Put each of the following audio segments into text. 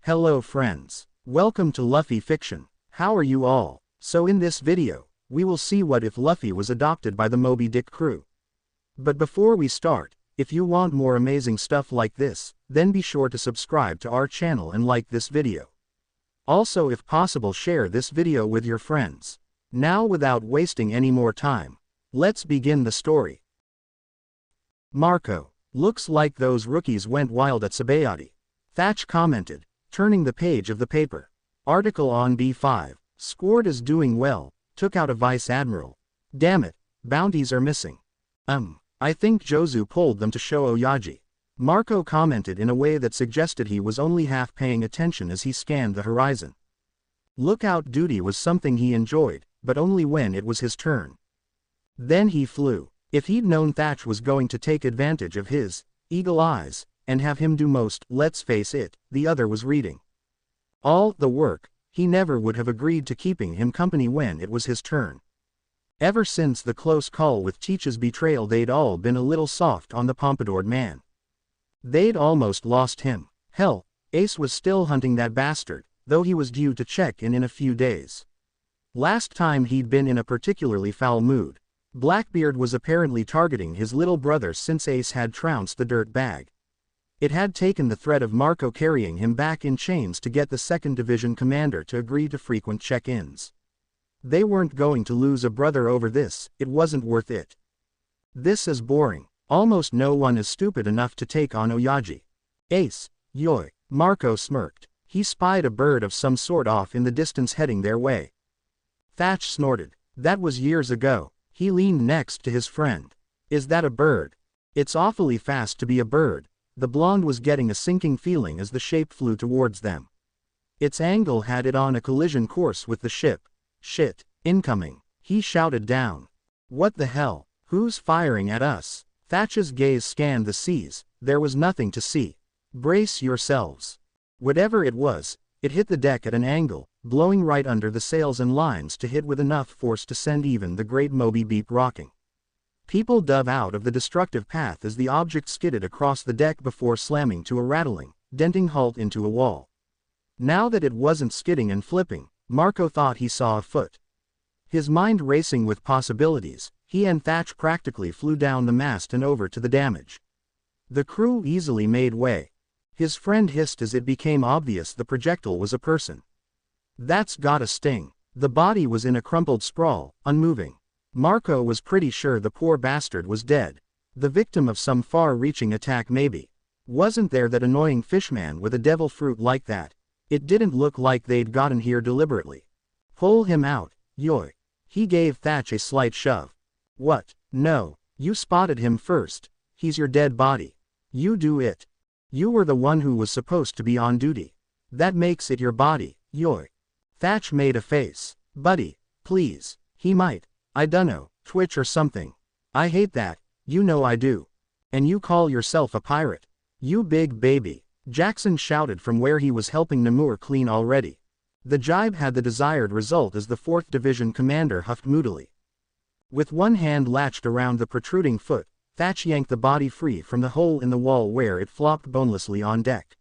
Hello friends. Welcome to Luffy Fiction. How are you all? So in this video, we will see what if Luffy was adopted by the Moby Dick crew. But before we start, if you want more amazing stuff like this, then be sure to subscribe to our channel and like this video. Also, if possible, share this video with your friends. Now without wasting any more time, let's begin the story. Marco, looks like those rookies went wild at Sabayati. Thatch commented, turning the page of the paper. Article on B5, scored as doing well, took out a vice admiral. Damn it, bounties are missing. I think Jozu pulled them to show Oyaji. Marco commented in a way that suggested he was only half paying attention as he scanned the horizon. Lookout duty was something he enjoyed, but only when it was his turn. Then he flew. If he'd known Thatch was going to take advantage of his eagle eyes, and have him do most, let's face it, the other was reading. All the work, he never would have agreed to keeping him company when it was his turn. Ever since the close call with Teach's betrayal, they'd all been a little soft on the pompadoured man. They'd almost lost him. Hell, Ace was still hunting that bastard, though he was due to check in a few days. Last time he'd been in a particularly foul mood. Blackbeard was apparently targeting his little brother since Ace had trounced the dirt bag. It had taken the threat of Marco carrying him back in chains to get the 2nd Division commander to agree to frequent check-ins. They weren't going to lose a brother over this, it wasn't worth it. This is boring. Almost no one is stupid enough to take on Oyaji. Ace, yoi, Marco smirked. He spied a bird of some sort off in the distance heading their way. Thatch snorted. That was years ago. He leaned next to his friend. Is that a bird? It's awfully fast to be a bird. The blonde was getting a sinking feeling as the shape flew towards them. Its angle had it on a collision course with the ship. Shit, incoming, he shouted down. What the hell? Who's firing at us? Thatch's gaze scanned the seas. There was nothing to see. Brace yourselves. Whatever it was, it hit the deck at an angle, blowing right under the sails and lines to hit with enough force to send even the great Moby Beep rocking. People dove out of the destructive path as the object skidded across the deck before slamming to a rattling, denting halt into a wall. Now that it wasn't skidding and flipping, Marco thought he saw a foot. His mind racing with possibilities, he and Thatch practically flew down the mast and over to the damage. The crew easily made way. His friend hissed as it became obvious the projectile was a person. That's gotta sting. The body was in a crumpled sprawl, unmoving. Marco was pretty sure the poor bastard was dead. The victim of some far-reaching attack maybe. Wasn't there that annoying fishman with a devil fruit like that? It didn't look like they'd gotten here deliberately. Pull him out, yoi. He gave Thatch a slight shove. What? No, you spotted him first. He's your dead body. You do it. You were the one who was supposed to be on duty. That makes it your body, yoi. Thatch made a face. Buddy, please. He might, I dunno, twitch or something. I hate that, you know I do. And you call yourself a pirate? You big baby. Jackson shouted from where he was helping Namur clean already. The jibe had the desired result as the 4th Division commander huffed moodily. With one hand latched around the protruding foot, Thatch yanked the body free from the hole in the wall where it flopped bonelessly on deck.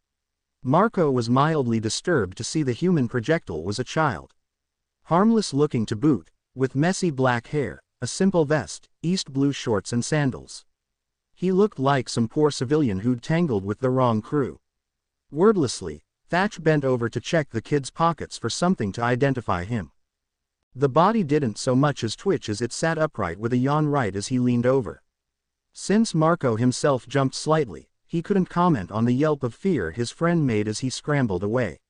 Marco was mildly disturbed to see the human projectile was a child. Harmless looking to boot, with messy black hair, a simple vest, East blue shorts and sandals. He looked like some poor civilian who'd tangled with the wrong crew. Wordlessly, Thatch bent over to check the kid's pockets for something to identify him. The body didn't so much as twitch as it sat upright with a yawn right as he leaned over. Since Marco himself jumped slightly, he couldn't comment on the yelp of fear his friend made as he scrambled away.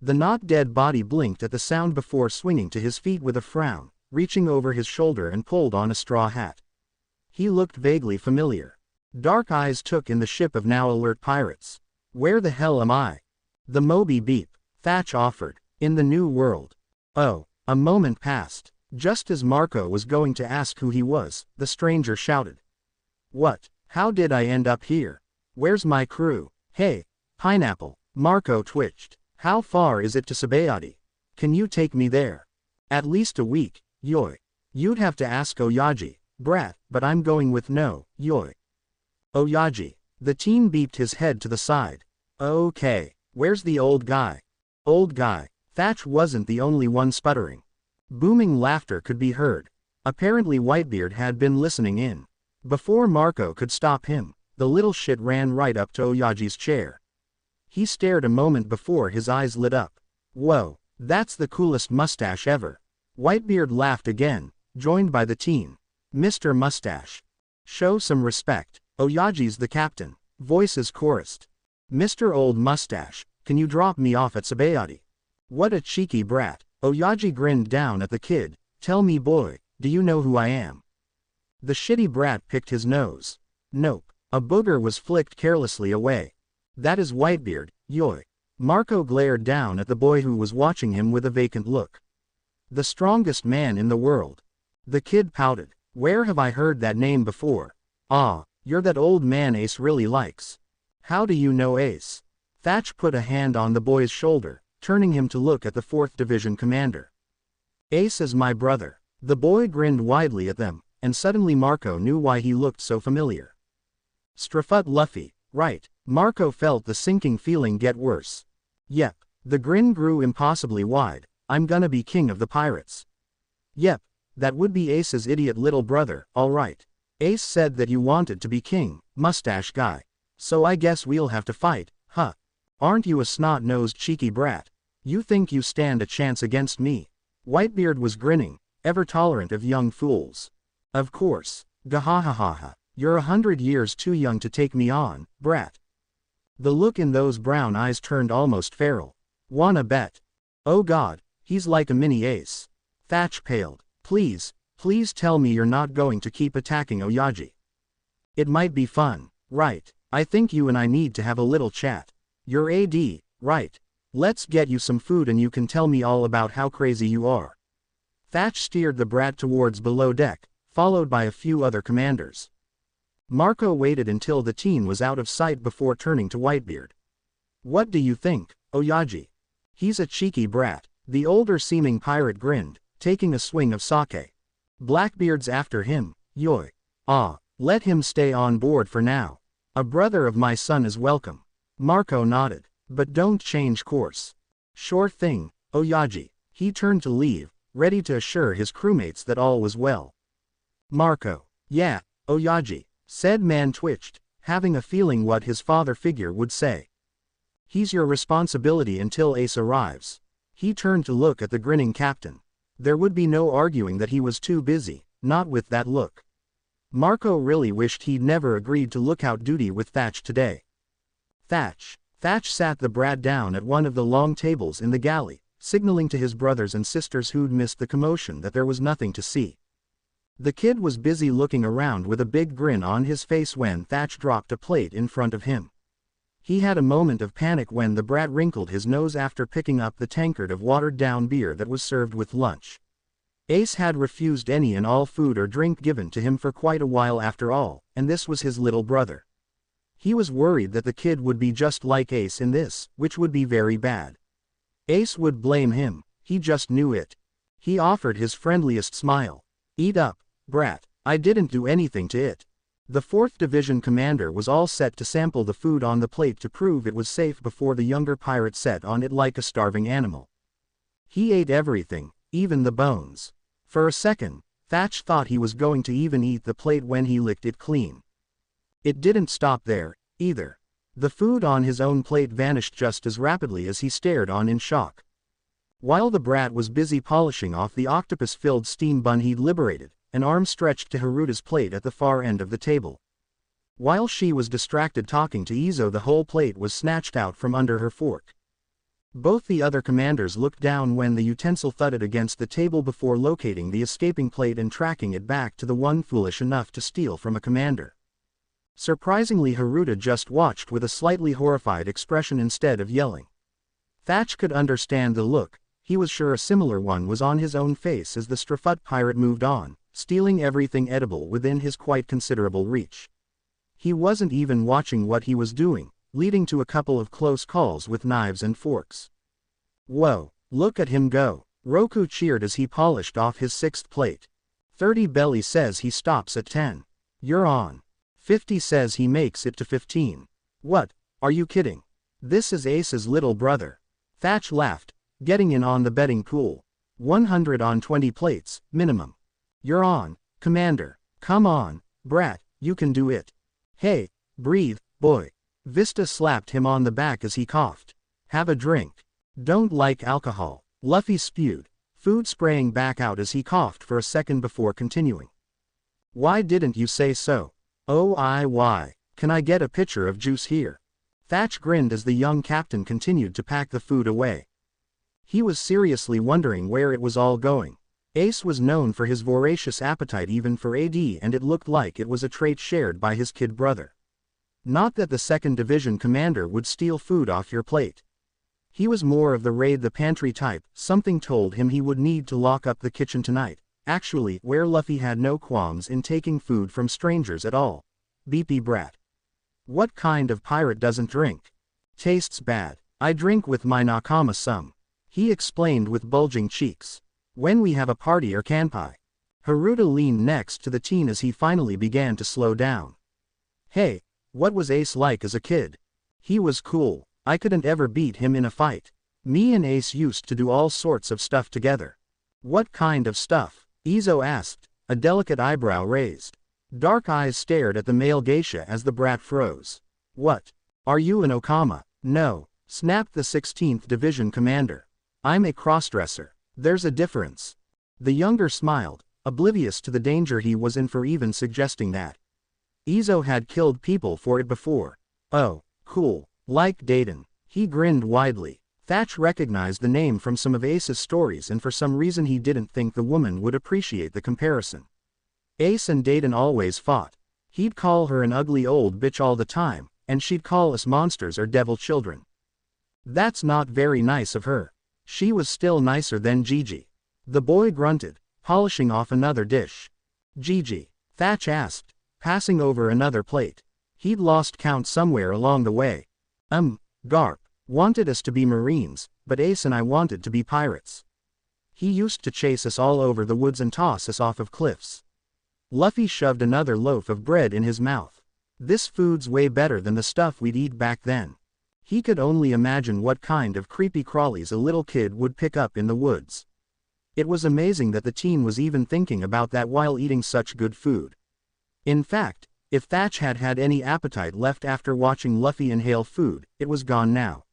The not dead body blinked at the sound before swinging to his feet with a frown, reaching over his shoulder and pulled on a straw hat. He looked vaguely familiar. Dark eyes took in the ship of now alert pirates. Where the hell am I? The Moby Beep, Thatch offered. In the New World. Oh, a moment passed. Just as Marco was going to ask who he was, the stranger shouted. What? How did I end up here? Where's my crew? Hey, Pineapple. Marco twitched. How far is it to Sabayati? Can you take me there? At least a week, yoi. You'd have to ask Oyaji, brat, but I'm going with no, yoi. Oyaji. The teen beeped his head to the side. Okay. Where's the old guy? Old guy. Thatch wasn't the only one sputtering. Booming laughter could be heard. Apparently Whitebeard had been listening in. Before Marco could stop him, the little shit ran right up to Oyaji's chair. He stared a moment before his eyes lit up. Whoa, that's the coolest mustache ever. Whitebeard laughed again, joined by the teen. Mr. Mustache. Show some respect. Oyaji's the captain. Voices chorused. Mr. Old Mustache, can you drop me off at Sabayati? What a cheeky brat. Oyaji grinned down at the kid. Tell me boy, do you know who I am? The shitty brat picked his nose. Nope. A booger was flicked carelessly away. That is Whitebeard, yoy. Marco glared down at the boy who was watching him with a vacant look. The strongest man in the world. The kid pouted. Where have I heard that name before? Ah, you're that old man Ace really likes. How do you know Ace? Thatch put a hand on the boy's shoulder, turning him to look at the 4th Division commander. Ace is my brother. The boy grinned widely at them, and suddenly Marco knew why he looked so familiar. Strafut Luffy, right. Marco felt the sinking feeling get worse. Yep. The grin grew impossibly wide. I'm gonna be king of the pirates. Yep. That would be Ace's idiot little brother, alright. Ace said that you wanted to be king, mustache guy. So I guess we'll have to fight, huh? Aren't you a snot-nosed cheeky brat? You think you stand a chance against me? Whitebeard was grinning, ever tolerant of young fools. Of course. Gahahaha. You're 100 years too young to take me on, brat. The look in those brown eyes turned almost feral. Wanna bet? Oh god, he's like a mini Ace. Thatch paled. Please, please tell me you're not going to keep attacking Oyaji. It might be fun, right? I think you and I need to have a little chat. You're AD, right? Let's get you some food and you can tell me all about how crazy you are. Thatch steered the brat towards below deck, followed by a few other commanders. Marco waited until the teen was out of sight before turning to Whitebeard. What do you think, Oyaji? He's a cheeky brat. The older-seeming pirate grinned, taking a swing of sake. Blackbeard's after him, yoy. Ah, let him stay on board for now. A brother of my son is welcome. Marco nodded. But don't change course. Sure thing, Oyaji. He turned to leave, ready to assure his crewmates that all was well. Marco. Yeah, Oyaji. Said man twitched, having a feeling what his father figure would say. He's your responsibility until Ace arrives. He turned to look at the grinning captain. There would be no arguing that he was too busy, not with that look. Marco really wished he'd never agreed to lookout duty with Thatch today. Thatch. Thatch sat the brat down at one of the long tables in the galley, signaling to his brothers and sisters who'd missed the commotion that there was nothing to see. The kid was busy looking around with a big grin on his face when Thatch dropped a plate in front of him. He had a moment of panic when the brat wrinkled his nose after picking up the tankard of watered-down beer that was served with lunch. Ace had refused any and all food or drink given to him for quite a while after all, and this was his little brother. He was worried that the kid would be just like Ace in this, which would be very bad. Ace would blame him, he just knew it. He offered his friendliest smile. Eat up, brat, I didn't do anything to it. The 4th Division commander was all set to sample the food on the plate to prove it was safe before the younger pirate set on it like a starving animal. He ate everything, even the bones. For a second, Thatch thought he was going to even eat the plate when he licked it clean. It didn't stop there, either. The food on his own plate vanished just as rapidly as he stared on in shock. While the brat was busy polishing off the octopus-filled steam bun he'd liberated, an arm stretched to Haruta's plate at the far end of the table. While she was distracted talking to Izo, the whole plate was snatched out from under her fork. Both the other commanders looked down when the utensil thudded against the table before locating the escaping plate and tracking it back to the one foolish enough to steal from a commander. Surprisingly, Haruta just watched with a slightly horrified expression instead of yelling. Thatch could understand the look. He was sure a similar one was on his own face as the Strafut pirate moved on, stealing everything edible within his quite considerable reach. He wasn't even watching what he was doing, leading to a couple of close calls with knives and forks. Whoa, look at him go. Roku cheered as he polished off his 6th plate. 30 Belly says he stops at 10. You're on. 50 says he makes it to 15. What, are you kidding? This is Ace's little brother. Thatch laughed, getting in on the betting pool. 100 on 20 plates, minimum. You're on, Commander. Come on, brat, you can do it. Hey, breathe, boy. Vista slapped him on the back as he coughed. Have a drink. Don't like alcohol. Luffy spewed, food spraying back out as he coughed for a second before continuing. Why didn't you say so? Oh, why? Can I get a pitcher of juice here? Thatch grinned as the young captain continued to pack the food away. He was seriously wondering where it was all going. Ace was known for his voracious appetite even for AD, and it looked like it was a trait shared by his kid brother. Not that the 2nd Division commander would steal food off your plate. He was more of the raid the pantry type. Something told him he would need to lock up the kitchen tonight, actually, where Luffy had no qualms in taking food from strangers at all. Beepy brat. What kind of pirate doesn't drink? Tastes bad. I drink with my nakama some. He explained with bulging cheeks. When we have a party or kanpai. Haruta leaned next to the teen as he finally began to slow down. Hey, what was Ace like as a kid? He was cool. I couldn't ever beat him in a fight. Me and Ace used to do all sorts of stuff together. What kind of stuff? Izo asked, a delicate eyebrow raised. Dark eyes stared at the male geisha as the brat froze. What? Are you an Okama? No, snapped the 16th Division commander. I'm a crossdresser. There's a difference. The younger smiled, oblivious to the danger he was in for even suggesting that. Izo had killed people for it before. Oh, cool. Like Dayton. He grinned widely. Thatch recognized the name from some of Ace's stories, and for some reason he didn't think the woman would appreciate the comparison. Ace and Dayton always fought. He'd call her an ugly old bitch all the time, and she'd call us monsters or devil children. That's not very nice of her. She was still nicer than Gigi. The boy grunted, polishing off another dish. Gigi? Thatch asked, passing over another plate. He'd lost count somewhere along the way. Garp. Wanted us to be Marines, but Ace and I wanted to be pirates. He used to chase us all over the woods and toss us off of cliffs. Luffy shoved another loaf of bread in his mouth. This food's way better than the stuff we'd eat back then. He could only imagine what kind of creepy crawlies a little kid would pick up in the woods. It was amazing that the teen was even thinking about that while eating such good food. In fact, if Thatch had had any appetite left after watching Luffy inhale food, it was gone now.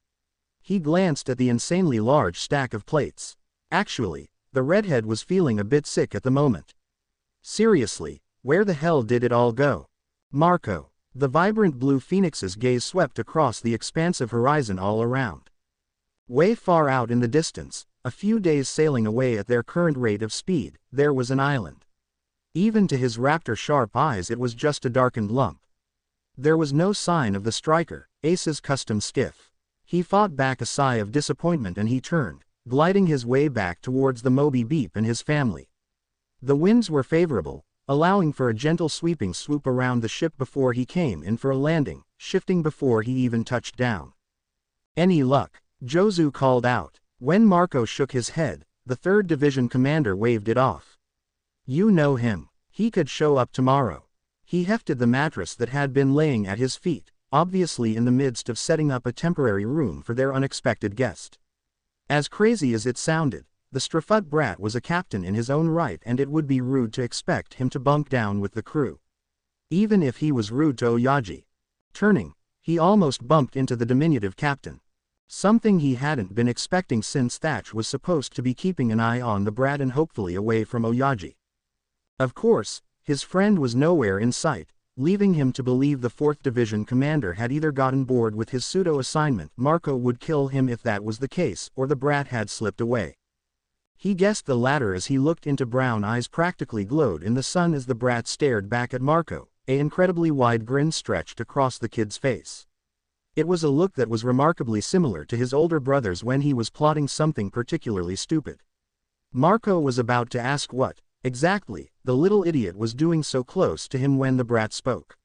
He glanced at the insanely large stack of plates. Actually, the redhead was feeling a bit sick at the moment. Seriously, where the hell did it all go? Marco. The vibrant blue phoenix's gaze swept across the expansive horizon all around. Way far out in the distance, a few days sailing away at their current rate of speed, there was an island. Even to his raptor-sharp eyes it was just a darkened lump. There was no sign of the striker, Ace's custom skiff. He fought back a sigh of disappointment and he turned, gliding his way back towards the Moby Beep and his family. The winds were favorable, allowing for a gentle sweeping swoop around the ship before he came in for a landing, shifting before he even touched down. Any luck? Jozu called out. When Marco shook his head, the 3rd Division commander waved it off. You know him. He could show up tomorrow. He hefted the mattress that had been laying at his feet, obviously in the midst of setting up a temporary room for their unexpected guest. As crazy as it sounded, the Strafut brat was a captain in his own right, and it would be rude to expect him to bunk down with the crew. Even if he was rude to Oyaji. Turning, he almost bumped into the diminutive captain. Something he hadn't been expecting since Thatch was supposed to be keeping an eye on the brat and hopefully away from Oyaji. Of course, his friend was nowhere in sight, leaving him to believe the 4th Division commander had either gotten bored with his pseudo-assignment, Marco would kill him if that was the case, or the brat had slipped away. He guessed the latter as he looked into brown eyes practically glowed in the sun as the brat stared back at Marco, an incredibly wide grin stretched across the kid's face. It was a look that was remarkably similar to his older brother's when he was plotting something particularly stupid. Marco was about to ask what, exactly, the little idiot was doing so close to him when the brat spoke.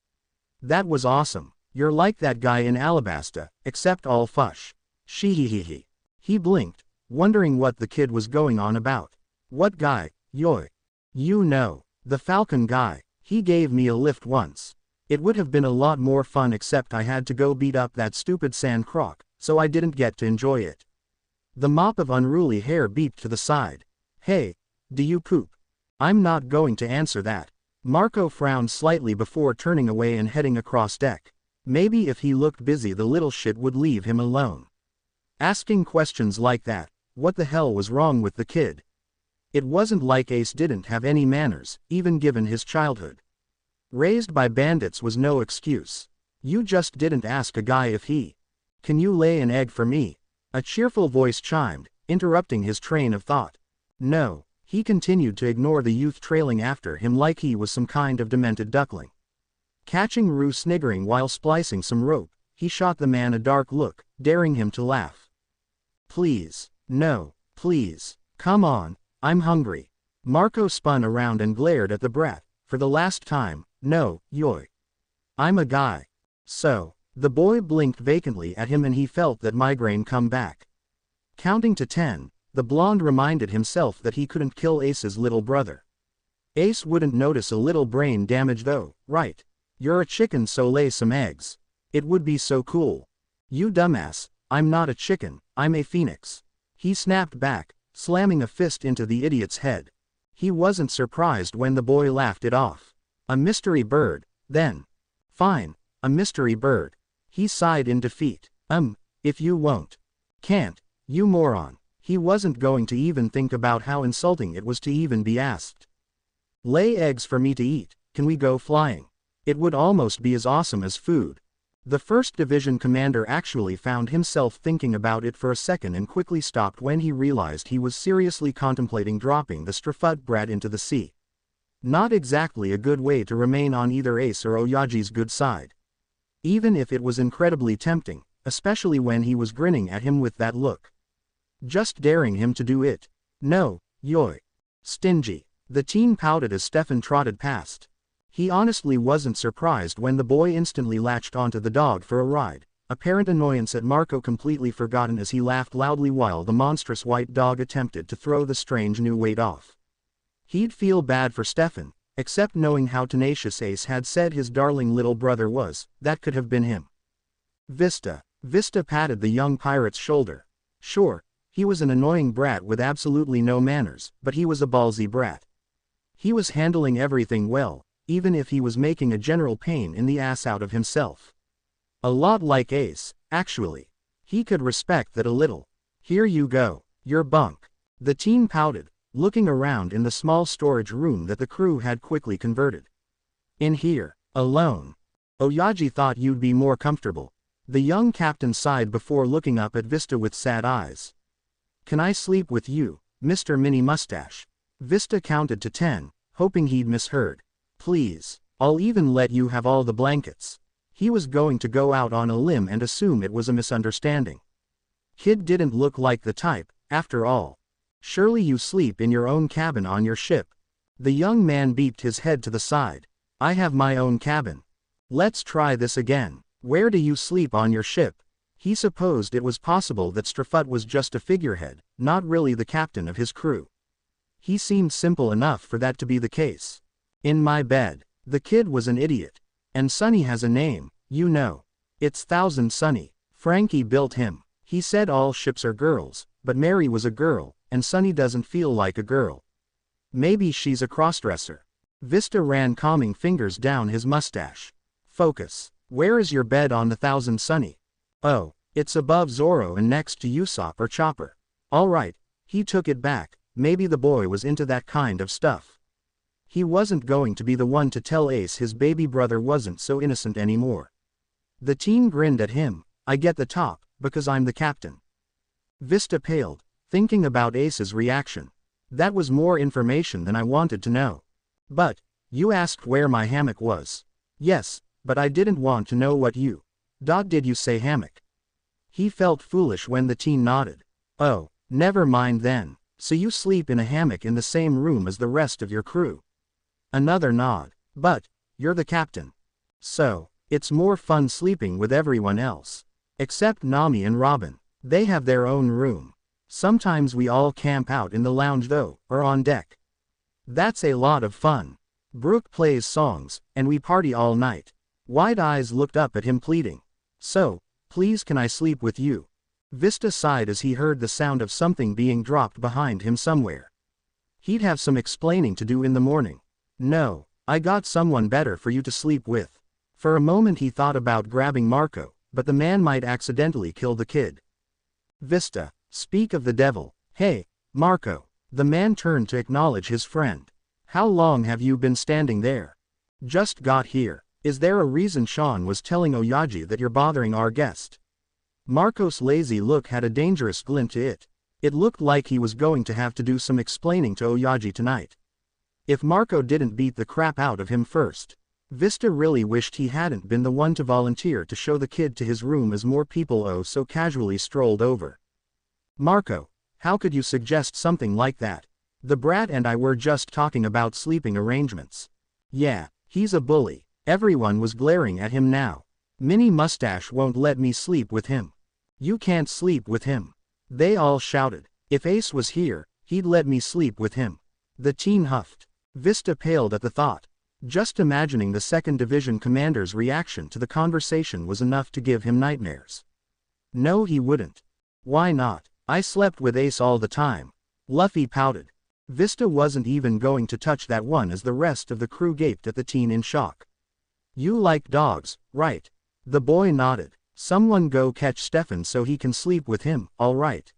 That was awesome. You're like that guy in Alabasta, except all fush. Sheehehehe. He blinked, wondering what the kid was going on about. What guy, yoy? You know, the Falcon guy. He gave me a lift once. It would have been a lot more fun except I had to go beat up that stupid sand croc, so I didn't get to enjoy it. The mop of unruly hair beeped to the side. Hey, do you poop? I'm not going to answer that. Marco frowned slightly before turning away and heading across deck. Maybe if he looked busy the little shit would leave him alone. Asking questions like that, what the hell was wrong with the kid? It wasn't like Ace didn't have any manners, even given his childhood. Raised by bandits was no excuse. You just didn't ask a guy if he can you lay an egg for me? A cheerful voice chimed, interrupting his train of thought. No, he continued to ignore the youth trailing after him like he was some kind of demented duckling. Catching Rue sniggering while splicing some rope, he shot the man a dark look, daring him to laugh. Please, no, please, come on, I'm hungry. Marco spun around and glared at the brat. For the last time, no, yoy. I'm a guy. So, the boy blinked vacantly at him and he felt that migraine come back. Counting to 10, the blonde reminded himself that he couldn't kill Ace's little brother. Ace wouldn't notice a little brain damage though, right? You're a chicken so lay some eggs. It would be so cool. You dumbass, I'm not a chicken, I'm a phoenix. He snapped back, slamming a fist into the idiot's head. He wasn't surprised when the boy laughed it off. A mystery bird, then. Fine, a mystery bird. He sighed in defeat. If you won't. Can't, you moron. He wasn't going to even think about how insulting it was to even be asked. Lay eggs for me to eat, can we go flying? It would almost be as awesome as food. The 1st Division commander actually found himself thinking about it for a second and quickly stopped when he realized he was seriously contemplating dropping the strafut brat into the sea. Not exactly a good way to remain on either Ace or Oyaji's good side. Even if it was incredibly tempting, especially when he was grinning at him with that look. Just daring him to do it. No, yoy. Stingy. The teen pouted as Stefan trotted past. He honestly wasn't surprised when the boy instantly latched onto the dog for a ride, apparent annoyance at Marco completely forgotten as he laughed loudly while the monstrous white dog attempted to throw the strange new weight off. He'd feel bad for Stefan, except knowing how tenacious Ace had said his darling little brother was, that could have been him. Vista patted the young pirate's shoulder. Sure, he was an annoying brat with absolutely no manners, but he was a ballsy brat. He was handling everything well, even if he was making a general pain in the ass out of himself. A lot like Ace, actually. He could respect that a little. Here you go, your bunk. The teen pouted, looking around in the small storage room that the crew had quickly converted. In here, alone. Oyaji thought you'd be more comfortable. The young captain sighed before looking up at Vista with sad eyes. Can I sleep with you, Mr. Mini Mustache? Vista counted to 10, hoping he'd misheard. Please, I'll even let you have all the blankets. He was going to go out on a limb and assume it was a misunderstanding. Kid didn't look like the type, after all. Surely you sleep in your own cabin on your ship. The young man beeped his head to the side. I have my own cabin. Let's try this again. Where do you sleep on your ship? He supposed it was possible that Strafut was just a figurehead, not really the captain of his crew. He seemed simple enough for that to be the case. In my bed. The kid was an idiot. And Sonny has a name, you know. It's Thousand Sonny. Frankie built him. He said all ships are girls, but Mary was a girl, and Sonny doesn't feel like a girl. Maybe she's a crossdresser. Vista ran calming fingers down his mustache. Focus. Where is your bed on the Thousand Sonny? Oh, it's above Zoro and next to Usopp or Chopper. Alright, he took it back, maybe the boy was into that kind of stuff. He wasn't going to be the one to tell Ace his baby brother wasn't so innocent anymore. The teen grinned at him. I get the top, because I'm the captain. Vista paled, thinking about Ace's reaction. That was more information than I wanted to know. But, you asked where my hammock was. Yes, but I didn't want to know what you. Did you say hammock? He felt foolish when the teen nodded. Oh, never mind then. So you sleep in a hammock in the same room as the rest of your crew. Another nod. But, you're the captain. So, it's more fun sleeping with everyone else. Except Nami and Robin. They have their own room. Sometimes we all camp out in the lounge though, or on deck. That's a lot of fun. Brooke plays songs, and we party all night. Wide eyes looked up at him pleading. So, please can I sleep with you, Vista sighed as he heard the sound of something being dropped behind him somewhere. He'd have some explaining to do in the morning. No, I got someone better for you to sleep with. For a moment he thought about grabbing Marco, but the man might accidentally kill the kid. Vista, speak of the devil. Hey, Marco. The man turned to acknowledge his friend. How long have you been standing there? Just got here. Is there a reason Sean was telling Oyaji that you're bothering our guest? Marco's lazy look had a dangerous glint to it. It looked like he was going to have to do some explaining to Oyaji tonight. If Marco didn't beat the crap out of him first. Vista really wished he hadn't been the one to volunteer to show the kid to his room as more people so casually strolled over. Marco, how could you suggest something like that? The brat and I were just talking about sleeping arrangements. Yeah, he's a bully. Everyone was glaring at him now. Minnie Mustache won't let me sleep with him. You can't sleep with him. They all shouted. If Ace was here, he'd let me sleep with him. The teen huffed. Vista paled at the thought. Just imagining the 2nd Division commander's reaction to the conversation was enough to give him nightmares. No, he wouldn't. Why not? I slept with Ace all the time. Luffy pouted. Vista wasn't even going to touch that one as the rest of the crew gaped at the teen in shock. You like dogs, right? The boy nodded. Someone go catch Stefan so he can sleep with him, all right.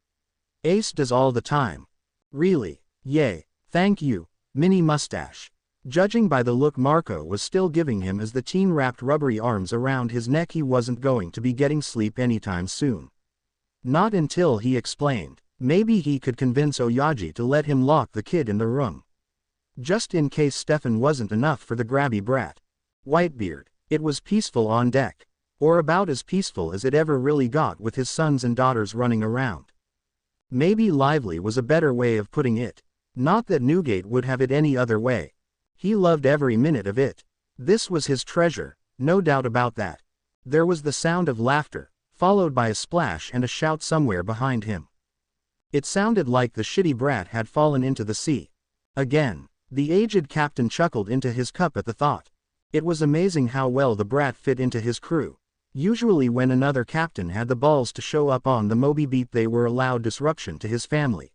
Ace does all the time. Really? Yay, thank you, Minnie Mustache. Judging by the look Marco was still giving him as the teen wrapped rubbery arms around his neck, he wasn't going to be getting sleep anytime soon. Not until he explained. Maybe he could convince Oyaji to let him lock the kid in the room. Just in case Stefan wasn't enough for the grabby brat. Whitebeard. It was peaceful on deck. Or about as peaceful as it ever really got with his sons and daughters running around. Maybe lively was a better way of putting it. Not that Newgate would have it any other way. He loved every minute of it. This was his treasure, no doubt about that. There was the sound of laughter, followed by a splash and a shout somewhere behind him. It sounded like the shitty brat had fallen into the sea. Again, the aged captain chuckled into his cup at the thought. It was amazing how well the brat fit into his crew. Usually when another captain had the balls to show up on the Moby beat, they were allowed disruption to his family.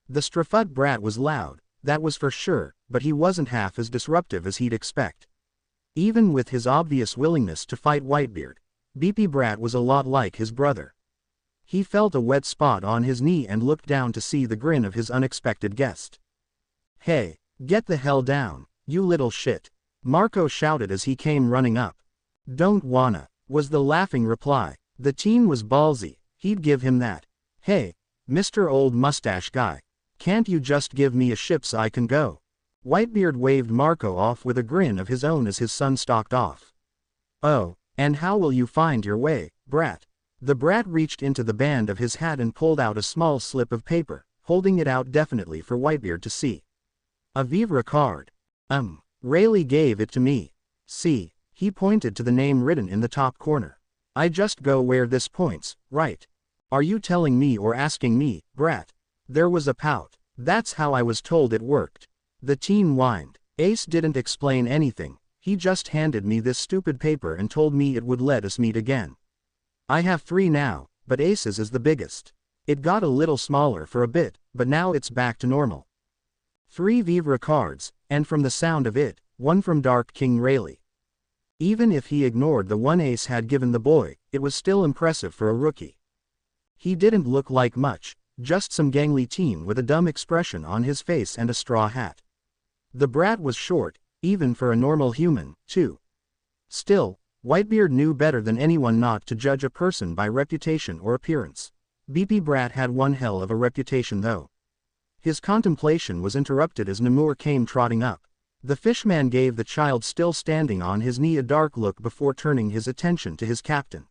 The Strafut brat was loud, that was for sure, but he wasn't half as disruptive as he'd expect. Even with his obvious willingness to fight Whitebeard, BP Brat was a lot like his brother. He felt a wet spot on his knee and looked down to see the grin of his unexpected guest. Hey, get the hell down, you little shit, Marco shouted as he came running up. Don't wanna, was the laughing reply. The teen was ballsy, he'd give him that. Hey, Mr. Old Mustache Guy, can't you just give me a ship so I can go? Whitebeard waved Marco off with a grin of his own as his son stalked off. Oh, and how will you find your way, brat? The brat reached into the band of his hat and pulled out a small slip of paper, holding it out definitely for Whitebeard to see. A vivre card. Rayleigh gave it to me. See, he pointed to the name written in the top corner. I just go where this points, right? Are you telling me or asking me, brat? There was a pout. That's how I was told it worked. The teen whined. Ace didn't explain anything, he just handed me this stupid paper and told me it would let us meet again. I have 3 now, but Ace's is the biggest. It got a little smaller for a bit, but now it's back to normal. 3 vivre cards, and from the sound of it, 1 from Dark King Rayleigh. Even if he ignored the one Ace had given the boy, it was still impressive for a rookie. He didn't look like much, just some gangly teen with a dumb expression on his face and a straw hat. The brat was short, even for a normal human, too. Still, Whitebeard knew better than anyone not to judge a person by reputation or appearance. BP Brat had one hell of a reputation though. His contemplation was interrupted as Namur came trotting up. The fishman gave the child still standing on his knee a dark look before turning his attention to his captain.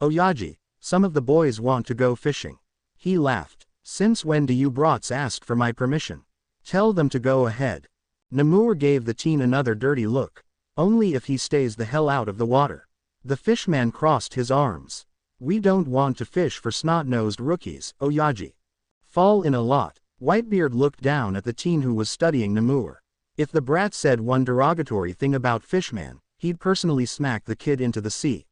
Oyaji, some of the boys want to go fishing. He laughed. Since when do you brats ask for my permission? Tell them to go ahead. Namur gave the teen another dirty look. Only if he stays the hell out of the water. The fishman crossed his arms. We don't want to fish for snot-nosed rookies, Oyaji. Fall in a lot. Whitebeard looked down at the teen who was studying Namur. If the brat said one derogatory thing about fishman, he'd personally smack the kid into the sea.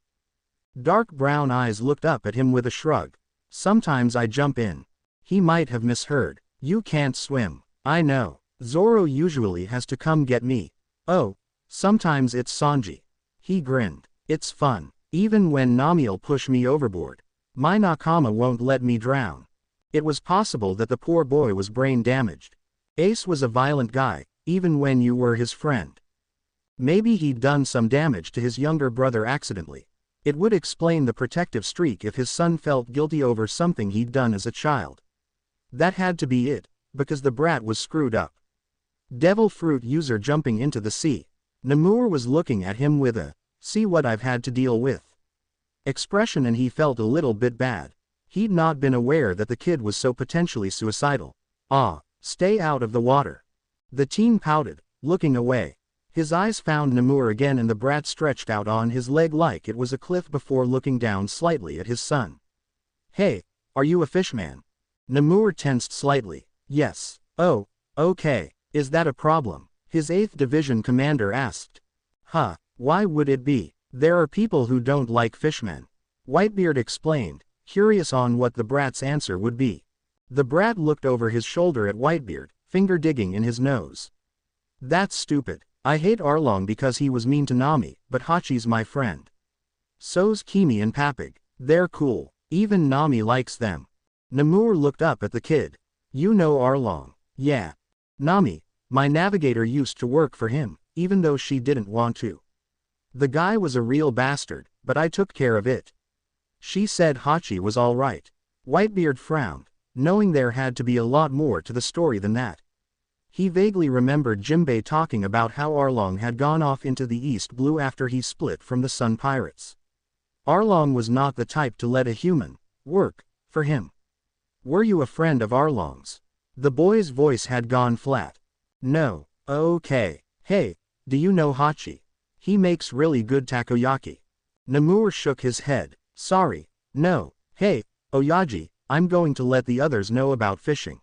Dark brown eyes looked up at him with a shrug. Sometimes I jump in. He might have misheard. You can't swim. I know. Zoro usually has to come get me. Oh, sometimes it's Sanji. He grinned. It's fun. Even when Nami'll push me overboard. My Nakama won't let me drown. It was possible that the poor boy was brain damaged. Ace was a violent guy, even when you were his friend. Maybe he'd done some damage to his younger brother accidentally. It would explain the protective streak if his son felt guilty over something he'd done as a child. That had to be it, because the brat was screwed up. Devil fruit user jumping into the sea. Namur was looking at him with a, see what I've had to deal with expression, and he felt a little bit bad. He'd not been aware that the kid was so potentially suicidal. Ah, stay out of the water. The teen pouted, looking away. His eyes found Namur again, and the brat stretched out on his leg like it was a cliff before looking down slightly at his son. Hey, are you a fishman? Namur tensed slightly. Yes. Oh, okay. Is that a problem? His 8th Division commander asked. Huh, why would it be? There are people who don't like fishmen. Whitebeard explained, curious on what the brat's answer would be. The brat looked over his shoulder at Whitebeard, finger digging in his nose. That's stupid. I hate Arlong because he was mean to Nami, but Hachi's my friend. So's Kimi and Papig. They're cool. Even Nami likes them. Namur looked up at the kid. You know Arlong. Yeah. Nami, my navigator used to work for him, even though she didn't want to. The guy was a real bastard, but I took care of it. She said Hachi was all right. Whitebeard frowned, knowing there had to be a lot more to the story than that. He vaguely remembered Jimbei talking about how Arlong had gone off into the East Blue after he split from the Sun Pirates. Arlong was not the type to let a human work for him. Were you a friend of Arlong's? The boy's voice had gone flat. No. Okay. Hey, do you know Hachi? He makes really good takoyaki. Namur shook his head. Sorry. No. Hey, Oyaji, I'm going to let the others know about fishing.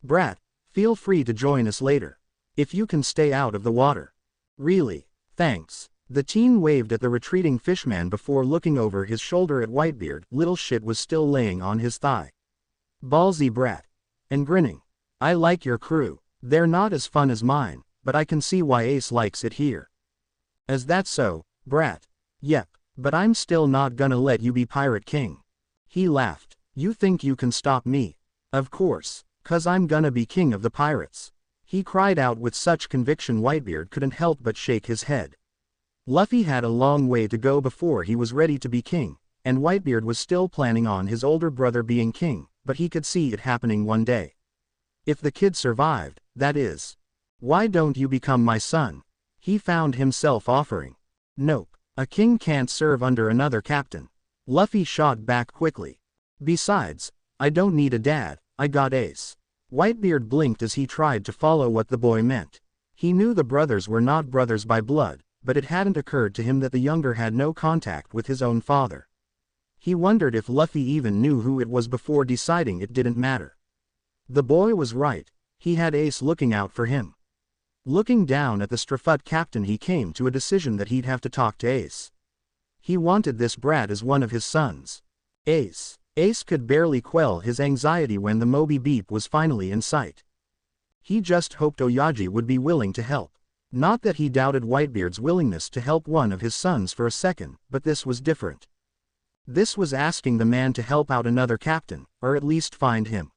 Brat, feel free to join us later. If you can stay out of the water. Really? Thanks. The teen waved at the retreating fishman before looking over his shoulder at Whitebeard. Little shit was still laying on his thigh. Ballsy brat. And grinning. I like your crew. They're not as fun as mine, but I can see why Ace likes it here. Is that so, brat? Yep, but I'm still not gonna let you be Pirate King. He laughed. You think you can stop me? Of course, 'cause I'm gonna be king of the pirates. He cried out with such conviction Whitebeard couldn't help but shake his head. Luffy had a long way to go before he was ready to be king, and Whitebeard was still planning on his older brother being king, but he could see it happening one day. If the kid survived, that is. Why don't you become my son? He found himself offering. Nope, a king can't serve under another captain. Luffy shot back quickly. Besides, I don't need a dad, I got Ace. Whitebeard blinked as he tried to follow what the boy meant. He knew the brothers were not brothers by blood, but it hadn't occurred to him that the younger had no contact with his own father. He wondered if Luffy even knew who it was before deciding it didn't matter. The boy was right, he had Ace looking out for him. Looking down at the Strafut captain, he came to a decision that he'd have to talk to Ace. He wanted this brat as one of his sons. Ace could barely quell his anxiety when the Moby beep was finally in sight. He just hoped Oyaji would be willing to help. Not that he doubted Whitebeard's willingness to help one of his sons for a second, but this was different. This was asking the man to help out another captain, or at least find him.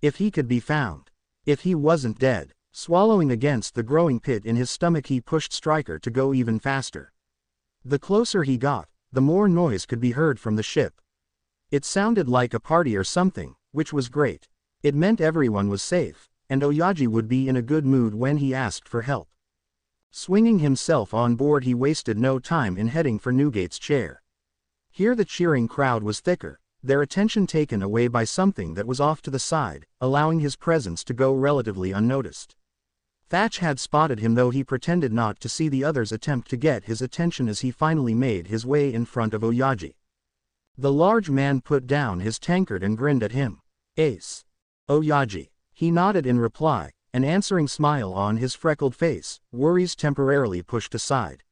If he could be found. If he wasn't dead. Swallowing against the growing pit in his stomach, he pushed Stryker to go even faster. The closer he got, the more noise could be heard from the ship. It sounded like a party or something, which was great. It meant everyone was safe, and Oyaji would be in a good mood when he asked for help. Swinging himself on board, he wasted no time in heading for Newgate's chair. Here the cheering crowd was thicker, their attention taken away by something that was off to the side, allowing his presence to go relatively unnoticed. Thatch had spotted him, though he pretended not to see the others attempt to get his attention as he finally made his way in front of Oyaji. The large man put down his tankard and grinned at him. Ace. Oyaji. He nodded in reply, an answering smile on his freckled face, worries temporarily pushed aside.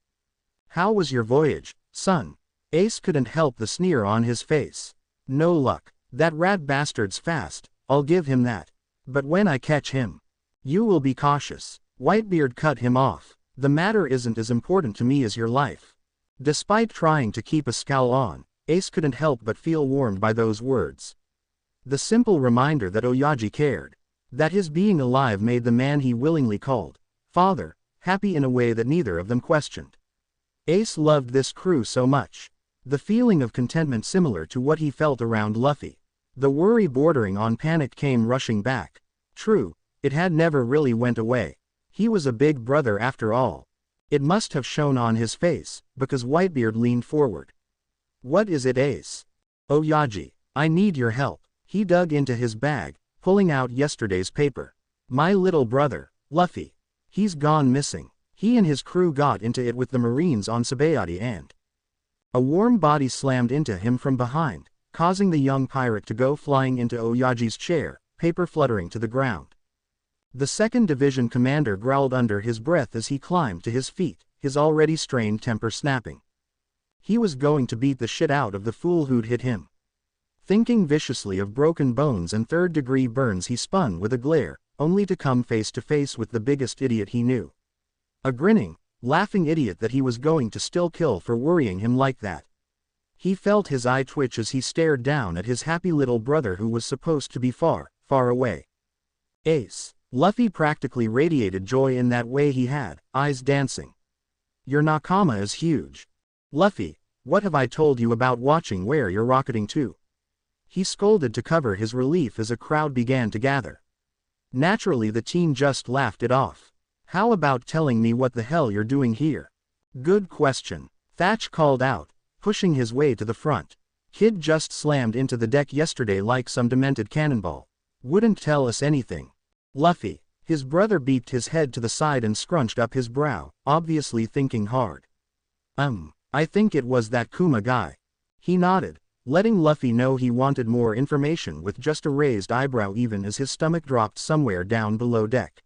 How was your voyage, son? Ace couldn't help the sneer on his face. No luck. That rat bastard's fast, I'll give him that. But when I catch him, you will be cautious. Whitebeard cut him off. The matter isn't as important to me as your life. Despite trying to keep a scowl on, Ace couldn't help but feel warmed by those words. The simple reminder that Oyaji cared, that his being alive made the man he willingly called father happy in a way that neither of them questioned. Ace loved this crew so much. The feeling of contentment similar to what he felt around Luffy. The worry bordering on panic came rushing back. True, it had never really went away. He was a big brother after all. It must have shown on his face, because Whitebeard leaned forward. What is it, Ace? Oyaji, I need your help. He dug into his bag, pulling out yesterday's paper. My little brother, Luffy. He's gone missing. He and his crew got into it with the Marines on Sabayati and... A warm body slammed into him from behind, causing the young pirate to go flying into Oyaji's chair, paper fluttering to the ground. The 2nd Division commander growled under his breath as he climbed to his feet, his already strained temper snapping. He was going to beat the shit out of the fool who'd hit him. Thinking viciously of broken bones and third-degree burns, he spun with a glare, only to come face to face with the biggest idiot he knew. A grinning, laughing idiot that he was going to still kill for worrying him like that. He felt his eye twitch as he stared down at his happy little brother who was supposed to be far, far away. Ace. Luffy practically radiated joy in that way he had, eyes dancing. Your nakama is huge. Luffy, what have I told you about watching where you're rocketing to? He scolded to cover his relief as a crowd began to gather. Naturally the teen just laughed it off. How about telling me what the hell you're doing here? Good question. Thatch called out, pushing his way to the front. Kid just slammed into the deck yesterday like some demented cannonball. Wouldn't tell us anything. Luffy. His brother beeped his head to the side and scrunched up his brow, obviously thinking hard. I think it was that Kuma guy. He nodded, letting Luffy know he wanted more information with just a raised eyebrow even as his stomach dropped somewhere down below deck.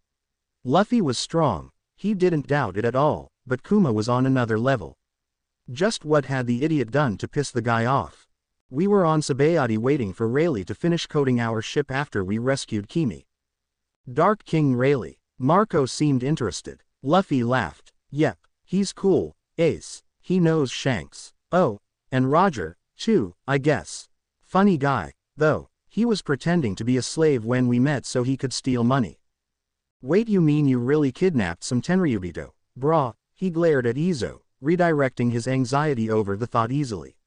Luffy was strong, he didn't doubt it at all, but Kuma was on another level. Just what had the idiot done to piss the guy off? We were on Sabayati waiting for Rayleigh to finish coating our ship after we rescued Kimi. Dark King Rayleigh. Marco seemed interested. Luffy laughed. Yep, he's cool, Ace. He knows Shanks. Oh, and Roger, too, I guess. Funny guy, though. He was pretending to be a slave when we met so he could steal money. Wait, you mean you really kidnapped some Tenryubito? Brah, he glared at Izo, redirecting his anxiety over the thought easily.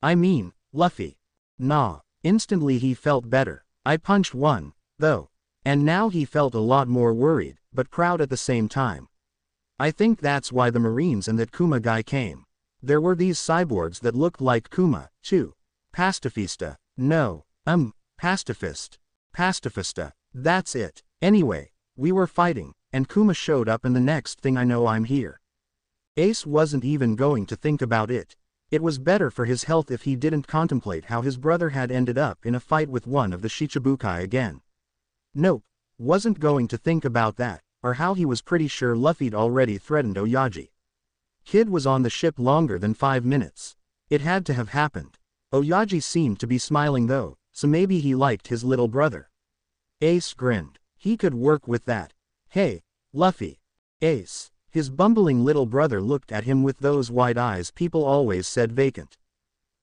I mean, Luffy. Nah. Instantly he felt better. I punched one, though. And now he felt a lot more worried, but proud at the same time. I think that's why the Marines and that Kuma guy came. There were these cyborgs that looked like Kuma, too. Pacifista. No. Pacifist. Pacifista. That's it. Anyway, we were fighting, and Kuma showed up and the next thing I know I'm here. Ace wasn't even going to think about it. It was better for his health if he didn't contemplate how his brother had ended up in a fight with one of the Shichibukai again. Nope, wasn't going to think about that, or how he was pretty sure Luffy'd already threatened Oyaji. Kid was on the ship longer than 5 minutes. It had to have happened. Oyaji seemed to be smiling though, so maybe he liked his little brother. Ace grinned. He could work with that. Hey, Luffy. Ace. His bumbling little brother looked at him with those wide eyes people always said vacant.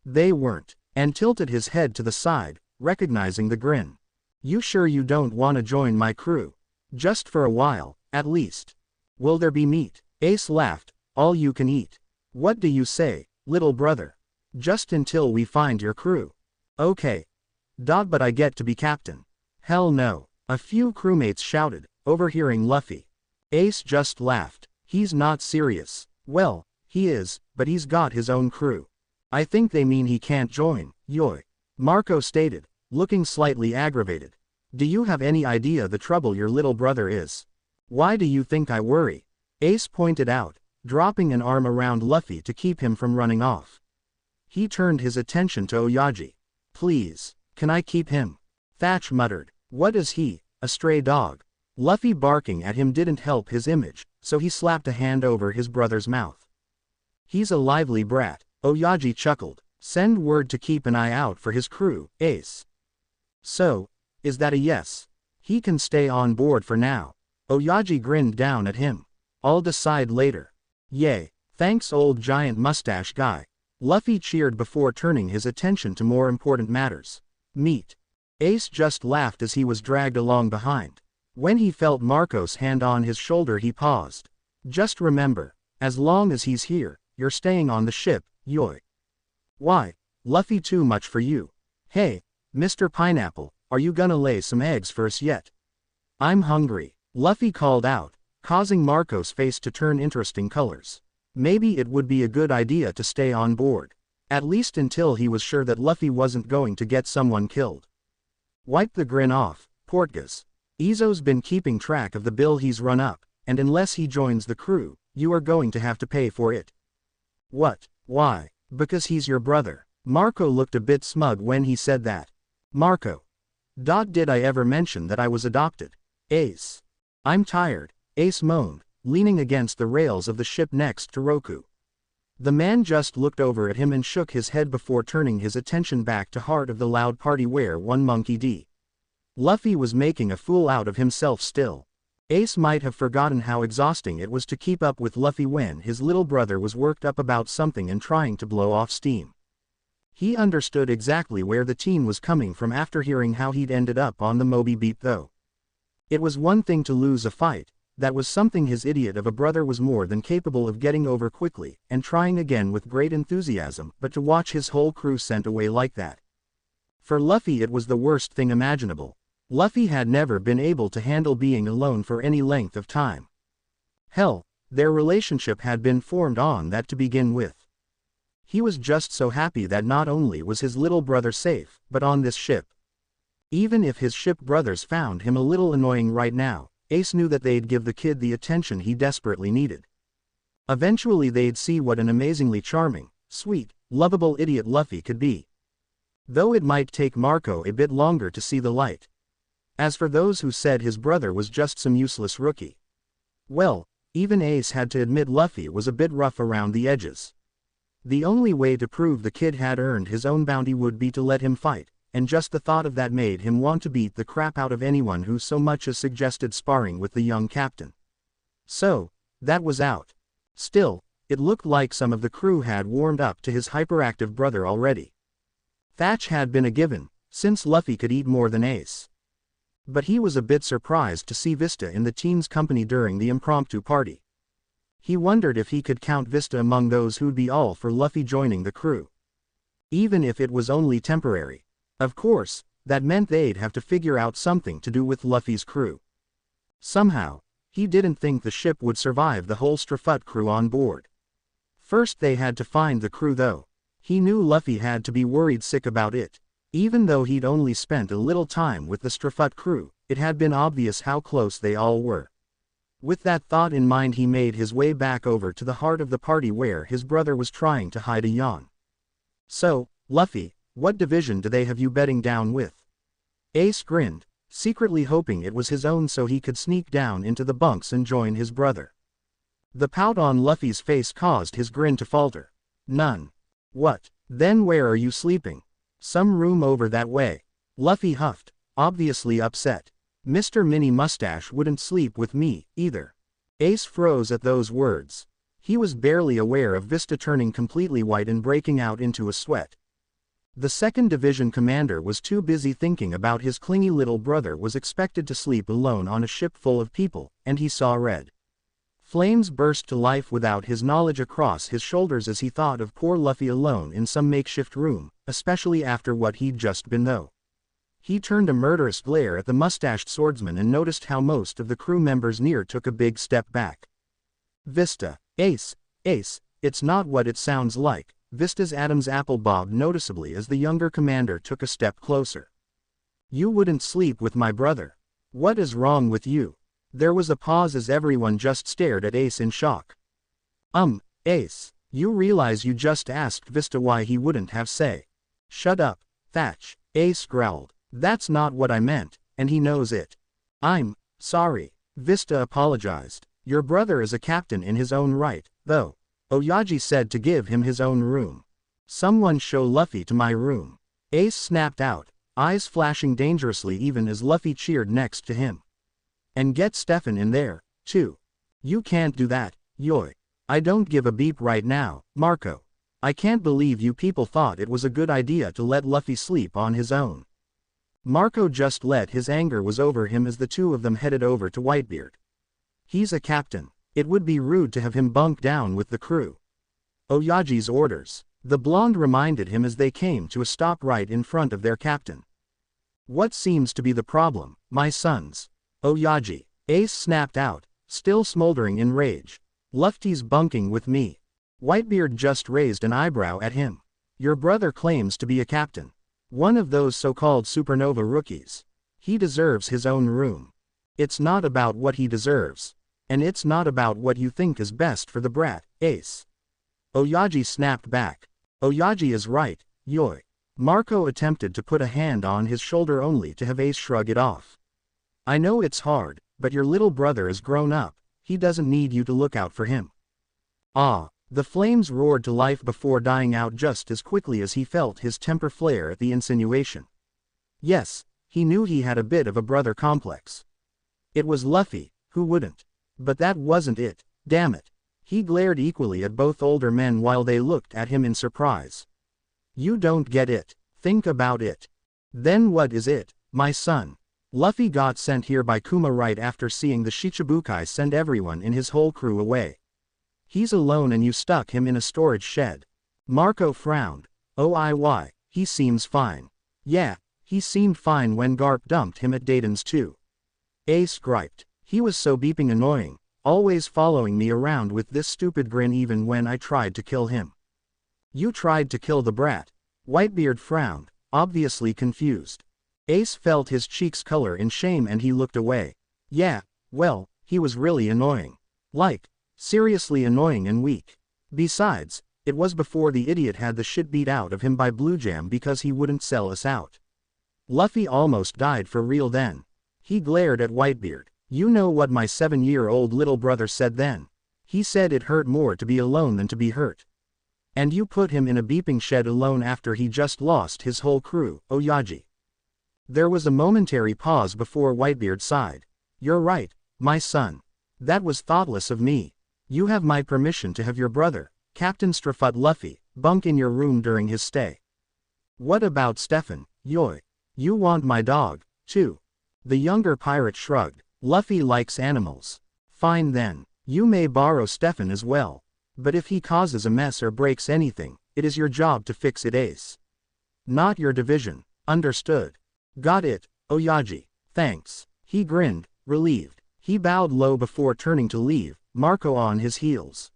They weren't, and tilted his head to the side, recognizing the grin. You sure you don't want to join my crew? Just for a while, at least. Will there be meat? Ace laughed. All you can eat. What do you say, little brother? Just until we find your crew. Okay. But I get to be captain. Hell no. A few crewmates shouted, overhearing Luffy. Ace just laughed. He's not serious. Well, he is, but he's got his own crew. I think they mean he can't join, yoi. Marco stated, looking slightly aggravated. Do you have any idea the trouble your little brother is? Why do you think I worry? Ace pointed out, dropping an arm around Luffy to keep him from running off. He turned his attention to Oyaji. Please, can I keep him? Thatch muttered. What is he, a stray dog? Luffy barking at him didn't help his image, so he slapped a hand over his brother's mouth. He's a lively brat, Oyaji chuckled. Send word to keep an eye out for his crew, Ace. So, is that a yes? He can stay on board for now. Oyaji grinned down at him. I'll decide later. Yay, thanks old giant mustache guy. Luffy cheered before turning his attention to more important matters. Meet. Ace just laughed as he was dragged along behind. When he felt Marco's hand on his shoulder he paused. Just remember, as long as he's here, you're staying on the ship, Yoi. Why, Luffy, too much for you. Hey, Mr. Pineapple, are you gonna lay some eggs for us yet? I'm hungry, Luffy called out, causing Marco's face to turn interesting colors. Maybe it would be a good idea to stay on board. At least until he was sure that Luffy wasn't going to get someone killed. Wipe the grin off, Portgas. Izo's been keeping track of the bill he's run up, and unless he joins the crew, you are going to have to pay for it. What? Why? Because he's your brother. Marco looked a bit smug when he said that. Marco. Did I ever mention that I was adopted? Ace. I'm tired, Ace moaned, leaning against the rails of the ship next to Roku. The man just looked over at him and shook his head before turning his attention back to Heart of the Loud Party where one Monkey D. Luffy was making a fool out of himself still. Ace might have forgotten how exhausting it was to keep up with Luffy when his little brother was worked up about something and trying to blow off steam. He understood exactly where the teen was coming from after hearing how he'd ended up on the Moby beat though. It was one thing to lose a fight, that was something his idiot of a brother was more than capable of getting over quickly and trying again with great enthusiasm, but to watch his whole crew sent away like that. For Luffy it was the worst thing imaginable. Luffy had never been able to handle being alone for any length of time. Hell, their relationship had been formed on that to begin with. He was just so happy that not only was his little brother safe, but on this ship. Even if his ship brothers found him a little annoying right now, Ace knew that they'd give the kid the attention he desperately needed. Eventually they'd see what an amazingly charming, sweet, lovable idiot Luffy could be. Though it might take Marco a bit longer to see the light. As for those who said his brother was just some useless rookie. Well, even Ace had to admit Luffy was a bit rough around the edges. The only way to prove the kid had earned his own bounty would be to let him fight, and just the thought of that made him want to beat the crap out of anyone who so much as suggested sparring with the young captain. So, that was out. Still, it looked like some of the crew had warmed up to his hyperactive brother already. Thatch had been a given, since Luffy could eat more than Ace. But he was a bit surprised to see Vista in the teen's company during the impromptu party. He wondered if he could count Vista among those who'd be all for Luffy joining the crew. Even if it was only temporary. Of course, that meant they'd have to figure out something to do with Luffy's crew. Somehow, he didn't think the ship would survive the whole Strafut crew on board. First they had to find the crew though. He knew Luffy had to be worried sick about it. Even though he'd only spent a little time with the Strafut crew, it had been obvious how close they all were. With that thought in mind he made his way back over to the heart of the party where his brother was trying to hide a yawn. So, Luffy, what division do they have you bedding down with? Ace grinned, secretly hoping it was his own so he could sneak down into the bunks and join his brother. The pout on Luffy's face caused his grin to falter. None. What? Then where are you sleeping? Some room over that way. Luffy huffed, obviously upset. Mr. Mini Mustache wouldn't sleep with me, either. Ace froze at those words. He was barely aware of Vista turning completely white and breaking out into a sweat. The 2nd Division commander was too busy thinking about his clingy little brother was expected to sleep alone on a ship full of people, and he saw red. Flames burst to life without his knowledge across his shoulders as he thought of poor Luffy alone in some makeshift room, especially after what he'd just been through. He turned a murderous glare at the mustached swordsman and noticed how most of the crew members near took a big step back. Vista. Ace, it's not what it sounds like. Vista's Adam's apple bobbed noticeably as the younger commander took a step closer. You wouldn't sleep with my brother. What is wrong with you? There was a pause as everyone just stared at Ace in shock. Ace, you realize you just asked Vista why he wouldn't have say. Shut up, Thatch, Ace growled. That's not what I meant, and he knows it. I'm sorry, Vista apologized. Your brother is a captain in his own right, though. Oyaji said to give him his own room. Someone show Luffy to my room. Ace snapped out, eyes flashing dangerously even as Luffy cheered next to him. And get Stefan in there, too. You can't do that, Yoy. I don't give a beep right now, Marco. I can't believe you people thought it was a good idea to let Luffy sleep on his own. Marco just let his anger was over him as the two of them headed over to Whitebeard. He's a captain. It would be rude to have him bunk down with the crew. Oyaji's orders. The blonde reminded him as they came to a stop right in front of their captain. What seems to be the problem, my sons? Oyaji. Ace snapped out, still smoldering in rage. Luffy's bunking with me. Whitebeard just raised an eyebrow at him. Your brother claims to be a captain. One of those so-called supernova rookies. He deserves his own room. It's not about what he deserves. And it's not about what you think is best for the brat, Ace. Oyaji snapped back. Oyaji is right, Yoy. Marco attempted to put a hand on his shoulder only to have Ace shrug it off. I know it's hard, but your little brother is grown up. He doesn't need you to look out for him. Ah. The flames roared to life before dying out just as quickly as he felt his temper flare at the insinuation. Yes, he knew he had a bit of a brother complex. It was Luffy, who wouldn't. But that wasn't it, damn it. He glared equally at both older men while they looked at him in surprise. You don't get it, think about it. Then what is it, my son? Luffy got sent here by Kuma right after seeing the Shichibukai send everyone in his whole crew away. He's alone and you stuck him in a storage shed. Marco frowned. Oh, he seems fine. Yeah, he seemed fine when Garp dumped him at Dayton's too. Ace griped. He was so beeping annoying, always following me around with this stupid grin even when I tried to kill him. You tried to kill the brat. Whitebeard frowned, obviously confused. Ace felt his cheeks color in shame and he looked away. Yeah, well, he was really annoying. Like, seriously annoying and weak. Besides, it was before the idiot had the shit beat out of him by Blue Jam because he wouldn't sell us out. Luffy almost died for real then. He glared at Whitebeard. You know what my 7-year-old little brother said then? He said it hurt more to be alone than to be hurt. And you put him in a beeping shed alone after he just lost his whole crew, Oyaji. There was a momentary pause before Whitebeard sighed. You're right, my son. That was thoughtless of me. You have my permission to have your brother, Captain Strafut Luffy, bunk in your room during his stay. What about Stefan, Yoy? You want my dog, too? The younger pirate shrugged. Luffy likes animals. Fine then, you may borrow Stefan as well. But if he causes a mess or breaks anything, it is your job to fix it, Ace. Not your division. Understood. Got it, Oyaji. Thanks. He grinned, relieved. He bowed low before turning to leave, Marco on his heels.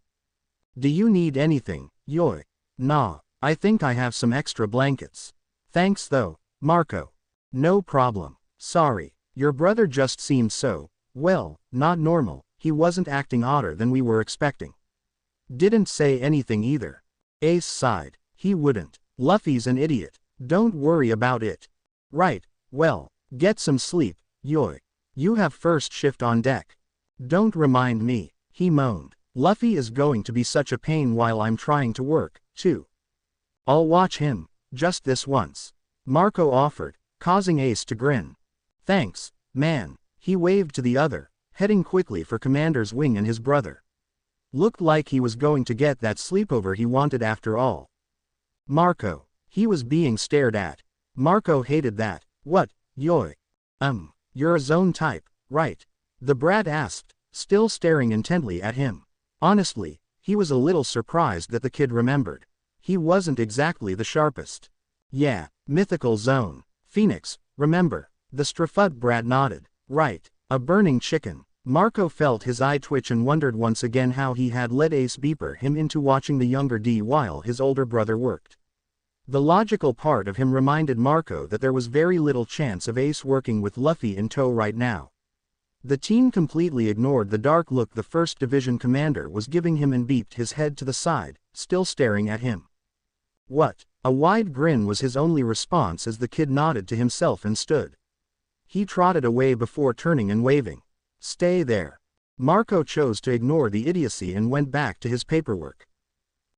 Do you need anything, Yoy? Nah, I think I have some extra blankets. Thanks though, Marco. No problem. Sorry, your brother just seemed so, well, not normal. He wasn't acting odder than we were expecting. Didn't say anything either. Ace sighed. He wouldn't. Luffy's an idiot. Don't worry about it. Right, well, get some sleep, Yoy. You have first shift on deck. Don't remind me, he moaned. Luffy is going to be such a pain while I'm trying to work, too. I'll watch him, just this once. Marco offered, causing Ace to grin. Thanks, man. He waved to the other, heading quickly for Commander's wing and his brother. Looked like he was going to get that sleepover he wanted after all. Marco. He was being stared at. Marco hated that. What, Yoy? You're a zone type, right? The brat asked, still staring intently at him. Honestly, he was a little surprised that the kid remembered. He wasn't exactly the sharpest. Yeah, mythical zone. Phoenix, remember. The Strafut brat nodded. Right, a burning chicken. Marco felt his eye twitch and wondered once again how he had let Ace beeper him into watching the younger D while his older brother worked. The logical part of him reminded Marco that there was very little chance of Ace working with Luffy in tow right now. The teen completely ignored the dark look the 1st Division commander was giving him and beeped his head to the side, still staring at him. What? A wide grin was his only response as the kid nodded to himself and stood. He trotted away before turning and waving. Stay there. Marco chose to ignore the idiocy and went back to his paperwork.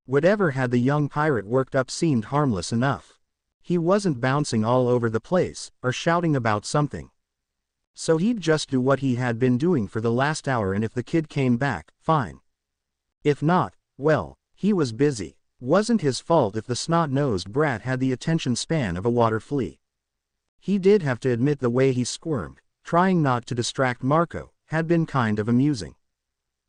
Whatever had the young pirate worked up seemed harmless enough. He wasn't bouncing all over the place, or shouting about something. So he'd just do what he had been doing for the last hour, and if the kid came back, fine. If not, well, he was busy. Wasn't his fault if the snot-nosed brat had the attention span of a water flea. He did have to admit the way he squirmed, trying not to distract Marco, had been kind of amusing.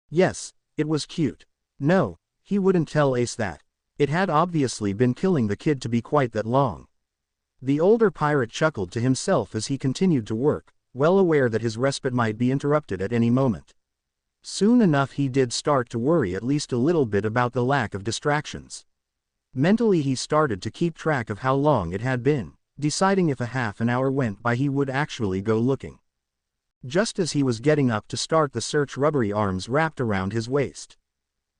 Yes, it was cute. No, he wouldn't tell Ace that. It had obviously been killing the kid to be quite that long. The older pirate chuckled to himself as he continued to work, well aware that his respite might be interrupted at any moment. Soon enough he did start to worry at least a little bit about the lack of distractions. Mentally he started to keep track of how long it had been, deciding if a half an hour went by he would actually go looking. Just as he was getting up to start the search, rubbery arms wrapped around his waist.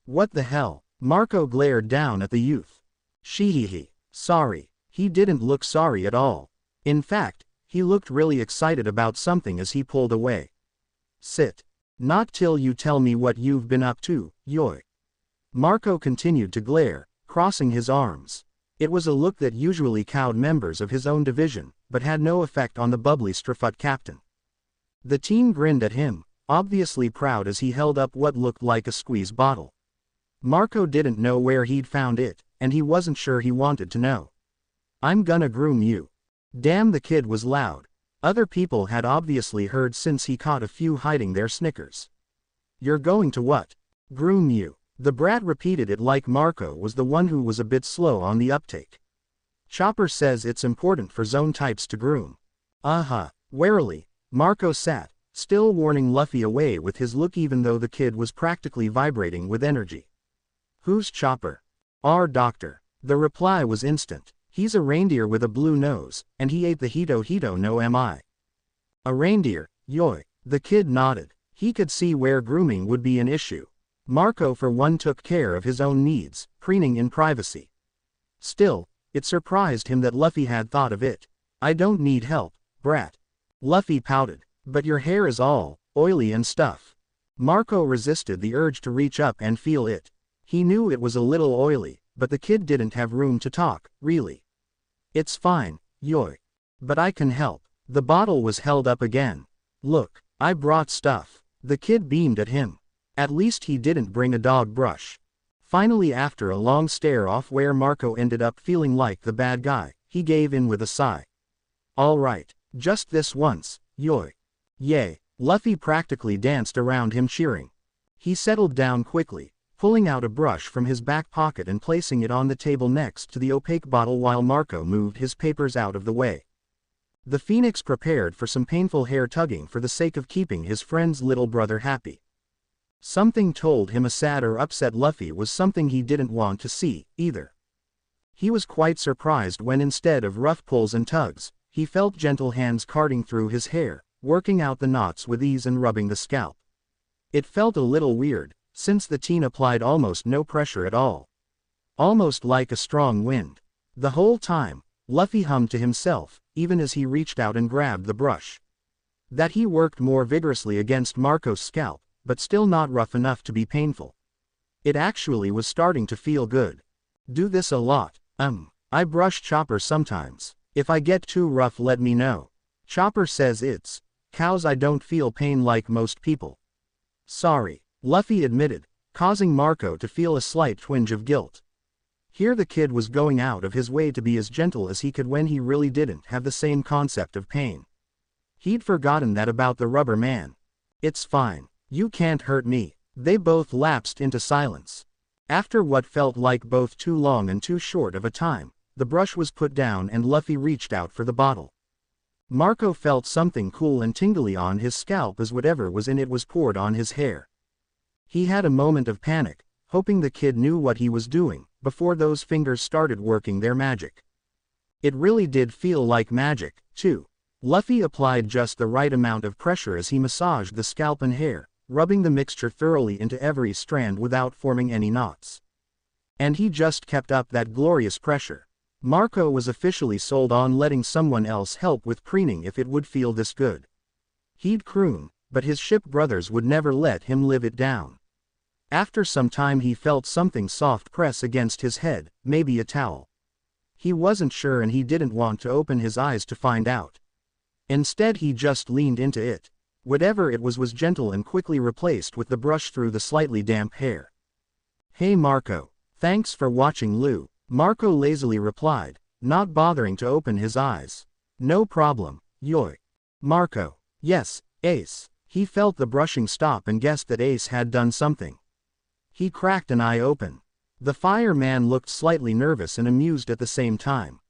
What the hell? Marco glared down at the youth. Sheehehe. Sorry. He didn't look sorry at all. In fact, he looked really excited about something as he pulled away. Sit. Not till you tell me what you've been up to, yoy. Marco continued to glare, crossing his arms. It was a look that usually cowed members of his own division, but had no effect on the bubbly Strafut captain. The teen grinned at him, obviously proud as he held up what looked like a squeeze bottle. Marco didn't know where he'd found it, and he wasn't sure he wanted to know. I'm gonna groom you. Damn, the kid was loud. Other people had obviously heard since he caught a few hiding their snickers. You're going to what? Groom you. The brat repeated it like Marco was the one who was a bit slow on the uptake. Chopper says it's important for zone types to groom. Warily, Marco sat, still warning Luffy away with his look even though the kid was practically vibrating with energy. Who's Chopper? Our doctor. The reply was instant. He's a reindeer with a blue nose, and he ate the Hito Hito no mi. A reindeer, yoy. The kid nodded. He could see where grooming would be an issue. Marco for one took care of his own needs, preening in privacy. Still, it surprised him that Luffy had thought of it. I don't need help, brat. Luffy pouted. But your hair is all oily and stuff. Marco resisted the urge to reach up and feel it. He knew it was a little oily, but the kid didn't have room to talk, really. It's fine, yoy. But I can help. The bottle was held up again. Look, I brought stuff. The kid beamed at him. At least he didn't bring a dog brush. Finally, after a long stare off where Marco ended up feeling like the bad guy, he gave in with a sigh. All right, just this once, yoy. Yay. Luffy practically danced around him cheering. He settled down quickly, pulling out a brush from his back pocket and placing it on the table next to the opaque bottle while Marco moved his papers out of the way. The Phoenix prepared for some painful hair tugging for the sake of keeping his friend's little brother happy. Something told him a sad or upset Luffy was something he didn't want to see, either. He was quite surprised when instead of rough pulls and tugs, he felt gentle hands carding through his hair, working out the knots with ease and rubbing the scalp. It felt a little weird, since the teen applied almost no pressure at all. Almost like a strong wind. The whole time, Luffy hummed to himself, even as he reached out and grabbed the brush. That he worked more vigorously against Marco's scalp, but still not rough enough to be painful. It actually was starting to feel good. Do this a lot. I brush Chopper sometimes. If I get too rough, let me know. Chopper says it's cows I don't feel pain like most people. Sorry, Luffy admitted, causing Marco to feel a slight twinge of guilt. Here the kid was going out of his way to be as gentle as he could when he really didn't have the same concept of pain. He'd forgotten that about the rubber man. It's fine. You can't hurt me. They both lapsed into silence. After what felt like both too long and too short of a time, the brush was put down and Luffy reached out for the bottle. Marco felt something cool and tingly on his scalp as whatever was in it was poured on his hair. He had a moment of panic, hoping the kid knew what he was doing, before those fingers started working their magic. It really did feel like magic, too. Luffy applied just the right amount of pressure as he massaged the scalp and hair, rubbing the mixture thoroughly into every strand without forming any knots. And he just kept up that glorious pressure. Marco was officially sold on letting someone else help with preening if it would feel this good. He'd croon, but his ship brothers would never let him live it down. After some time he felt something soft press against his head, maybe a towel. He wasn't sure and he didn't want to open his eyes to find out. Instead he just leaned into it. Whatever it was gentle and quickly replaced with the brush through the slightly damp hair. "Hey Marco. Thanks for watching Lou," Marco lazily replied, not bothering to open his eyes. "No problem, Yoy." Marco. "Yes, Ace." He felt the brushing stop and guessed that Ace had done something. He cracked an eye open. The fireman looked slightly nervous and amused at the same time.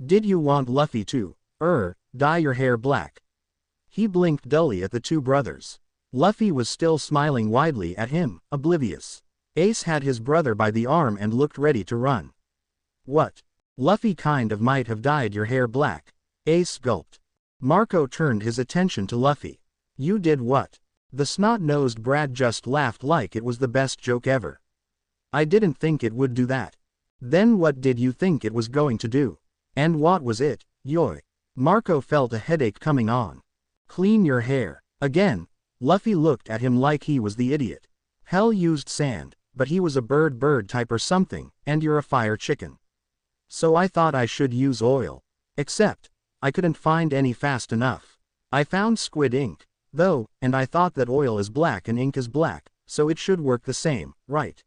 "Did you want Luffy to, dye your hair black?" He blinked dully at the two brothers. Luffy was still smiling widely at him, oblivious. Ace had his brother by the arm and looked ready to run. "What? Luffy kind of might have dyed your hair black." Ace gulped. Marco turned his attention to Luffy. "You did what?" The snot-nosed brat just laughed like it was the best joke ever. "I didn't think it would do that." "Then what did you think it was going to do? And what was it, Yoy?" Marco felt a headache coming on. "Clean your hair." Again, Luffy looked at him like he was the idiot. "Hell used sand, but he was a bird type or something, and you're a fire chicken. So I thought I should use oil. Except, I couldn't find any fast enough. I found squid ink, though, and I thought that oil is black and ink is black, so it should work the same, right?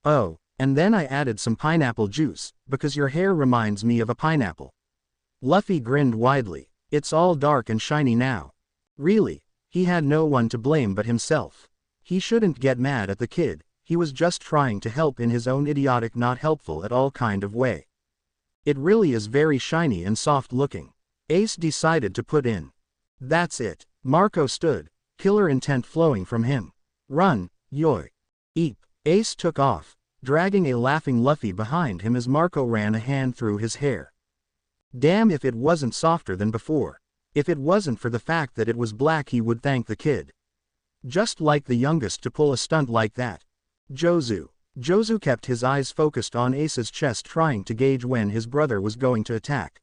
Oh, and then I added some pineapple juice, because your hair reminds me of a pineapple." Luffy grinned widely. "It's all dark and shiny now." Really, he had no one to blame but himself. He shouldn't get mad at the kid, he was just trying to help in his own idiotic not helpful at all kind of way. "It really is very shiny and soft looking." Ace decided to put in. "That's it." Marco stood, killer intent flowing from him. "Run, Yoy." Eep. Ace took off, dragging a laughing Luffy behind him as Marco ran a hand through his hair. Damn if it wasn't softer than before. If it wasn't for the fact that it was black he would thank the kid. Just like the youngest to pull a stunt like that. Jozu kept his eyes focused on Ace's chest trying to gauge when his brother was going to attack.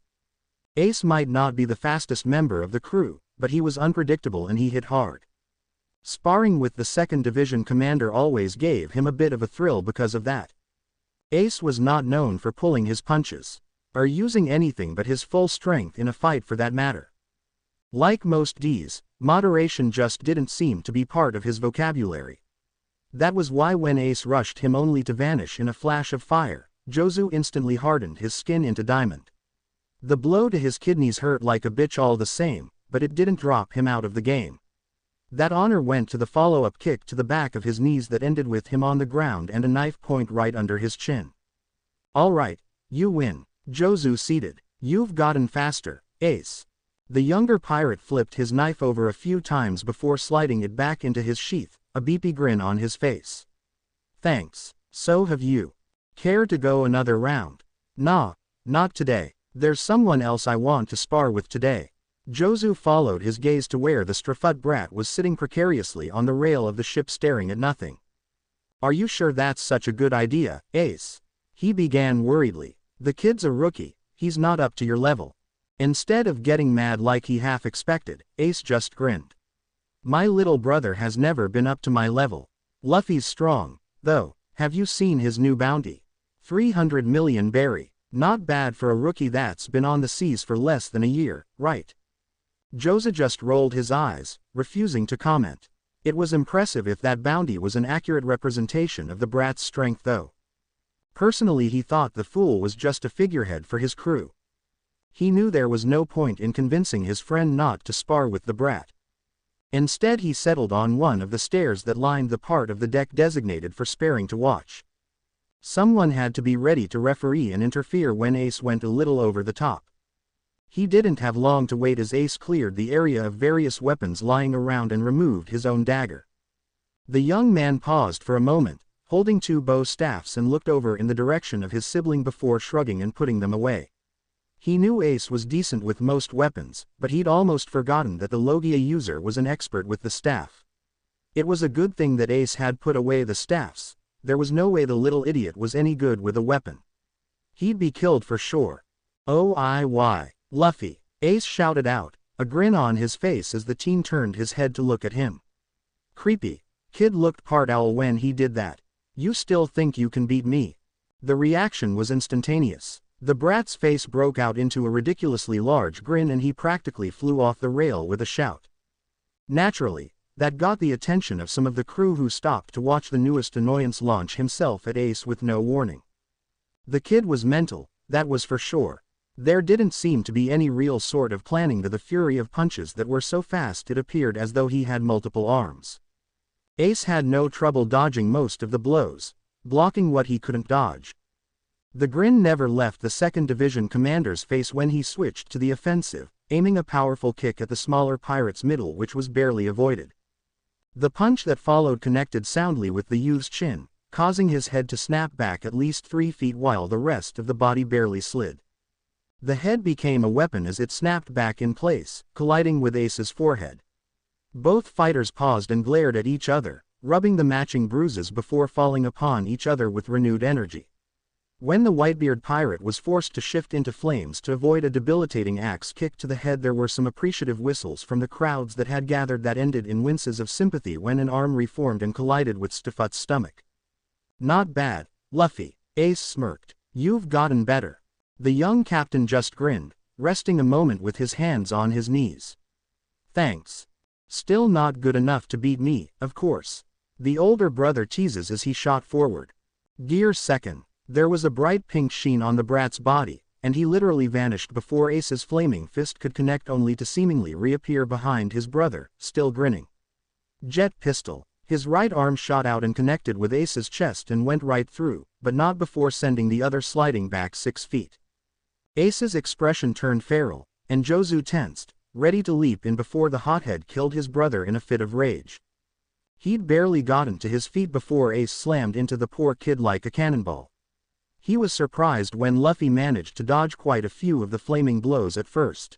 Ace might not be the fastest member of the crew, but he was unpredictable and he hit hard. Sparring with the 2nd Division commander always gave him a bit of a thrill because of that. Ace was not known for pulling his punches, or using anything but his full strength in a fight for that matter. Like most Ds, moderation just didn't seem to be part of his vocabulary. That was why when Ace rushed him only to vanish in a flash of fire, Jozu instantly hardened his skin into diamond. The blow to his kidneys hurt like a bitch all the same, but it didn't drop him out of the game. That honor went to the follow-up kick to the back of his knees that ended with him on the ground and a knife point right under his chin. "Alright, you win." Jozu ceded. "You've gotten faster, Ace." The younger pirate flipped his knife over a few times before sliding it back into his sheath, a beepy grin on his face. "Thanks. So have you. Care to go another round?" "Nah, not today. There's someone else I want to spar with today." Jozu followed his gaze to where the strafut brat was sitting precariously on the rail of the ship staring at nothing. "Are you sure that's such a good idea, Ace?" He began worriedly. "The kid's a rookie, he's not up to your level." Instead of getting mad like he half expected, Ace just grinned. "My little brother has never been up to my level. Luffy's strong, though. Have you seen his new bounty? 300 million berry. Not bad for a rookie that's been on the seas for less than a year, right?" Jozu just rolled his eyes, refusing to comment. It was impressive if that bounty was an accurate representation of the brat's strength though. Personally he thought the fool was just a figurehead for his crew. He knew there was no point in convincing his friend not to spar with the brat. Instead he settled on one of the stairs that lined the part of the deck designated for sparring to watch. Someone had to be ready to referee and interfere when Ace went a little over the top. He didn't have long to wait as Ace cleared the area of various weapons lying around and removed his own dagger. The young man paused for a moment, holding 2 bow staffs and looked over in the direction of his sibling before shrugging and putting them away. He knew Ace was decent with most weapons, but he'd almost forgotten that the Logia user was an expert with the staff. It was a good thing that Ace had put away the staffs. There was no way the little idiot was any good with a weapon. He'd be killed for sure. "Oh, Luffy!" Ace shouted out, a grin on his face as the teen turned his head to look at him. "Creepy. Kid looked part owl when he did that. You still think you can beat me? The reaction was instantaneous. The brat's face broke out into a ridiculously large grin and he practically flew off the rail with a shout. Naturally, that got the attention of some of the crew who stopped to watch the newest annoyance launch himself at Ace with no warning. The kid was mental, that was for sure. There didn't seem to be any real sort of planning to the fury of punches that were so fast it appeared as though he had multiple arms. Ace had no trouble dodging most of the blows, blocking what he couldn't dodge. The grin never left the 2nd Division commander's face when he switched to the offensive, aiming a powerful kick at the smaller pirate's middle which was barely avoided. The punch that followed connected soundly with the youth's chin, causing his head to snap back at least 3 feet while the rest of the body barely slid. The head became a weapon as it snapped back in place, colliding with Ace's forehead. Both fighters paused and glared at each other, rubbing the matching bruises before falling upon each other with renewed energy. When the Whitebeard pirate was forced to shift into flames to avoid a debilitating axe kick to the head, there were some appreciative whistles from the crowds that had gathered that ended in winces of sympathy when an arm reformed and collided with Stuffutt's stomach. Not bad, Luffy, Ace smirked. You've gotten better. The young captain just grinned, resting a moment with his hands on his knees. Thanks. Still not good enough to beat me, of course. The older brother teases as he shot forward. Gear second. There was a bright pink sheen on the brat's body, and he literally vanished before Ace's flaming fist could connect, only to seemingly reappear behind his brother, still grinning. Jet pistol. His right arm shot out and connected with Ace's chest and went right through, but not before sending the other sliding back 6 feet. Ace's expression turned feral, and Jozu tensed, ready to leap in before the hothead killed his brother in a fit of rage. He'd barely gotten to his feet before Ace slammed into the poor kid like a cannonball. He was surprised when Luffy managed to dodge quite a few of the flaming blows at first.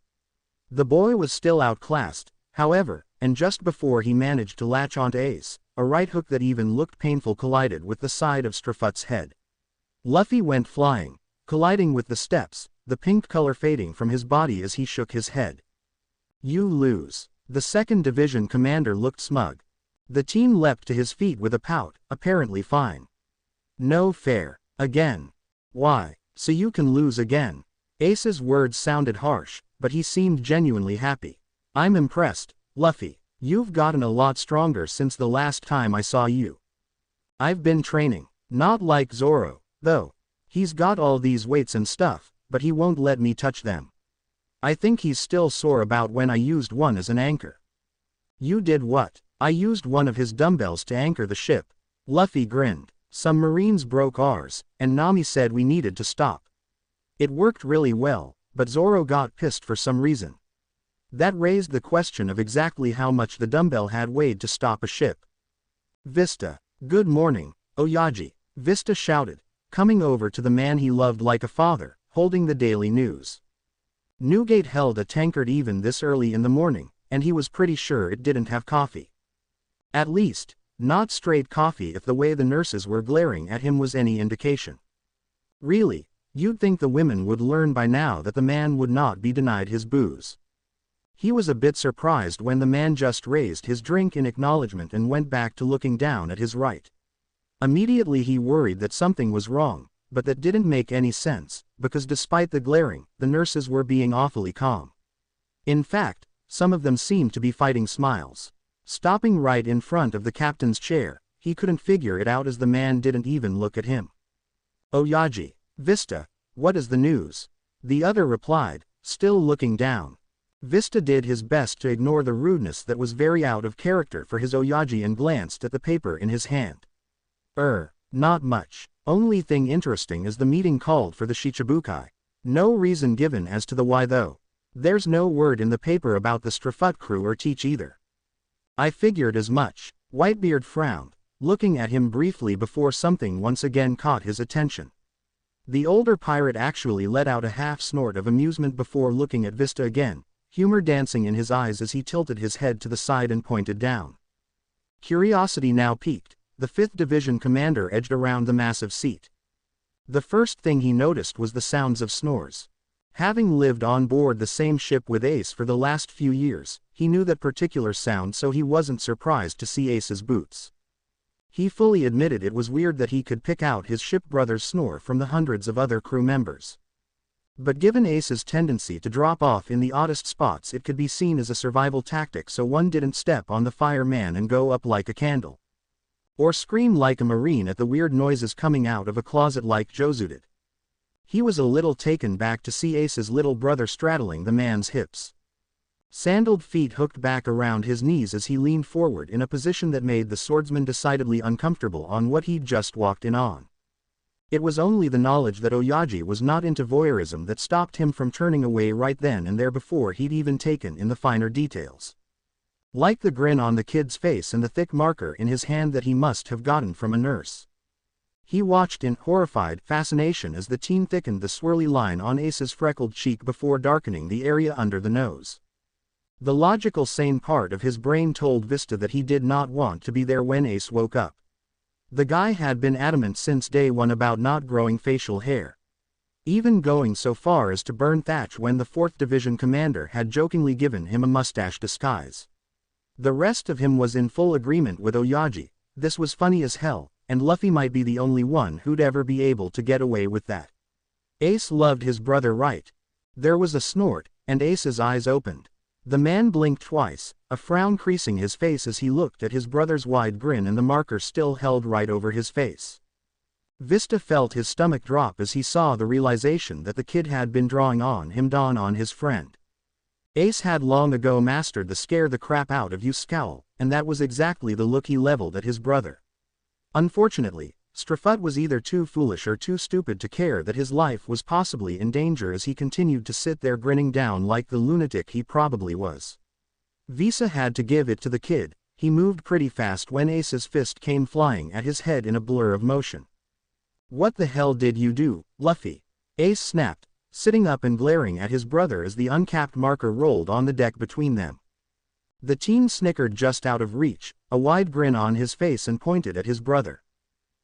The boy was still outclassed, however, and just before he managed to latch onto Ace, a right hook that even looked painful collided with the side of Stuffutt's head. Luffy went flying, colliding with the steps, the pink color fading from his body as he shook his head. You lose. The 2nd Division commander looked smug. The team leapt to his feet with a pout, apparently fine. No fair. Again. Why, so you can lose again? Ace's words sounded harsh, but he seemed genuinely happy. I'm impressed, Luffy. You've gotten a lot stronger since the last time I saw you. I've been training. Not like Zoro, though. He's got all these weights and stuff, but he won't let me touch them. I think he's still sore about when I used one as an anchor. You did what? I used one of his dumbbells to anchor the ship. Luffy grinned. Some Marines broke ours, and Nami said we needed to stop. It worked really well, but Zoro got pissed for some reason. That raised the question of exactly how much the dumbbell had weighed to stop a ship. Vista. Good morning, Oyaji, Vista shouted, coming over to the man he loved like a father, holding the daily news. Newgate held a tankard even this early in the morning, and he was pretty sure it didn't have coffee. At least, not straight coffee, if the way the nurses were glaring at him was any indication. Really, you'd think the women would learn by now that the man would not be denied his booze. He was a bit surprised when the man just raised his drink in acknowledgement and went back to looking down at his right. Immediately he worried that something was wrong, but that didn't make any sense, because despite the glaring, the nurses were being awfully calm. In fact, some of them seemed to be fighting smiles. Stopping right in front of the captain's chair, he couldn't figure it out as the man didn't even look at him. Oyaji, Vista, what is the news? The other replied, still looking down. Vista did his best to ignore the rudeness that was very out of character for his Oyaji and glanced at the paper in his hand. Not much. Only thing interesting is the meeting called for the Shichibukai. No reason given as to the why though. There's no word in the paper about the Stuffutt crew or Teach either. I figured as much. Whitebeard frowned, looking at him briefly before something once again caught his attention. The older pirate actually let out a half snort of amusement before looking at Vista again, humor dancing in his eyes as he tilted his head to the side and pointed down. Curiosity now piqued, the 5th Division commander edged around the massive seat. The first thing he noticed was the sounds of snores. Having lived on board the same ship with Ace for the last few years, he knew that particular sound, so he wasn't surprised to see Ace's boots. He fully admitted it was weird that he could pick out his ship brother's snore from the hundreds of other crew members. But given Ace's tendency to drop off in the oddest spots, it could be seen as a survival tactic so one didn't step on the fireman and go up like a candle. Or scream like a marine at the weird noises coming out of a closet like Josu did. He was a little taken back to see Ace's little brother straddling the man's hips. Sandaled feet hooked back around his knees as he leaned forward in a position that made the swordsman decidedly uncomfortable on what he'd just walked in on. It was only the knowledge that Oyaji was not into voyeurism that stopped him from turning away right then and there before he'd even taken in the finer details. Like the grin on the kid's face and the thick marker in his hand that he must have gotten from a nurse. He watched in horrified fascination as the teen thickened the swirly line on Ace's freckled cheek before darkening the area under the nose. The logical sane part of his brain told Vista that he did not want to be there when Ace woke up. The guy had been adamant since day one about not growing facial hair. Even going so far as to burn Thatch when the 4th Division commander had jokingly given him a mustache disguise. The rest of him was in full agreement with Oyaji. This was funny as hell, and Luffy might be the only one who'd ever be able to get away with that. Ace loved his brother right. There was a snort, and Ace's eyes opened. The man blinked twice, a frown creasing his face as he looked at his brother's wide grin and the marker still held right over his face. Vista felt his stomach drop as he saw the realization that the kid had been drawing on him dawn on his friend. Ace had long ago mastered the scare the crap out of you scowl, and that was exactly the look he leveled at his brother. Unfortunately, Strafut was either too foolish or too stupid to care that his life was possibly in danger as he continued to sit there grinning down like the lunatic he probably was. Visa had to give it to the kid. He moved pretty fast when Ace's fist came flying at his head in a blur of motion. "What the hell did you do, Luffy?" Ace snapped, sitting up and glaring at his brother as the uncapped marker rolled on the deck between them. The teen snickered just out of reach, a wide grin on his face, and pointed at his brother.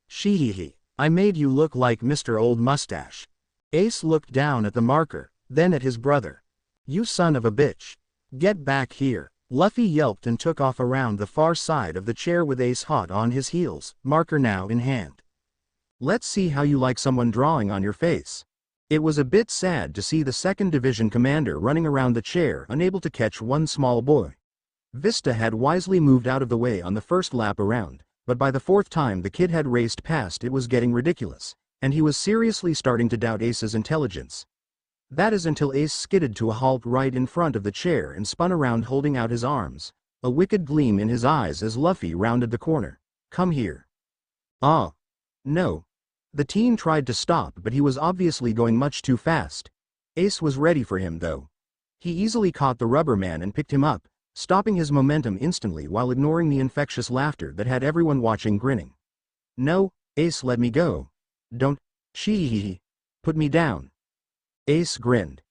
"Sheehehe, I made you look like Mr. Old Mustache." Ace looked down at the marker, then at his brother. "You son of a bitch. Get back here." Luffy yelped and took off around the far side of the chair with Ace hot on his heels, marker now in hand. "Let's see how you like someone drawing on your face." It was a bit sad to see the 2nd Division commander running around the chair unable to catch one small boy. Vista had wisely moved out of the way on the first lap around, but by the 4th time the kid had raced past it was getting ridiculous, and he was seriously starting to doubt Ace's intelligence. That is until Ace skidded to a halt right in front of the chair and spun around holding out his arms, a wicked gleam in his eyes as Luffy rounded the corner. "Come here." "Ah. No." The teen tried to stop, but he was obviously going much too fast. Ace was ready for him though. He easily caught the rubber man and picked him up, stopping his momentum instantly while ignoring the infectious laughter that had everyone watching grinning. "No, Ace, let me go. Don't. Sheehehe. Put me down." Ace grinned.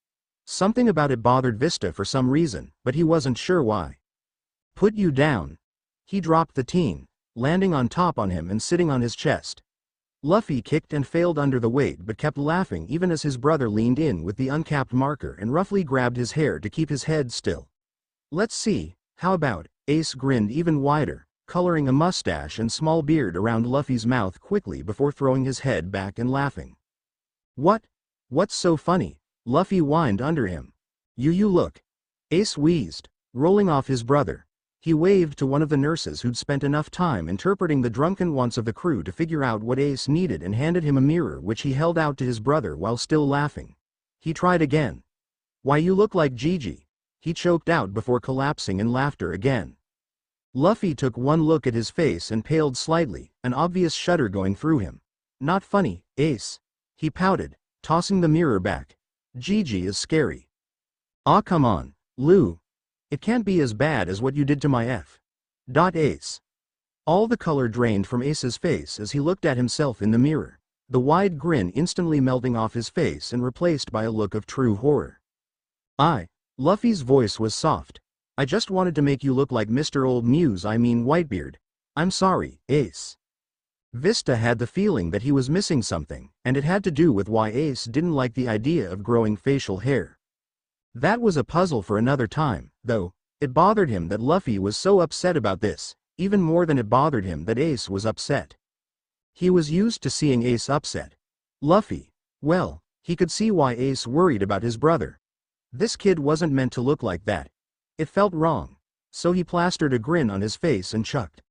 Something about it bothered Vista for some reason, but he wasn't sure why. "Put you down." He dropped the teen, landing on top on him and sitting on his chest. Luffy kicked and failed under the weight but kept laughing even as his brother leaned in with the uncapped marker and roughly grabbed his hair to keep his head still. "Let's see, how about?" Ace grinned even wider, coloring a mustache and small beard around Luffy's mouth quickly before throwing his head back and laughing. What's so funny?" Luffy whined under him. You look." Ace wheezed, rolling off his brother. He waved to one of the nurses who'd spent enough time interpreting the drunken wants of the crew to figure out what Ace needed and handed him a mirror which he held out to his brother while still laughing. He tried again. "Why, you look like Gigi." He choked out before collapsing in laughter again. Luffy took one look at his face and paled slightly, an obvious shudder going through him. "Not funny, Ace." He pouted, tossing the mirror back. "Gigi is scary." "Aw, come on, Lou. It can't be as bad as what you did to my F. Ace." All the color drained from Ace's face as he looked at himself in the mirror, the wide grin instantly melting off his face and replaced by a look of true horror. Luffy's voice was soft. "I just wanted to make you look like Mr. Old Muse, I mean Whitebeard. I'm sorry, Ace." Vista had the feeling that he was missing something, and it had to do with why Ace didn't like the idea of growing facial hair. That was a puzzle for another time, though. It bothered him that Luffy was so upset about this, even more than it bothered him that Ace was upset. He was used to seeing Ace upset. Luffy. Well, he could see why Ace worried about his brother. This kid wasn't meant to look like that. It felt wrong. So he plastered a grin on his face and chucked.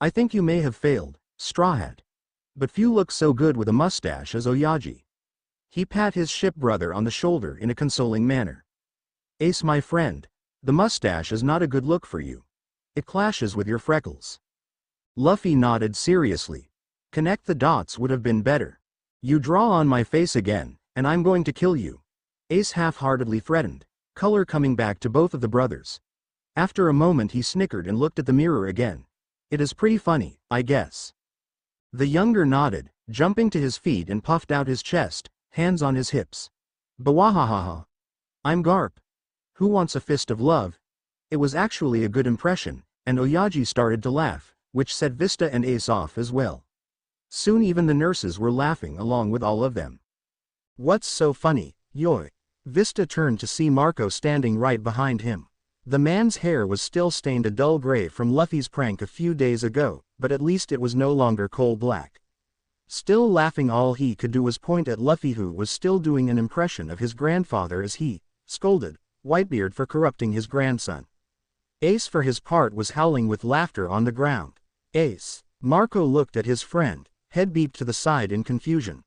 I think you may have failed, Straw Hat. But few look so good with a mustache as Oyaji. He pat his ship brother on the shoulder in a consoling manner. Ace, my friend, the mustache is not a good look for you. It clashes with your freckles. Luffy nodded seriously. Connect the dots would have been better. You draw on my face again, and I'm going to kill you. Ace half-heartedly threatened, color coming back to both of the brothers. After a moment he snickered and looked at the mirror again. It is pretty funny, I guess. The younger nodded, jumping to his feet and puffed out his chest, hands on his hips. Bawahahaha. I'm Garp. Who wants a fist of love? It was actually a good impression, and Oyaji started to laugh, which set Vista and Ace off as well. Soon even the nurses were laughing along with all of them. What's so funny, Yoi? Vista turned to see Marco standing right behind him. The man's hair was still stained a dull gray from Luffy's prank a few days ago, but at least it was no longer coal black. Still laughing, all he could do was point at Luffy, who was still doing an impression of his grandfather as he scolded Whitebeard for corrupting his grandson. Ace for his part was howling with laughter on the ground. Ace. Marco looked at his friend, head beeped to the side in confusion.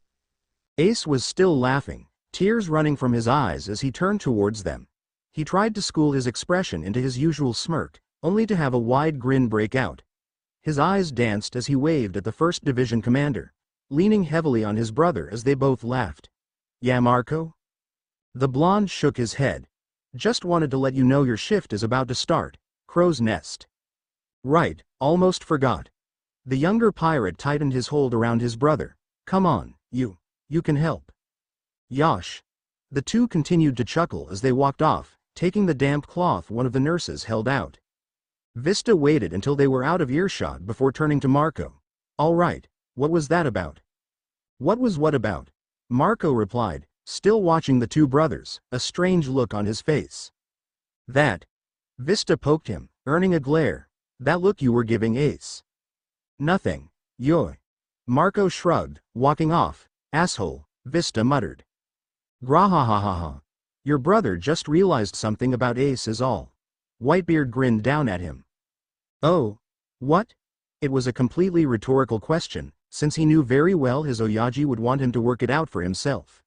Ace was still laughing, tears running from his eyes as he turned towards them. He tried to school his expression into his usual smirk, only to have a wide grin break out. His eyes danced as he waved at the 1st Division commander, leaning heavily on his brother as they both laughed. Yeah, Marco? The blonde shook his head. Just wanted to let you know your shift is about to start. Crow's Nest. Right, almost forgot. The younger pirate tightened his hold around his brother. Come on, you can help. Yosh. The two continued to chuckle as they walked off, taking the damp cloth one of the nurses held out. Vista waited until they were out of earshot before turning to Marco. All right, what was that about? What was what about? Marco replied, still watching the two brothers, a strange look on his face. That. Vista poked him, earning a glare. That look you were giving Ace. Nothing. Yoi. Marco shrugged, walking off. Asshole, Vista muttered. Grahahahaha. Your brother just realized something about Ace is all. Whitebeard grinned down at him. Oh? What? It was a completely rhetorical question, since he knew very well his Oyaji would want him to work it out for himself.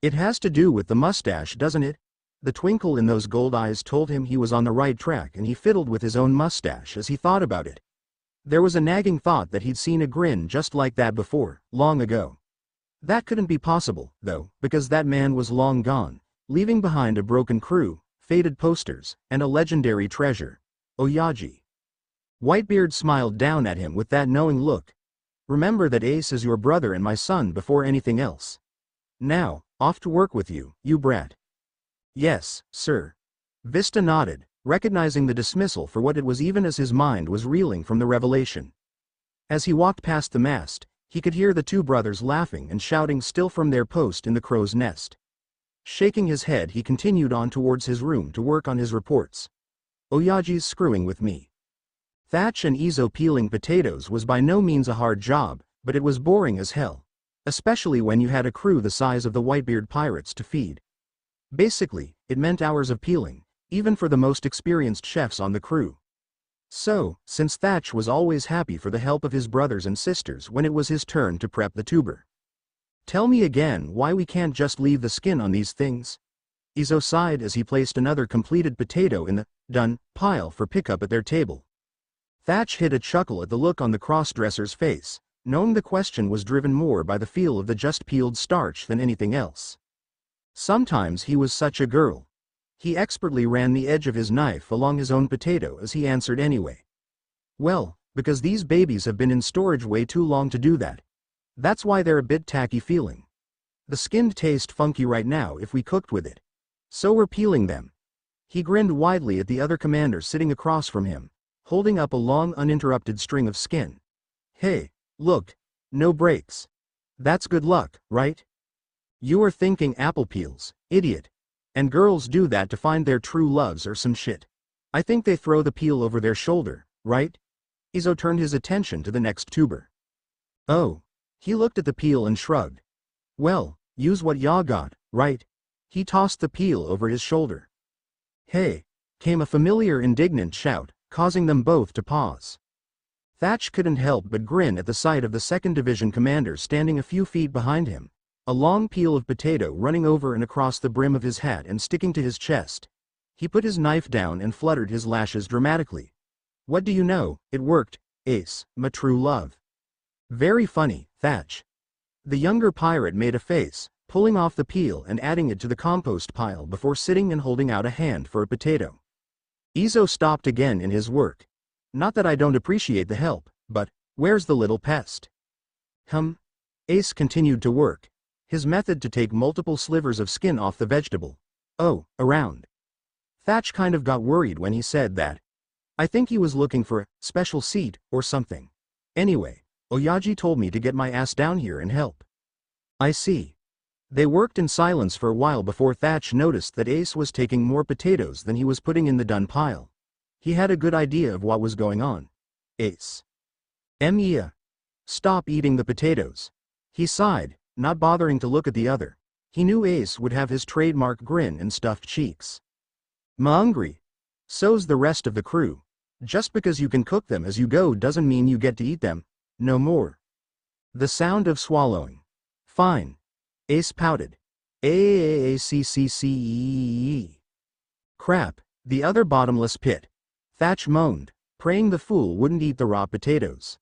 It has to do with the mustache, doesn't it? The twinkle in those gold eyes told him he was on the right track, and he fiddled with his own mustache as he thought about it. There was a nagging thought that he'd seen a grin just like that before, long ago. That couldn't be possible, though, because that man was long gone, leaving behind a broken crew, faded posters, and a legendary treasure. Oyaji. Whitebeard smiled down at him with that knowing look. Remember that Ace is your brother and my son before anything else. Now, off to work with you, you brat. Yes, sir. Vista nodded, recognizing the dismissal for what it was even as his mind was reeling from the revelation. As he walked past the mast, he could hear the two brothers laughing and shouting still from their post in the crow's nest. Shaking his head, he continued on towards his room to work on his reports. Oyaji's screwing with me. Thatch and Izo peeling potatoes was by no means a hard job, but it was boring as hell. Especially when you had a crew the size of the Whitebeard pirates to feed. Basically, it meant hours of peeling, even for the most experienced chefs on the crew. So, since Thatch was always happy for the help of his brothers and sisters when it was his turn to prep the tuber. Tell me again why we can't just leave the skin on these things? Izo sighed as he placed another completed potato in the done pile for pickup at their table. Thatch hid a chuckle at the look on the cross-dresser's face, knowing the question was driven more by the feel of the just peeled starch than anything else. Sometimes he was such a girl. He expertly ran the edge of his knife along his own potato as he answered anyway. Well, because these babies have been in storage way too long to do that. That's why they're a bit tacky feeling. The skinned taste funky right now if we cooked with it. So we're peeling them. He grinned widely at the other commander sitting across from him, holding up a long uninterrupted string of skin. Hey, look, no breaks. That's good luck, right? You are thinking apple peels, idiot. And girls do that to find their true loves or some shit. I think they throw the peel over their shoulder, right? Izo turned his attention to the next tuber. Oh. He looked at the peel and shrugged. Well, use what ya got, right? He tossed the peel over his shoulder. Hey! Came a familiar indignant shout, causing them both to pause. Thatch couldn't help but grin at the sight of the 2nd Division commander standing a few feet behind him, a long peel of potato running over and across the brim of his hat and sticking to his chest. He put his knife down and fluttered his lashes dramatically. What do you know, it worked, Ace, my true love. Very funny, Thatch. The younger pirate made a face, pulling off the peel and adding it to the compost pile before sitting and holding out a hand for a potato. Izo stopped again in his work. Not that I don't appreciate the help, but, where's the little pest? Ace continued to work, his method to take multiple slivers of skin off the vegetable. Oh, around. Thatch kind of got worried when he said that. I think he was looking for a special seat or something. Anyway, Oyaji told me to get my ass down here and help. I see. They worked in silence for a while before Thatch noticed that Ace was taking more potatoes than he was putting in the done pile. He had a good idea of what was going on. Ace. Yeah. Stop eating the potatoes. He sighed, not bothering to look at the other. He knew Ace would have his trademark grin and stuffed cheeks. M'hungry. So's the rest of the crew. Just because you can cook them as you go doesn't mean you get to eat them. No more. The sound of swallowing. Fine. Ace pouted. A-C-C-C-E-E. Crap, the other bottomless pit. Thatch moaned, praying the fool wouldn't eat the raw potatoes.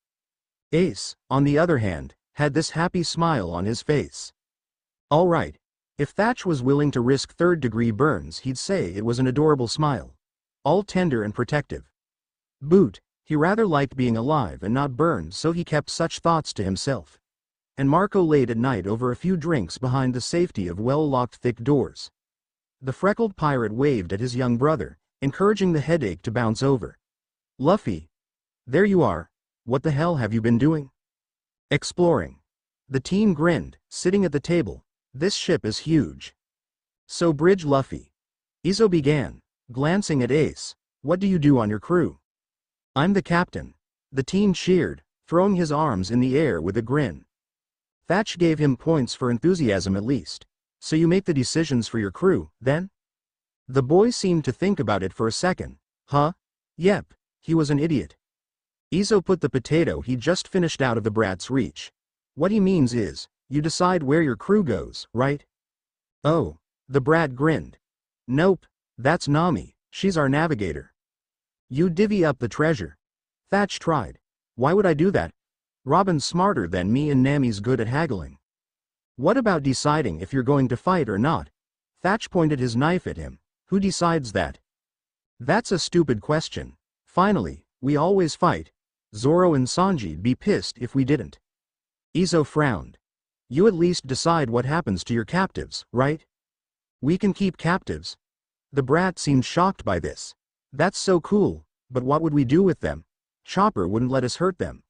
Ace, on the other hand, had this happy smile on his face. All right. If Thatch was willing to risk 3rd-degree burns, he'd say it was an adorable smile. All tender and protective. Boot, he rather liked being alive and not burned, so he kept such thoughts to himself. And Marco laid at night over a few drinks behind the safety of well-locked thick doors. The freckled pirate waved at his young brother, encouraging the headache to bounce over. Luffy. There you are. What the hell have you been doing? Exploring. The teen grinned, sitting at the table. This ship is huge. So bridge Luffy. Izo began, glancing at Ace. What do you do on your crew? I'm the captain. The teen cheered, throwing his arms in the air with a grin. Thatch gave him points for enthusiasm at least. So you make the decisions for your crew, then? The boy seemed to think about it for a second. Huh? Yep, he was an idiot. Izo put the potato he just finished out of the brat's reach. What he means is, you decide where your crew goes, right? Oh, the brat grinned. Nope, that's Nami, she's our navigator. You divvy up the treasure. Thatch tried. Why would I do that? Robin's smarter than me and Nami's good at haggling. What about deciding if you're going to fight or not? Thatch pointed his knife at him. Who decides that? That's a stupid question. Finally, we always fight. Zoro and Sanji'd be pissed if we didn't. Izo frowned. You at least decide what happens to your captives, right? We can keep captives. The brat seemed shocked by this. That's so cool, but what would we do with them? Chopper wouldn't let us hurt them.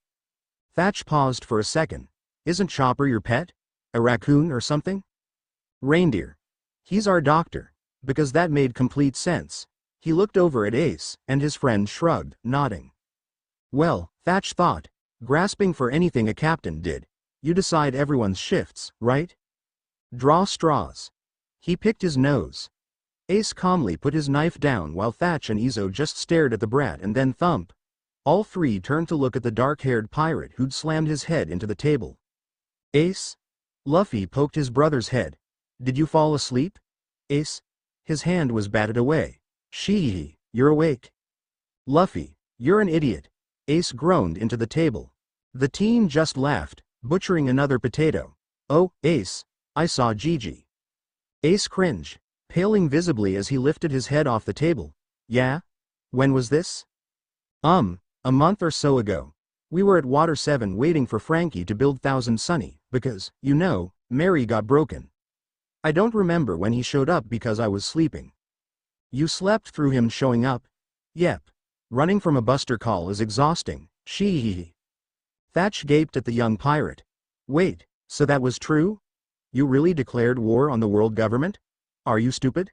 Thatch paused for a second. Isn't Chopper your pet? A raccoon or something? Reindeer. He's our doctor. Because that made complete sense. He looked over at Ace, and his friend shrugged, nodding. Well, Thatch thought, grasping for anything a captain did. You decide everyone's shifts, right? Draw straws. He picked his nose. Ace calmly put his knife down while Thatch and Izo just stared at the brat and then thump. All three turned to look at the dark-haired pirate who'd slammed his head into the table. Ace? Luffy poked his brother's head. Did you fall asleep? Ace? His hand was batted away. Shee, you're awake. Luffy, you're an idiot. Ace groaned into the table. The teen just laughed, butchering another potato. Oh, Ace, I saw Gigi. Ace cringed, paling visibly as he lifted his head off the table. Yeah? When was this? A month or so ago. We were at Water 7 waiting for Frankie to build Thousand Sunny, because, you know, Mary got broken. I don't remember when he showed up because I was sleeping. You slept through him showing up? Yep. Running from a buster call is exhausting, shee. Thatch gaped at the young pirate. Wait, so that was true? You really declared war on the world government? Are you stupid?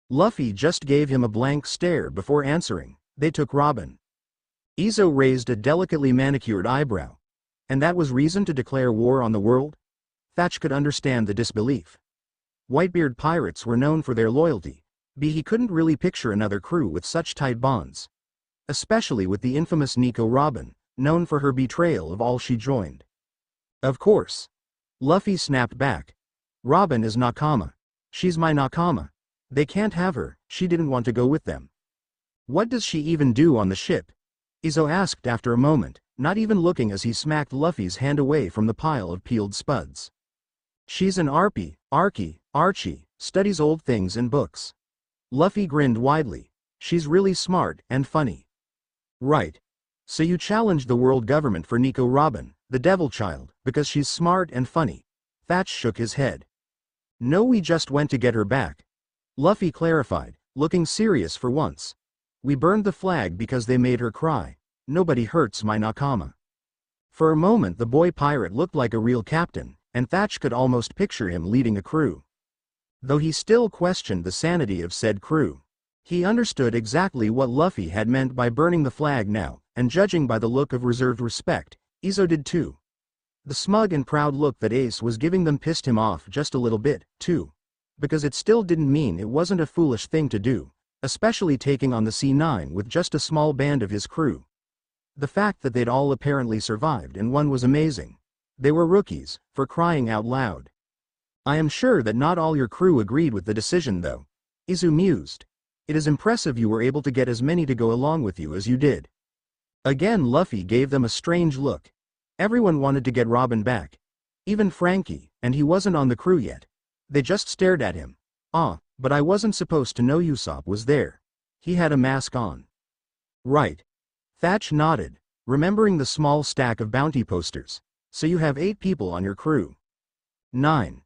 Luffy just gave him a blank stare before answering. They took Robin. Izo raised a delicately manicured eyebrow. And that was reason to declare war on the world? Thatch could understand the disbelief. Whitebeard pirates were known for their loyalty, but he couldn't really picture another crew with such tight bonds. Especially with the infamous Nico Robin, known for her betrayal of all she joined. Of course. Luffy snapped back. Robin is Nakama. She's my Nakama. They can't have her, she didn't want to go with them. What does she even do on the ship? Izo asked after a moment, not even looking as he smacked Luffy's hand away from the pile of peeled spuds. She's an Archie, studies old things in books. Luffy grinned widely. She's really smart and funny. Right. So you challenged the world government for Nico Robin, the devil child, because she's smart and funny. Thatch shook his head. No, we just went to get her back. Luffy clarified, looking serious for once. We burned the flag because they made her cry. Nobody hurts my Nakama. For a moment the boy pirate looked like a real captain, and Thatch could almost picture him leading a crew. Though he still questioned the sanity of said crew. He understood exactly what Luffy had meant by burning the flag now, and judging by the look of reserved respect, Izo did too. The smug and proud look that Ace was giving them pissed him off just a little bit, too. Because it still didn't mean it wasn't a foolish thing to do, especially taking on the C9 with just a small band of his crew. The fact that they'd all apparently survived and won was amazing. They were rookies, for crying out loud. I am sure that not all your crew agreed with the decision though. Izo mused. It is impressive you were able to get as many to go along with you as you did. Again Luffy gave them a strange look. Everyone wanted to get Robin back. Even Frankie, and he wasn't on the crew yet. They just stared at him. Ah, but I wasn't supposed to know Usopp was there. He had a mask on. Right. Thatch nodded, remembering the small stack of bounty posters. So you have 8 people on your crew. 9.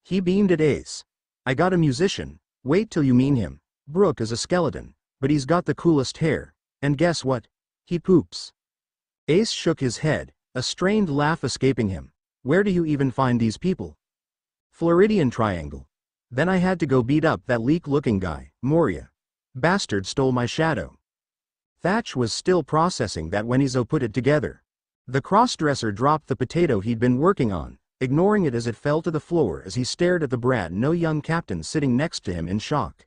He beamed at Ace. I got a musician, wait till you meet him. Brook is a skeleton, but he's got the coolest hair, and guess what? He poops. Ace shook his head, a strained laugh escaping him. Where do you even find these people? Floridian Triangle. Then I had to go beat up that leak-looking guy, Moria. Bastard stole my shadow. Thatch was still processing that when Izo put it together. The cross-dresser dropped the potato he'd been working on, ignoring it as it fell to the floor as he stared at the brand-new young captain sitting next to him in shock.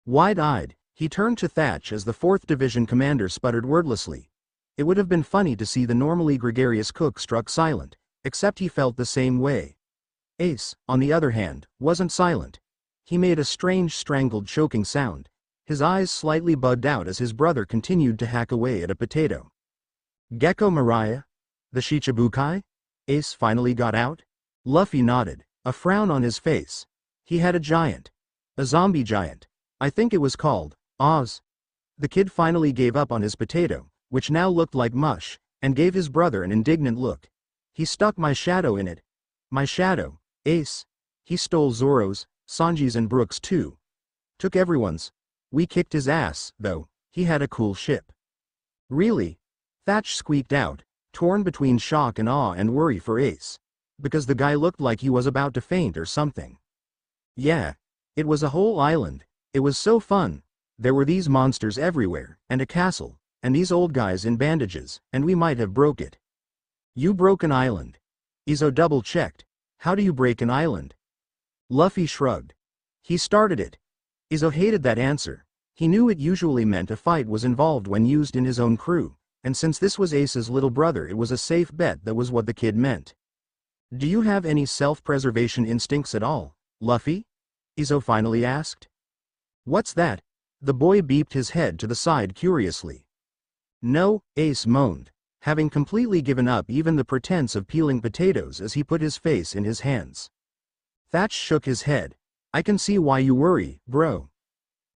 Wide-eyed, he turned to Thatch as the 4th Division commander sputtered wordlessly. It would have been funny to see the normally gregarious cook struck silent, except he felt the same way. Ace, on the other hand, wasn't silent. He made a strange strangled choking sound. His eyes slightly bugged out as his brother continued to hack away at a potato. Gecko Mariah? The Shichibukai? Ace finally got out? Luffy nodded, a frown on his face. He had a giant. A zombie giant. I think it was called Oz. The kid finally gave up on his potato, which now looked like mush, and gave his brother an indignant look. He stuck my shadow in it. My shadow, Ace. He stole Zoro's, Sanji's and Brook's too. Took everyone's. We kicked his ass, though. He had a cool ship. Really? Thatch squeaked out, torn between shock and awe and worry for Ace. Because the guy looked like he was about to faint or something. Yeah. It was a whole island. It was so fun. There were these monsters everywhere, and a castle, and these old guys in bandages, and we might have broke it. You broke an island. Izo double-checked. How do you break an island? Luffy shrugged. He started it. Izo hated that answer. He knew it usually meant a fight was involved when used in his own crew, and since this was Ace's little brother it was a safe bet that was what the kid meant. Do you have any self-preservation instincts at all, Luffy? Izo finally asked. What's that? The boy beeped his head to the side curiously. No, Ace moaned, having completely given up even the pretense of peeling potatoes as he put his face in his hands. Thatch shook his head. I can see why you worry, bro.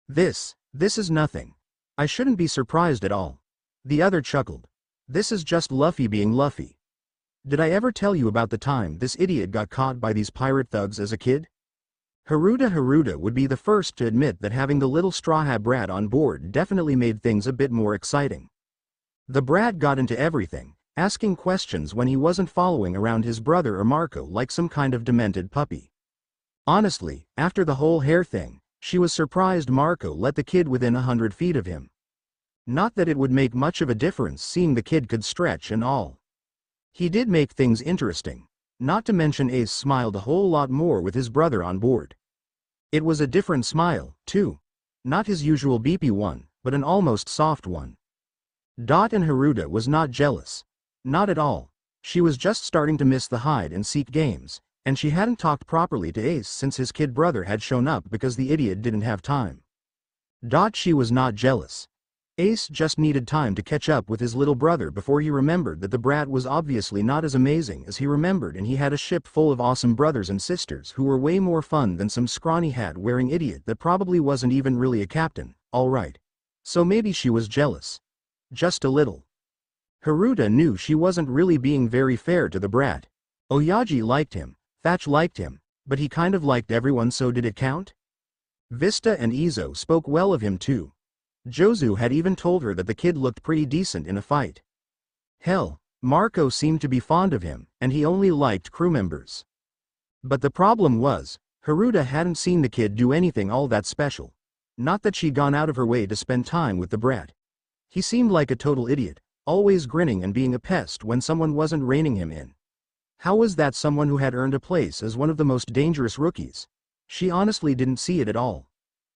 This is nothing. I shouldn't be surprised at all. The other chuckled. This is just Luffy being Luffy. Did I ever tell you about the time this idiot got caught by these pirate thugs as a kid? Haruda would be the first to admit that having the little straw hat brat on board definitely made things a bit more exciting. The brat got into everything, asking questions when he wasn't following around his brother or Marco like some kind of demented puppy. Honestly, after the whole hair thing, she was surprised Marco let the kid within 100 feet of him. Not that it would make much of a difference seeing the kid could stretch and all. He did make things interesting. Not to mention Ace smiled a whole lot more with his brother on board. It was a different smile, too. Not his usual beepy one, but an almost soft one. Dot and Haruta was not jealous. Not at all. She was just starting to miss the hide-and-seek games, and she hadn't talked properly to Ace since his kid brother had shown up because the idiot didn't have time. She was not jealous. Ace just needed time to catch up with his little brother before he remembered that the brat was obviously not as amazing as he remembered, and he had a ship full of awesome brothers and sisters who were way more fun than some scrawny hat-wearing idiot that probably wasn't even really a captain. Alright. So maybe she was jealous. Just a little. Haruta knew she wasn't really being very fair to the brat. Oyaji liked him, Thatch liked him, but he kind of liked everyone, so did it count? Vista and Izo spoke well of him too. Jozu had even told her that the kid looked pretty decent in a fight. Hell, Marco seemed to be fond of him, and he only liked crew members. But the problem was, Haruta hadn't seen the kid do anything all that special. Not that she'd gone out of her way to spend time with the brat. He seemed like a total idiot, always grinning and being a pest when someone wasn't reining him in. How was that someone who had earned a place as one of the most dangerous rookies? She honestly didn't see it at all.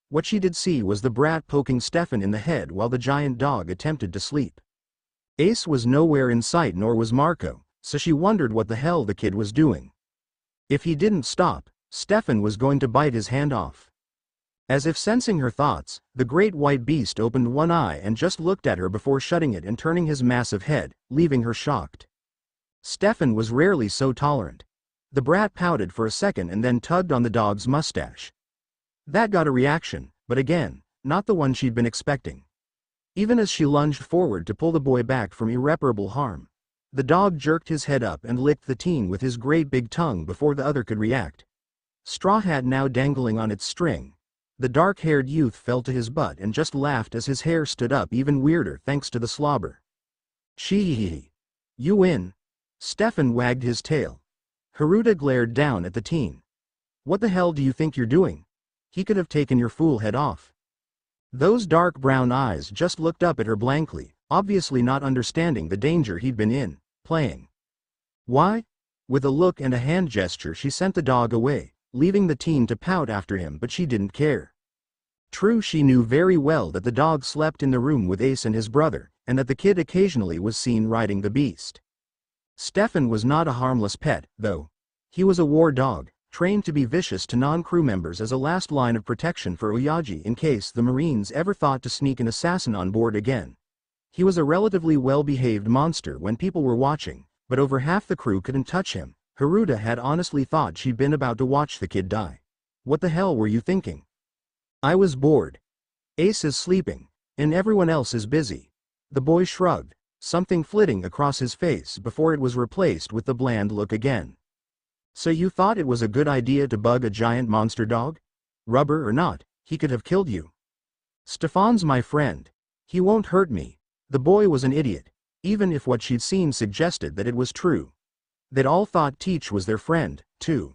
What she did see was the brat poking Stefan in the head while the giant dog attempted to sleep. Ace was nowhere in sight, nor was Marco, so she wondered what the hell the kid was doing. If he didn't stop, Stefan was going to bite his hand off. As if sensing her thoughts, the great white beast opened one eye and just looked at her before shutting it and turning his massive head, leaving her shocked. Stefan was rarely so tolerant. The brat pouted for a second and then tugged on the dog's mustache. That got a reaction, but again, not the one she'd been expecting. Even as she lunged forward to pull the boy back from irreparable harm, the dog jerked his head up and licked the teen with his great big tongue before the other could react. Straw Hat now dangling on its string, the dark-haired youth fell to his butt and just laughed as his hair stood up even weirder thanks to the slobber. Shee. You win. Stefan wagged his tail. Haruta glared down at the teen. What the hell do you think you're doing? He could have taken your fool head off. Those dark brown eyes just looked up at her blankly, obviously not understanding the danger he'd been in, playing. Why? With a look and a hand gesture she sent the dog away, leaving the teen to pout after him, but she didn't care. True, she knew very well that the dog slept in the room with Ace and his brother, and that the kid occasionally was seen riding the beast. Stefan was not a harmless pet, though. He was a war dog, trained to be vicious to non-crew members as a last line of protection for Oyaji in case the Marines ever thought to sneak an assassin on board again. He was a relatively well-behaved monster when people were watching, but over half the crew couldn't touch him. Haruta had honestly thought she'd been about to watch the kid die. What the hell were you thinking? I was bored. Ace is sleeping, and everyone else is busy. The boy shrugged, something flitting across his face before it was replaced with the bland look again. So you thought it was a good idea to bug a giant monster dog? Rubber or not, he could have killed you. Stefan's my friend. He won't hurt me. The boy was an idiot, even if what she'd seen suggested that it was true. They'd all thought Teach was their friend, too.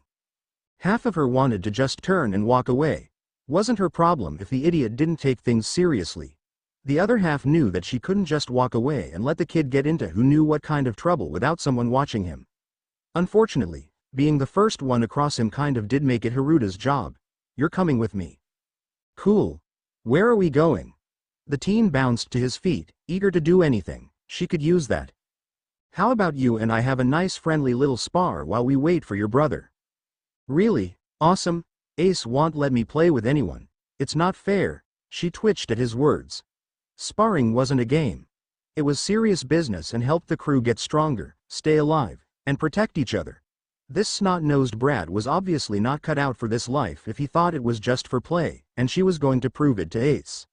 Half of her wanted to just turn and walk away. Wasn't her problem if the idiot didn't take things seriously. The other half knew that she couldn't just walk away and let the kid get into who knew what kind of trouble without someone watching him. Unfortunately, being the first one across him kind of did make it Haruta's job. You're coming with me. Cool. Where are we going? The teen bounced to his feet, eager to do anything. She could use that. How about you and I have a nice friendly little spar while we wait for your brother? Really? Awesome. Ace won't let me play with anyone. It's not fair. She twitched at his words. Sparring wasn't a game. It was serious business and helped the crew get stronger, stay alive, and protect each other. This snot-nosed brat was obviously not cut out for this life if he thought it was just for play, and she was going to prove it to Ace.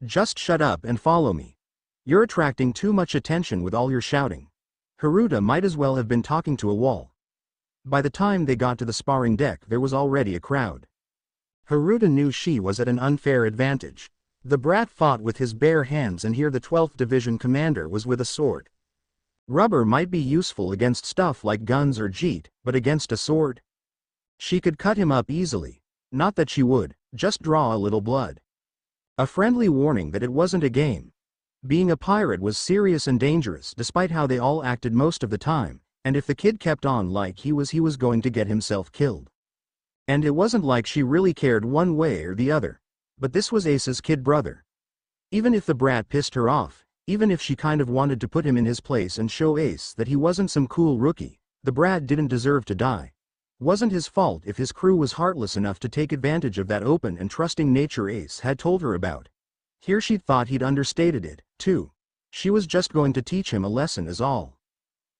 Just shut up and follow me. You're attracting too much attention with all your shouting. Haruta might as well have been talking to a wall. By the time they got to the sparring deck there was already a crowd. Haruta knew she was at an unfair advantage. The brat fought with his bare hands and here the 12th Division commander was with a sword. Rubber might be useful against stuff like guns or jeet, but against a sword? She could cut him up easily. Not that she would, just draw a little blood. A friendly warning that it wasn't a game. Being a pirate was serious and dangerous despite how they all acted most of the time, and if the kid kept on like he was going to get himself killed. And it wasn't like she really cared one way or the other. But this was Ace's kid brother. Even if the brat pissed her off, even if she kind of wanted to put him in his place and show Ace that he wasn't some cool rookie, the brat didn't deserve to die. Wasn't his fault if his crew was heartless enough to take advantage of that open and trusting nature Ace had told her about. Here she thought he'd understated it, too. She was just going to teach him a lesson is all.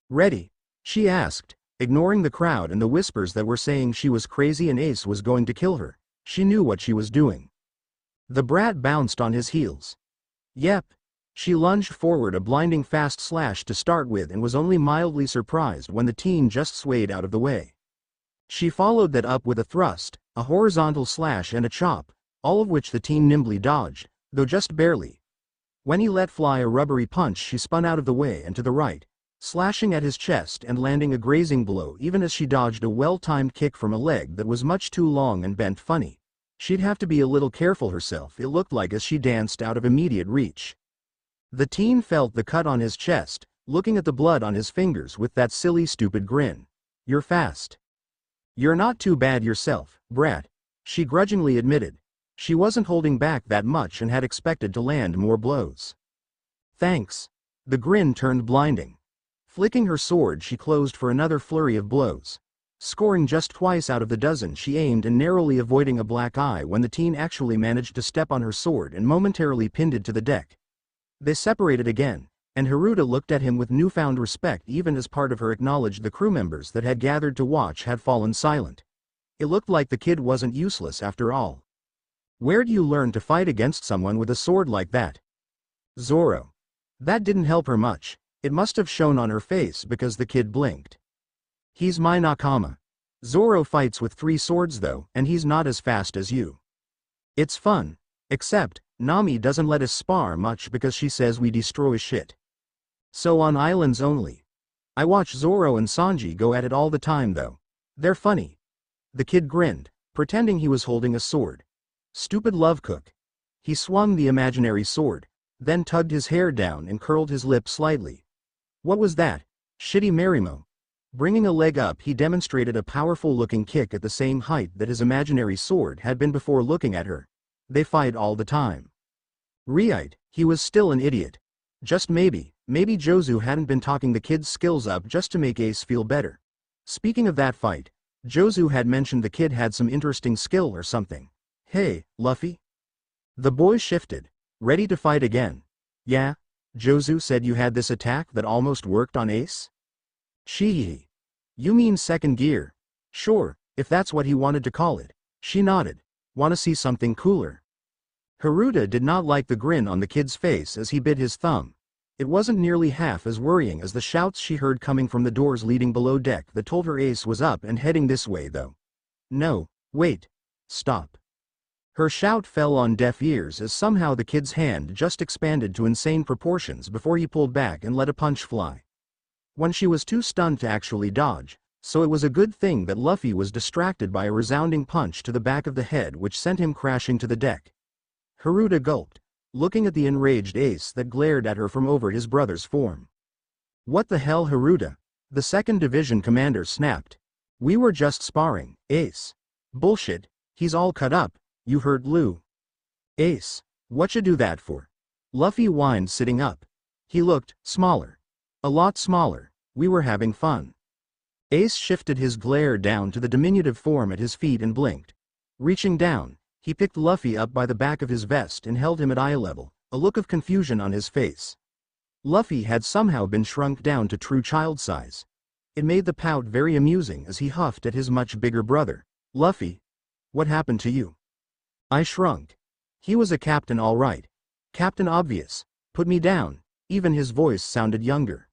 "Ready?" she asked, ignoring the crowd and the whispers that were saying she was crazy and Ace was going to kill her. She knew what she was doing. The brat bounced on his heels. "Yep." She lunged forward a blinding fast slash to start with and was only mildly surprised when the teen just swayed out of the way. She followed that up with a thrust, a horizontal slash and a chop, all of which the teen nimbly dodged, though just barely. When he let fly a rubbery punch she spun out of the way and to the right, slashing at his chest and landing a grazing blow even as she dodged a well-timed kick from a leg that was much too long and bent funny. She'd have to be a little careful herself, it looked like, as she danced out of immediate reach. The teen felt the cut on his chest, looking at the blood on his fingers with that silly stupid grin. "You're fast. You're not too bad yourself, brat," she grudgingly admitted. She wasn't holding back that much and had expected to land more blows. "Thanks." The grin turned blinding. Flicking her sword she closed for another flurry of blows. Scoring just twice out of the dozen she aimed and narrowly avoiding a black eye when the teen actually managed to step on her sword and momentarily pinned it to the deck. They separated again, and Haruta looked at him with newfound respect even as part of her acknowledged the crew members that had gathered to watch had fallen silent. It looked like the kid wasn't useless after all. "Where'd you learn to fight against someone with a sword like that?" "Zoro." That didn't help her much. It must have shown on her face because the kid blinked. "He's my nakama. Zoro fights with 3 swords though, and he's not as fast as you. It's fun. Except, Nami doesn't let us spar much because she says we destroy shit. So on islands only. I watch Zoro and Sanji go at it all the time though. They're funny." The kid grinned, pretending he was holding a sword. "Stupid love cook." He swung the imaginary sword, then tugged his hair down and curled his lip slightly. "What was that? Shitty Marimo." Bringing a leg up he demonstrated a powerful-looking kick at the same height that his imaginary sword had been before looking at her. "They fight all the time." Right, he was still an idiot. Just maybe Jozu hadn't been talking the kid's skills up just to make Ace feel better. Speaking of that fight, Jozu had mentioned the kid had some interesting skill or something. "Hey, Luffy?" The boy shifted, ready to fight again. "Yeah? Jozu said you had this attack that almost worked on Ace?" "Shee. You mean second gear?" "Sure, if that's what he wanted to call it." She nodded. "Wanna see something cooler?" Haruta did not like the grin on the kid's face as he bit his thumb. It wasn't nearly half as worrying as the shouts she heard coming from the doors leading below deck that told her Ace was up and heading this way though. "No, wait. Stop." Her shout fell on deaf ears as somehow the kid's hand just expanded to insane proportions before he pulled back and let a punch fly. When she was too stunned to actually dodge, so it was a good thing that Luffy was distracted by a resounding punch to the back of the head which sent him crashing to the deck. Haruta gulped, looking at the enraged Ace that glared at her from over his brother's form. "What the hell, Haruta?" the 2nd Division commander snapped. "We were just sparring, Ace." "Bullshit, he's all cut up, you heard Lou." "Ace, whatcha do that for?" Luffy whined sitting up. He looked smaller. A lot smaller. "We were having fun." Ace shifted his glare down to the diminutive form at his feet and blinked. Reaching down, he picked Luffy up by the back of his vest and held him at eye level, a look of confusion on his face. Luffy had somehow been shrunk down to true child size. It made the pout very amusing as he huffed at his much bigger brother. "Luffy, what happened to you?" "I shrunk." He was a captain all right. Captain Obvious. "Put me down." Even his voice sounded younger.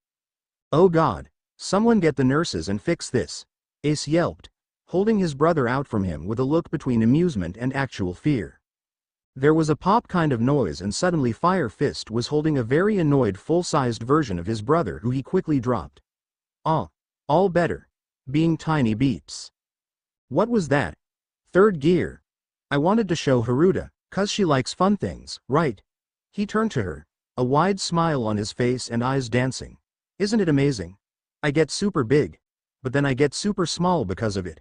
"Oh God, someone get the nurses and fix this," Ace yelped, holding his brother out from him with a look between amusement and actual fear. There was a pop kind of noise and suddenly Fire Fist was holding a very annoyed full-sized version of his brother who he quickly dropped. "Oh, all better." Being tiny beeps. "What was that?" "Third gear. I wanted to show Haruta, 'cause she likes fun things, right?" He turned to her. a wide smile on his face and eyes dancing. Isn't it amazing? I get super big, but then I get super small because of it.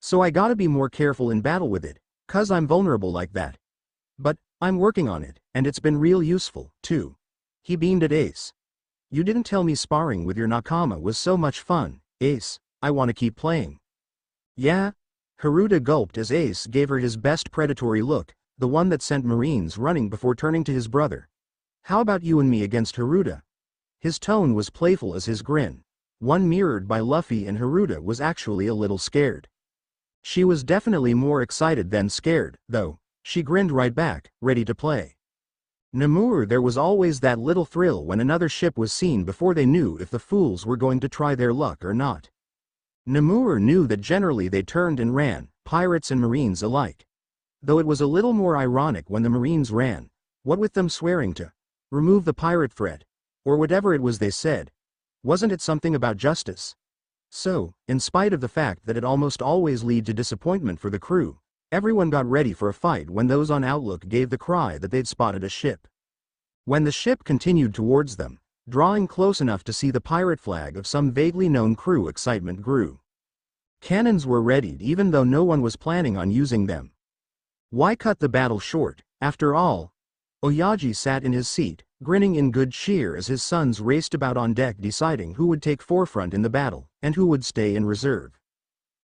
So I gotta be more careful in battle with it, 'cause I'm vulnerable like that. But, I'm working on it, and it's been real useful, too. He beamed at Ace. You didn't tell me sparring with your Nakama was so much fun, Ace. I wanna keep playing. Yeah? Haruta gulped as Ace gave her his best predatory look, the one that sent Marines running before turning to his brother. How about you and me against Haruta? His tone was playful as his grin. One mirrored by Luffy, and Haruta was actually a little scared. She was definitely more excited than scared, though. She grinned right back, ready to play. Namur, there was always that little thrill when another ship was seen before they knew if the fools were going to try their luck or not. Namur knew that generally they turned and ran, pirates and Marines alike. Though it was a little more ironic when the Marines ran, what with them swearing to remove the pirate threat, or whatever it was they said. Wasn't it something about justice? So, in spite of the fact that it almost always led to disappointment for the crew, everyone got ready for a fight when those on outlook gave the cry that they'd spotted a ship. When the ship continued towards them, drawing close enough to see the pirate flag of some vaguely known crew, excitement grew. Cannons were readied even though no one was planning on using them. Why cut the battle short, after all? Oyaji sat in his seat, grinning in good cheer as his sons raced about on deck deciding who would take forefront in the battle, and who would stay in reserve.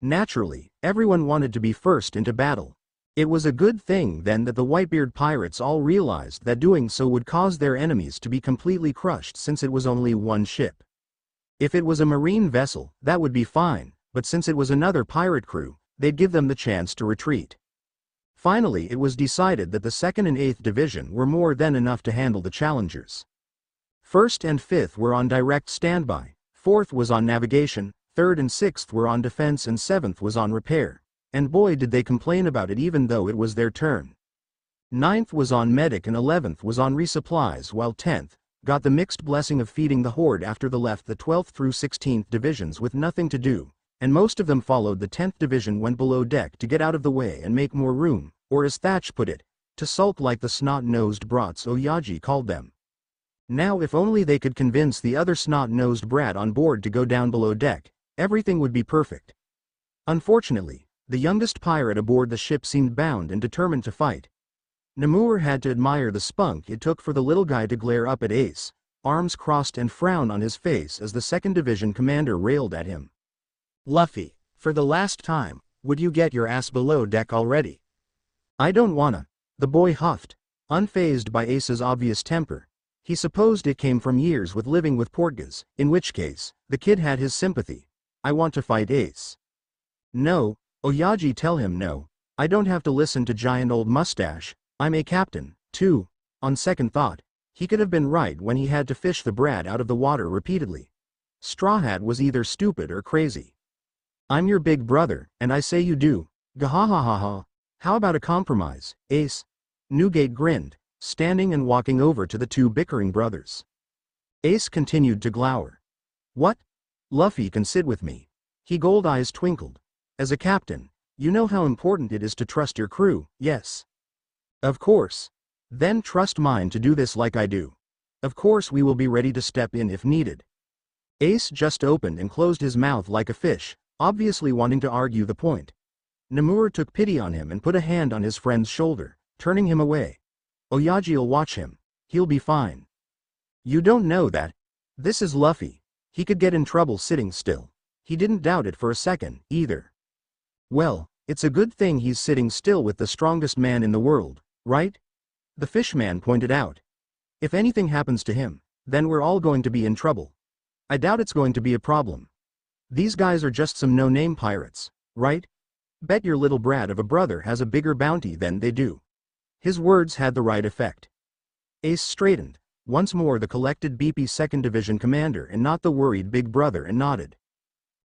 Naturally, everyone wanted to be first into battle. It was a good thing then that the Whitebeard pirates all realized that doing so would cause their enemies to be completely crushed, since it was only one ship. If it was a marine vessel, that would be fine, but since it was another pirate crew, they'd give them the chance to retreat. Finally, it was decided that the 2nd and 8th Division were more than enough to handle the challengers. 1st and 5th were on direct standby, 4th was on navigation, 3rd and 6th were on defense, and 7th was on repair. And boy did they complain about it even though it was their turn. 9th was on medic and 11th was on resupplies, while 10th got the mixed blessing of feeding the horde after the left the 12th through 16th divisions with nothing to do, and most of them followed the 10th division went below deck to get out of the way and make more room, or as Thatch put it, to sulk like the snot-nosed brats Oyaji called them. Now if only they could convince the other snot-nosed brat on board to go down below deck, everything would be perfect. Unfortunately, the youngest pirate aboard the ship seemed bound and determined to fight. Namur had to admire the spunk it took for the little guy to glare up at Ace, arms crossed and frown on his face as the 2nd Division commander railed at him. Luffy, for the last time, would you get your ass below deck already? I don't wanna, the boy huffed, unfazed by Ace's obvious temper. He supposed it came from years with living with Portgas, in which case, the kid had his sympathy. I want to fight Ace. No, Oyaji, tell him no. I don't have to listen to giant old mustache. I'm a captain, too. On second thought, he could have been right when he had to fish the brat out of the water repeatedly. Straw Hat was either stupid or crazy. I'm your big brother, and I say you do. Gahahahaha. How about a compromise, Ace? Newgate grinned, standing and walking over to the two bickering brothers. Ace continued to glower. What? Luffy can sit with me. He gold eyes twinkled. As a captain, you know how important it is to trust your crew, yes? Of course. Then trust mine to do this like I do. Of course we will be ready to step in if needed. Ace just opened and closed his mouth like a fish, obviously wanting to argue the point. Namur took pity on him and put a hand on his friend's shoulder, turning him away. Oyaji'll watch him. He'll be fine. You don't know that. This is Luffy. He could get in trouble sitting still. He didn't doubt it for a second, either. Well, it's a good thing he's sitting still with the strongest man in the world, right? The fishman pointed out. If anything happens to him, then we're all going to be in trouble. I doubt it's going to be a problem. These guys are just some no-name pirates, right? Bet your little brat of a brother has a bigger bounty than they do. His words had the right effect. Ace straightened, once more the collected beepy 2nd Division commander and not the worried big brother, and nodded.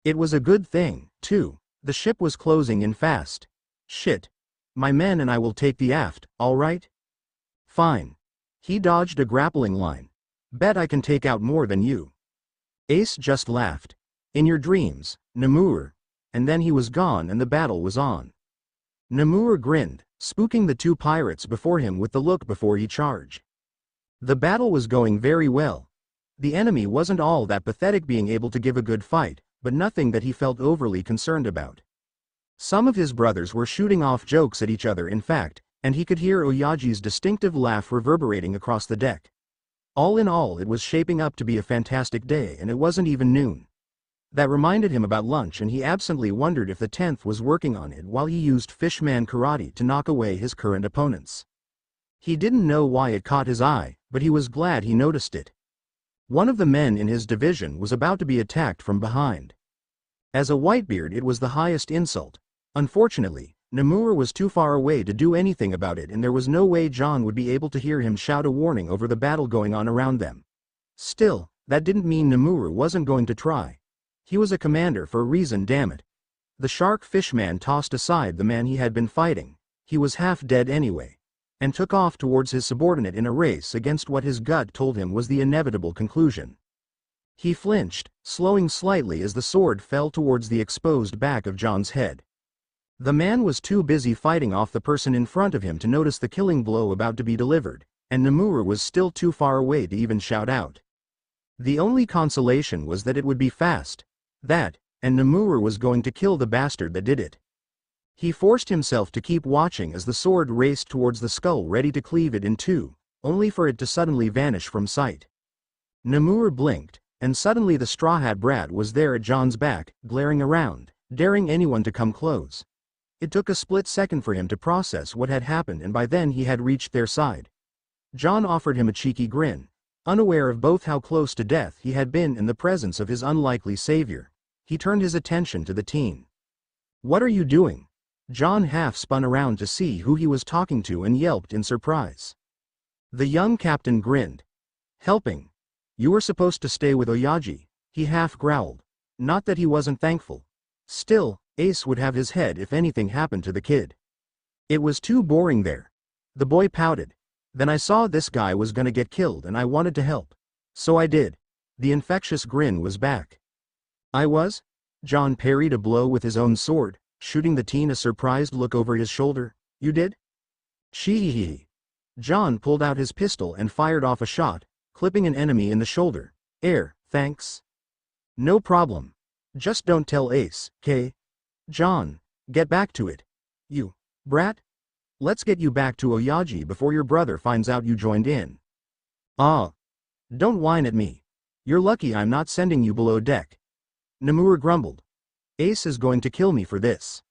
It was a good thing, too. The ship was closing in fast. Shit. My men and I will take the aft, all right? Fine. He dodged a grappling line. Bet I can take out more than you. Ace just laughed. In your dreams, Namur. And then he was gone and the battle was on. Namur grinned, spooking the two pirates before him with the look before he charged. The battle was going very well. The enemy wasn't all that pathetic, being able to give a good fight, but nothing that he felt overly concerned about. Some of his brothers were shooting off jokes at each other, in fact, and he could hear Oyaji's distinctive laugh reverberating across the deck. All in all, it was shaping up to be a fantastic day, and it wasn't even noon. That reminded him about lunch, and he absently wondered if the 10th was working on it while he used Fishman karate to knock away his current opponents. He didn't know why it caught his eye, but he was glad he noticed it. One of the men in his division was about to be attacked from behind. As a Whitebeard, it was the highest insult. Unfortunately, Nomura was too far away to do anything about it, and there was no way John would be able to hear him shout a warning over the battle going on around them. Still, that didn't mean Nomura wasn't going to try. He was a commander for a reason, damn it. The shark fishman tossed aside the man he had been fighting, he was half dead anyway, and took off towards his subordinate in a race against what his gut told him was the inevitable conclusion. He flinched, slowing slightly as the sword fell towards the exposed back of John's head. The man was too busy fighting off the person in front of him to notice the killing blow about to be delivered, and Nomura was still too far away to even shout out. The only consolation was that it would be fast. And Nomura was going to kill the bastard that did it. He forced himself to keep watching as the sword raced towards the skull, ready to cleave it in two, only for it to suddenly vanish from sight. Nomura blinked, and suddenly the Straw Hat brat was there at John's back, glaring around, daring anyone to come close. It took a split second for him to process what had happened, and by then he had reached their side. John offered him a cheeky grin, unaware of both how close to death he had been in the presence of his unlikely savior. He turned his attention to the teen. "What are you doing?" John half spun around to see who he was talking to and yelped in surprise. The young captain grinned. "Helping. You were supposed to stay with Oyaji," he half growled. Not that he wasn't thankful. Still, Ace would have his head if anything happened to the kid. "It was too boring there." The boy pouted. "Then I saw this guy was gonna get killed and I wanted to help. So I did." The infectious grin was back. "I was?" John parried a blow with his own sword, shooting the teen a surprised look over his shoulder. "You did?" "Shee-hee-hee." John pulled out his pistol and fired off a shot, clipping an enemy in the shoulder. Thanks." "No problem. Just don't tell Ace, 'kay? John, get back to it. You brat. Let's get you back to Oyaji before your brother finds out you joined in." "Ah. Don't whine at me. You're lucky I'm not sending you below deck." Nomura grumbled. "Ace is going to kill me for this."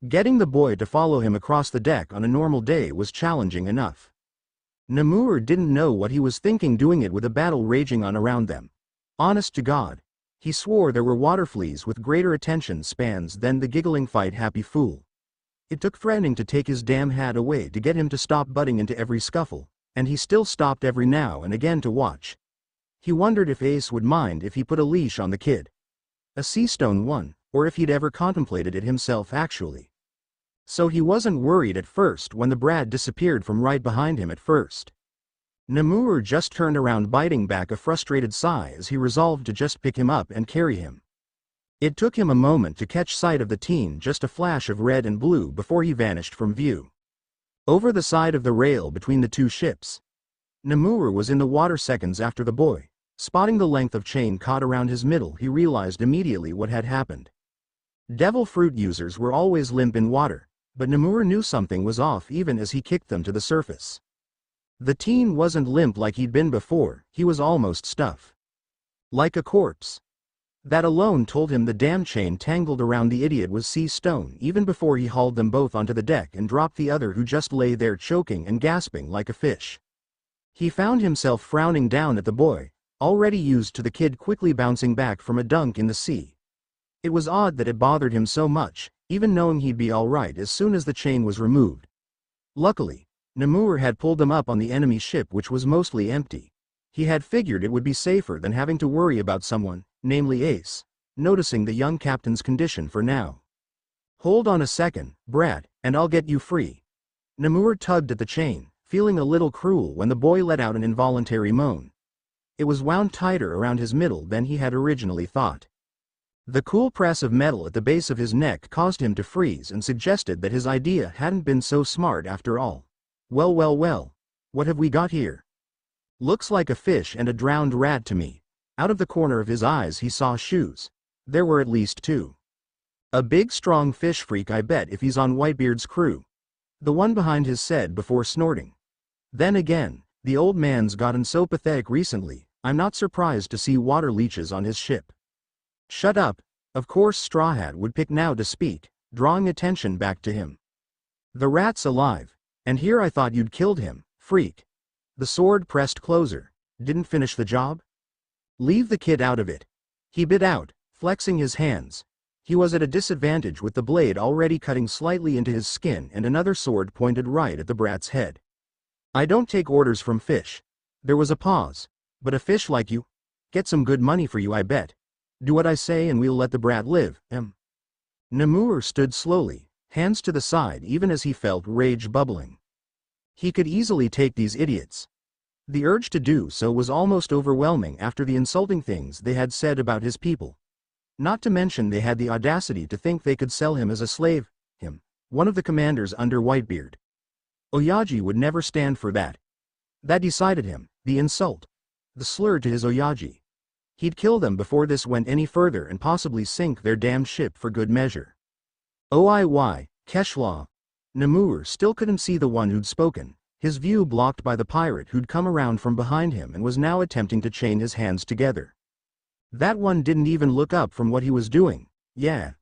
Getting the boy to follow him across the deck on a normal day was challenging enough. Nomura didn't know what he was thinking, doing it with a battle raging on around them. Honest to God, he swore there were water fleas with greater attention spans than the giggling fight happy fool. It took threatening to take his damn hat away to get him to stop butting into every scuffle, and he still stopped every now and again to watch. He wondered if Ace would mind if he put a leash on the kid. A sea stone one, or if he'd ever contemplated it himself actually. So he wasn't worried at first when the brat disappeared from right behind him at first. Nomura just turned around, biting back a frustrated sigh as he resolved to just pick him up and carry him. It took him a moment to catch sight of the teen, just a flash of red and blue before he vanished from view. Over the side of the rail between the two ships. Nomura was in the water seconds after the boy. Spotting the length of chain caught around his middle, he realized immediately what had happened. Devil fruit users were always limp in water, but Nomura knew something was off even as he kicked them to the surface. The teen wasn't limp like he'd been before, he was almost stuffed. Like a corpse. That alone told him the damn chain tangled around the idiot was sea stone even before he hauled them both onto the deck and dropped the other, who just lay there choking and gasping like a fish. He found himself frowning down at the boy, already used to the kid quickly bouncing back from a dunk in the sea. It was odd that it bothered him so much, even knowing he'd be alright as soon as the chain was removed. Luckily, Nomura had pulled them up on the enemy ship, which was mostly empty. He had figured it would be safer than having to worry about someone, namely Ace, noticing the young captain's condition for now. "Hold on a second, brat, and I'll get you free." Nomura tugged at the chain, feeling a little cruel when the boy let out an involuntary moan. It was wound tighter around his middle than he had originally thought. The cool press of metal at the base of his neck caused him to freeze and suggested that his idea hadn't been so smart after all. Well, what have we got here?" Looks like a fish and a drowned rat to me. Out of the corner of his eyes he saw shoes. There were at least two. A big strong fish freak, I bet, if he's on Whitebeard's crew. The one behind his said before snorting. Then again, the old man's gotten so pathetic recently, I'm not surprised to see water leeches on his ship. Shut up. Of course Straw Hat would pick now to speak, drawing attention back to him. The rat's alive. And here I thought you'd killed him, freak. The sword pressed closer. Didn't finish the job? Leave the kid out of it. He bit out, flexing his hands. He was at a disadvantage with the blade already cutting slightly into his skin and another sword pointed right at the brat's head. I don't take orders from fish. There was a pause. But a fish like you? Get some good money for you, I bet. Do what I say and we'll let the brat live, Namur stood slowly, hands to the side even as he felt rage bubbling. He could easily take these idiots. The urge to do so was almost overwhelming after the insulting things they had said about his people. Not to mention they had the audacity to think they could sell him as a slave, one of the commanders under Whitebeard. Oyaji would never stand for that. That decided him, the insult. The slur to his Oyaji. He'd kill them before this went any further and possibly sink their damned ship for good measure. Oiy, Keshlaw. Namur still couldn't see the one who'd spoken, his view blocked by the pirate who'd come around from behind him and was now attempting to chain his hands together. That one didn't even look up from what he was doing. Yeah.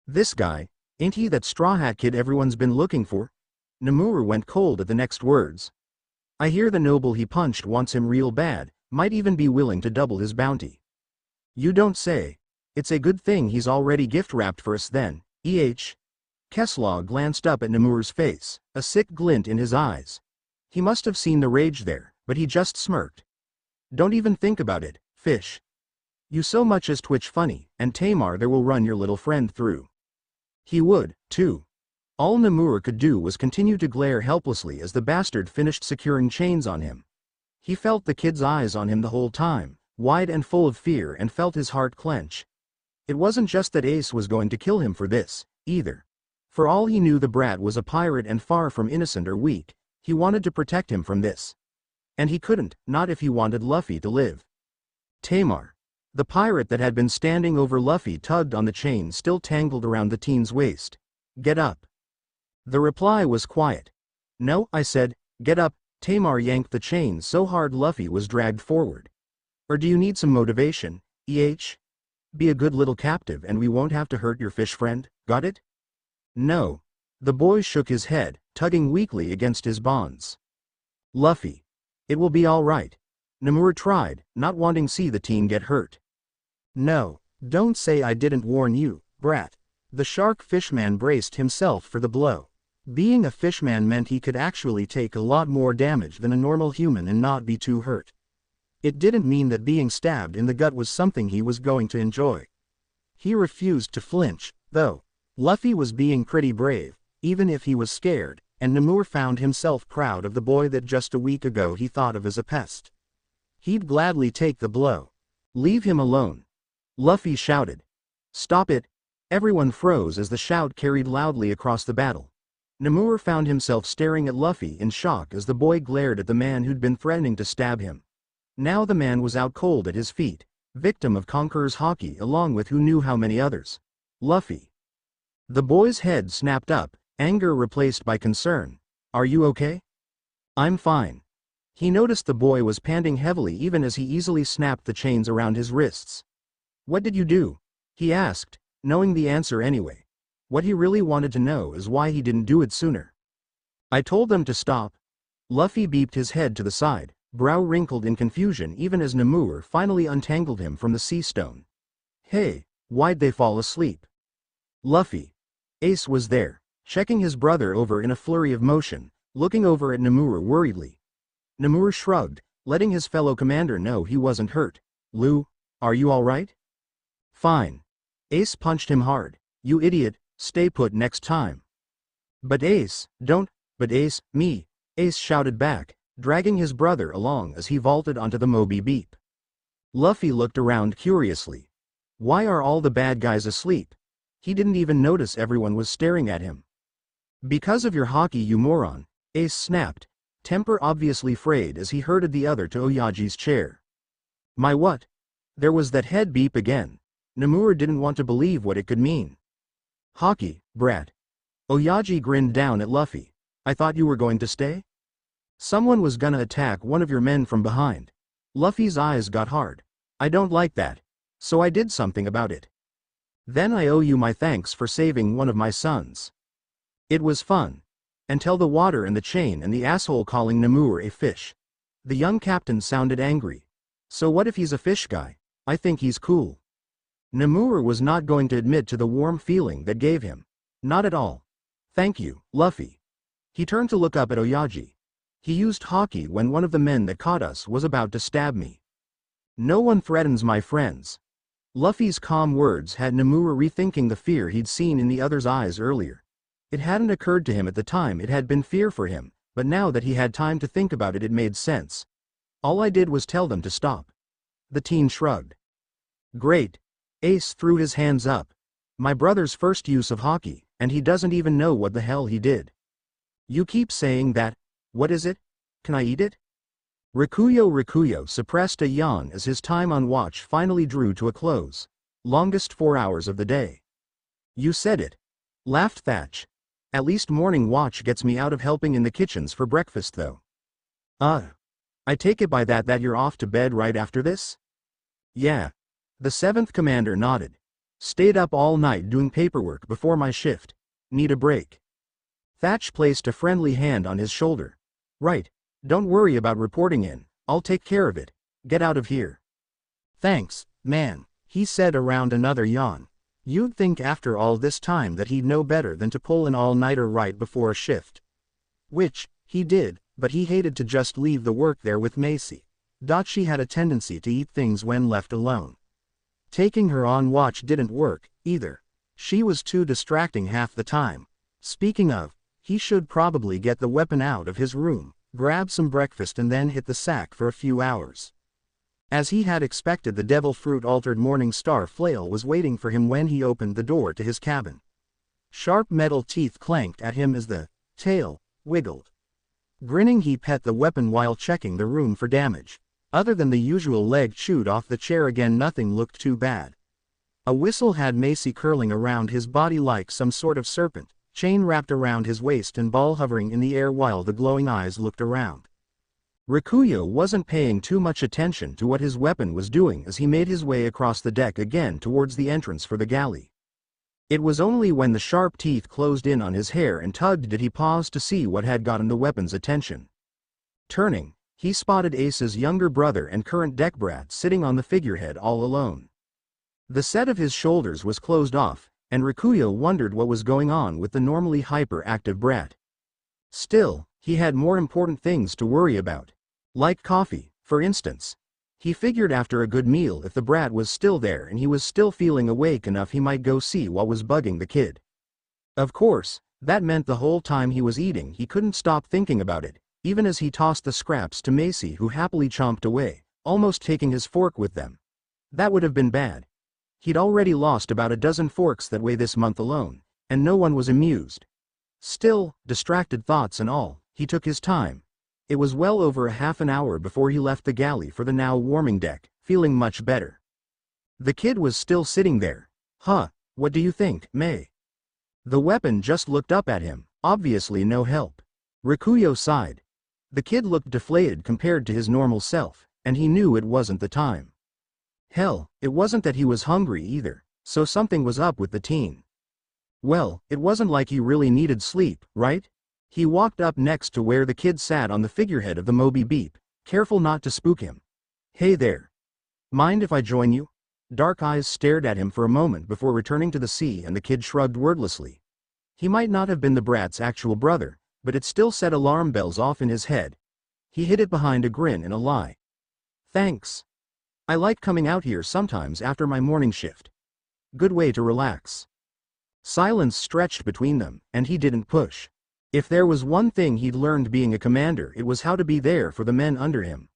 This guy, ain't he that Straw Hat kid everyone's been looking for? Namur went cold at the next words. I hear the noble he punched wants him real bad, might even be willing to double his bounty. You don't say. It's a good thing he's already gift-wrapped for us then, Kesslaw glanced up at Namur's face, a sick glint in his eyes. He must have seen the rage there, but he just smirked. Don't even think about it, fish. You so much as twitch funny, and Tamar there will run your little friend through. He would, too. All Namur could do was continue to glare helplessly as the bastard finished securing chains on him. He felt the kid's eyes on him the whole time, wide and full of fear, and felt his heart clench. It wasn't just that Ace was going to kill him for this, either. For all he knew the brat was a pirate and far from innocent or weak, he wanted to protect him from this. And he couldn't, not if he wanted Luffy to live. Tamar. The pirate that had been standing over Luffy tugged on the chain still tangled around the teen's waist. Get up. The reply was quiet. No, I said, get up. Tamar yanked the chain so hard Luffy was dragged forward. Or do you need some motivation, Be a good little captive and we won't have to hurt your fish friend, got it? No. The boy shook his head, tugging weakly against his bonds. Luffy. It will be all right. Namur tried, not wanting to see the teen get hurt. No, don't say I didn't warn you, brat. The shark fishman braced himself for the blow. Being a fishman meant he could actually take a lot more damage than a normal human and not be too hurt. It didn't mean that being stabbed in the gut was something he was going to enjoy. He refused to flinch, though. Luffy was being pretty brave, even if he was scared, and Namur found himself proud of the boy that just a week ago he thought of as a pest. He'd gladly take the blow. Leave him alone. Luffy shouted. Stop it. Everyone froze as the shout carried loudly across the battle. Namur found himself staring at Luffy in shock as the boy glared at the man who'd been threatening to stab him. Now the man was out cold at his feet, victim of Conqueror's Haki along with who knew how many others. Luffy. The boy's head snapped up, anger replaced by concern. Are you okay? I'm fine. He noticed the boy was panting heavily even as he easily snapped the chains around his wrists. What did you do? He asked, knowing the answer anyway. What he really wanted to know is why he didn't do it sooner. I told them to stop. Luffy beeped his head to the side, brow wrinkled in confusion even as Namur finally untangled him from the sea stone. Hey, why'd they fall asleep? Luffy. Ace was there, checking his brother over in a flurry of motion, looking over at Namur worriedly. Namur shrugged, letting his fellow commander know he wasn't hurt. Lu, are you all right? Fine. Ace punched him hard. You idiot, stay put next time. But Ace, don't, but Ace, me, Ace shouted back, dragging his brother along as he vaulted onto the Moby beep. Luffy looked around curiously. Why are all the bad guys asleep? He didn't even notice everyone was staring at him. Because of your Haki, you moron, Ace snapped, temper obviously frayed as he herded the other to Oyaji's chair. My what? There was that head beep again. Nomura didn't want to believe what it could mean. Hockey, brat. Oyaji grinned down at Luffy. I thought you were going to stay? Someone was gonna attack one of your men from behind. Luffy's eyes got hard. I don't like that. So I did something about it. Then I owe you my thanks for saving one of my sons. It was fun. Until the water and the chain and the asshole calling Nomura a fish. The young captain sounded angry. So what if he's a fish guy? I think he's cool. Nomura was not going to admit to the warm feeling that gave him. Not at all. Thank you, Luffy. He turned to look up at Oyaji. He used hockey when one of the men that caught us was about to stab me. No one threatens my friends. Luffy's calm words had Nomura rethinking the fear he'd seen in the other's eyes earlier. It hadn't occurred to him at the time it had been fear for him, but now that he had time to think about it, it made sense. All I did was tell them to stop. The teen shrugged. Great. Ace threw his hands up. My brother's first use of hockey, and he doesn't even know what the hell he did. You keep saying that. What is it? Can I eat it? Rikuyo suppressed a yawn as his time on watch finally drew to a close. Longest 4 hours of the day. You said it. Laughed Thatch. At least morning watch gets me out of helping in the kitchens for breakfast though. I take it by that you're off to bed right after this? Yeah. The 7th commander nodded. Stayed up all night doing paperwork before my shift. Need a break. Thatch placed a friendly hand on his shoulder. Right. Don't worry about reporting in, I'll take care of it. Get out of here. Thanks, man, he said around another yawn. You'd think after all this time that he'd know better than to pull an all-nighter right before a shift. Which, he did, but he hated to just leave the work there with Macy. She had a tendency to eat things when left alone. Taking her on watch didn't work, either. She was too distracting half the time. Speaking of, he should probably get the weapon out of his room, grab some breakfast and then hit the sack for a few hours. As he had expected, the devil fruit-altered morning star flail was waiting for him when he opened the door to his cabin. Sharp metal teeth clanked at him as the tail wiggled. Grinning, he pet the weapon while checking the room for damage. Other than the usual leg chewed off the chair again, nothing looked too bad. A whistle had Macy curling around his body like some sort of serpent, chain wrapped around his waist and ball hovering in the air while the glowing eyes looked around. Rikuyo wasn't paying too much attention to what his weapon was doing as he made his way across the deck again towards the entrance for the galley. It was only when the sharp teeth closed in on his hair and tugged did he pause to see what had gotten the weapon's attention. Turning, he spotted Ace's younger brother and current deck brat sitting on the figurehead all alone. The set of his shoulders was closed off, and Rikuyo wondered what was going on with the normally hyperactive brat. Still, he had more important things to worry about. Like coffee, for instance. He figured after a good meal, if the brat was still there and he was still feeling awake enough, he might go see what was bugging the kid. Of course, that meant the whole time he was eating he couldn't stop thinking about it, even as he tossed the scraps to Macy, who happily chomped away, almost taking his fork with them. That would have been bad. He'd already lost about a dozen forks that way this month alone, and no one was amused. Still, distracted thoughts and all, he took his time. It was well over a half an hour before he left the galley for the now warming deck, feeling much better. The kid was still sitting there. What do you think, May? The weapon just looked up at him, obviously no help. Rikuyo sighed. The kid looked deflated compared to his normal self, and he knew it wasn't the time. Hell, it wasn't that he was hungry either, so something was up with the teen. Well, it wasn't like he really needed sleep, right? He walked up next to where the kid sat on the figurehead of the Moby beep, careful not to spook him. Hey there. Mind if I join you? Dark eyes stared at him for a moment before returning to the sea, and the kid shrugged wordlessly. He might not have been the brat's actual brother, but it still set alarm bells off in his head. He hid it behind a grin and a lie. Thanks. I like coming out here sometimes after my morning shift. Good way to relax. Silence stretched between them, and he didn't push. If there was one thing he'd learned being a commander, it was how to be there for the men under him.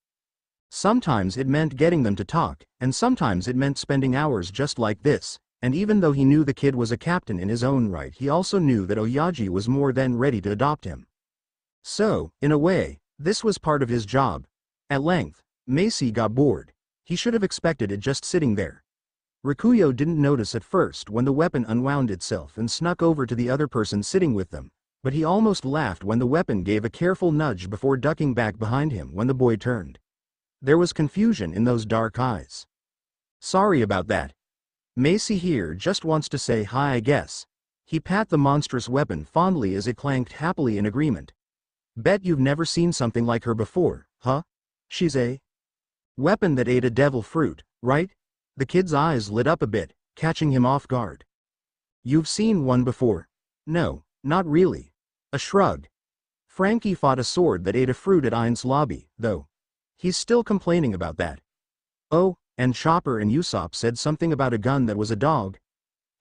Sometimes it meant getting them to talk, and sometimes it meant spending hours just like this, and even though he knew the kid was a captain in his own right, he also knew that Oyaji was more than ready to adopt him. So, in a way, This was part of his job. At length, Macy got bored. He should have expected it just sitting there. Rikuyo didn't notice at first when the weapon unwound itself and snuck over to the other person sitting with them, but he almost laughed when the weapon gave a careful nudge before ducking back behind him when the boy turned. There was confusion in those dark eyes. Sorry about that. Macy here just wants to say hi, I guess. He pat the monstrous weapon fondly as it clanked happily in agreement. Bet you've never seen something like her before, huh? She's a weapon that ate a devil fruit, right? The kid's eyes lit up a bit, catching him off guard. You've seen one before? No, not really. A shrug. Frankie fought a sword that ate a fruit at Ain's lobby, though. He's still complaining about that. Oh, and Chopper and Usopp said something about a gun that was a dog.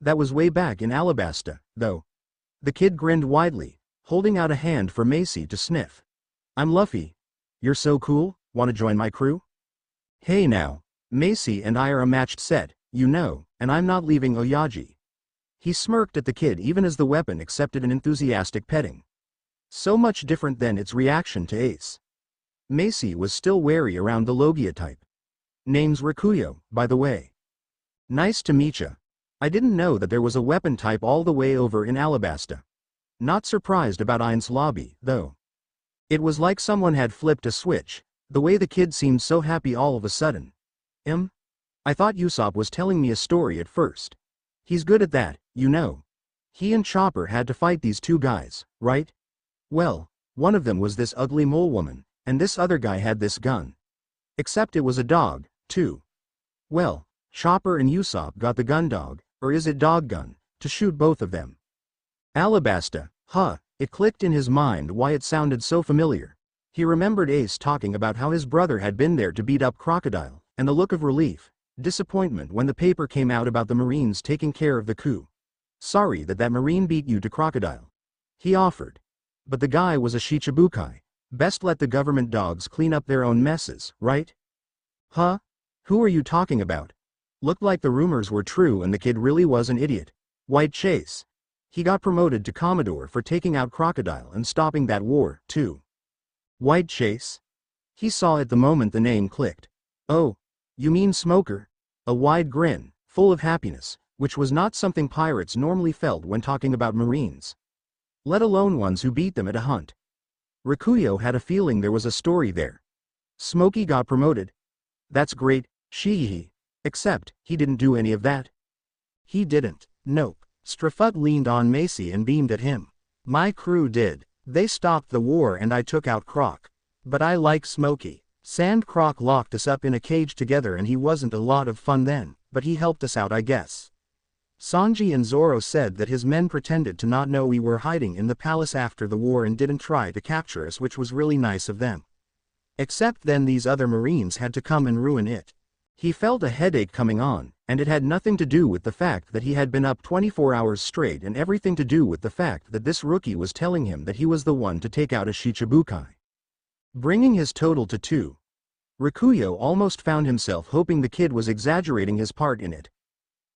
That was way back in Alabasta, though. The kid grinned widely, holding out a hand for Macy to sniff. I'm Luffy. You're so cool, wanna join my crew? Hey now. Macy and I are a matched set, you know, and I'm not leaving Oyaji. He smirked at the kid even as the weapon accepted an enthusiastic petting. So much different than its reaction to Ace. Macy was still wary around the Logia type. Name's Rikuyo, by the way. Nice to meet ya. I didn't know that there was a weapon type all the way over in Alabasta. Not surprised about Ain's lobby, though. It was like someone had flipped a switch, the way the kid seemed so happy all of a sudden. I thought Usopp was telling me a story at first. He's good at that, you know. He and Chopper had to fight these two guys, right? Well, one of them was this ugly mole woman, and this other guy had this gun. Except it was a dog, too. Well, Chopper and Usopp got the gun dog, or is it dog gun, to shoot both of them. Alabasta, huh, it clicked in his mind why it sounded so familiar. He remembered Ace talking about how his brother had been there to beat up Crocodile, and the look of relief, disappointment when the paper came out about the Marines taking care of the coup. Sorry that Marine beat you to Crocodile. He offered. But the guy was a Shichibukai. Best let the government dogs clean up their own messes, right? Huh? Who are you talking about? Looked like the rumors were true and the kid really was an idiot. White Chase. He got promoted to Commodore for taking out Crocodile and stopping that war, too. White Chase? He saw it the moment the name clicked. Oh, you mean Smoker? A wide grin, full of happiness, which was not something pirates normally felt when talking about Marines. Let alone ones who beat them at a hunt. Rikuyo had a feeling there was a story there. Smokey got promoted. That's great, shee. Except, he didn't do any of that. He didn't, nope. Strafut leaned on Macy and beamed at him. My crew did. They stopped the war and I took out Croc. But I like Smokey. Sand Croc locked us up in a cage together and he wasn't a lot of fun then, but he helped us out I guess. Sanji and Zoro said that his men pretended to not know we were hiding in the palace after the war and didn't try to capture us, which was really nice of them. Except then these other Marines had to come and ruin it. He felt a headache coming on, and it had nothing to do with the fact that he had been up 24 hours straight and everything to do with the fact that this rookie was telling him that he was the one to take out a Shichibukai. Bringing his total to 2. Rikuyo almost found himself hoping the kid was exaggerating his part in it.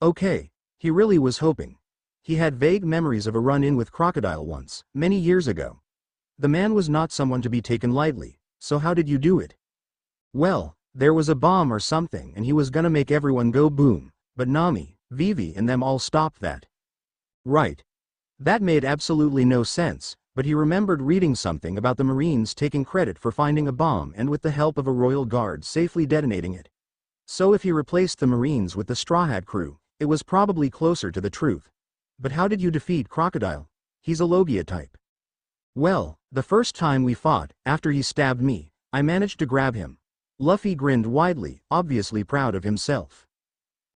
Okay, he really was hoping. He had vague memories of a run-in with Crocodile once, many years ago. The man was not someone to be taken lightly, so how did you do it? Well, there was a bomb or something and he was gonna make everyone go boom, but Nami, Vivi and them all stopped that. Right. That made absolutely no sense. But he remembered reading something about the Marines taking credit for finding a bomb and with the help of a royal guard safely detonating it. So if he replaced the Marines with the Straw Hat crew, it was probably closer to the truth. But how did you defeat Crocodile? He's a Logia type. Well, the first time we fought, after he stabbed me, I managed to grab him. Luffy grinned widely, obviously proud of himself.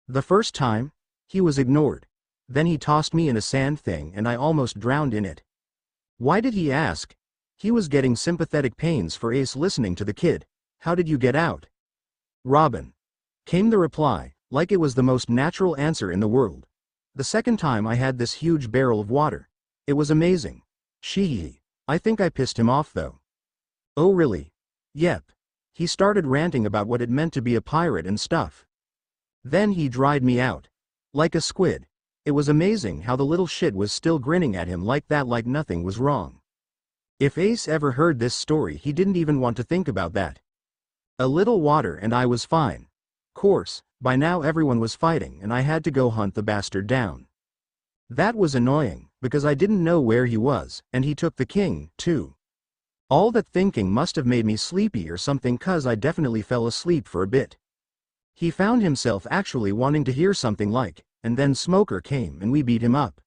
The first time? He was ignored. Then he tossed me in a sand thing and I almost drowned in it. Why did he ask? He was getting sympathetic pains for Ace listening to the kid. How did you get out? Robin. Came the reply, like it was the most natural answer in the world. The second time I had this huge barrel of water. It was amazing. Shee. I think I pissed him off though. Oh really? Yep. He started ranting about what it meant to be a pirate and stuff. Then he dried me out. Like a squid. It was amazing how the little shit was still grinning at him like that, like nothing was wrong. If Ace ever heard this story, he didn't even want to think about that. A little water and I was fine. Course, by now everyone was fighting and I had to go hunt the bastard down. That was annoying, because I didn't know where he was, and he took the king, too. All that thinking must have made me sleepy or something, cause I definitely fell asleep for a bit. He found himself actually wanting to hear something like, and then Smoker came and we beat him up.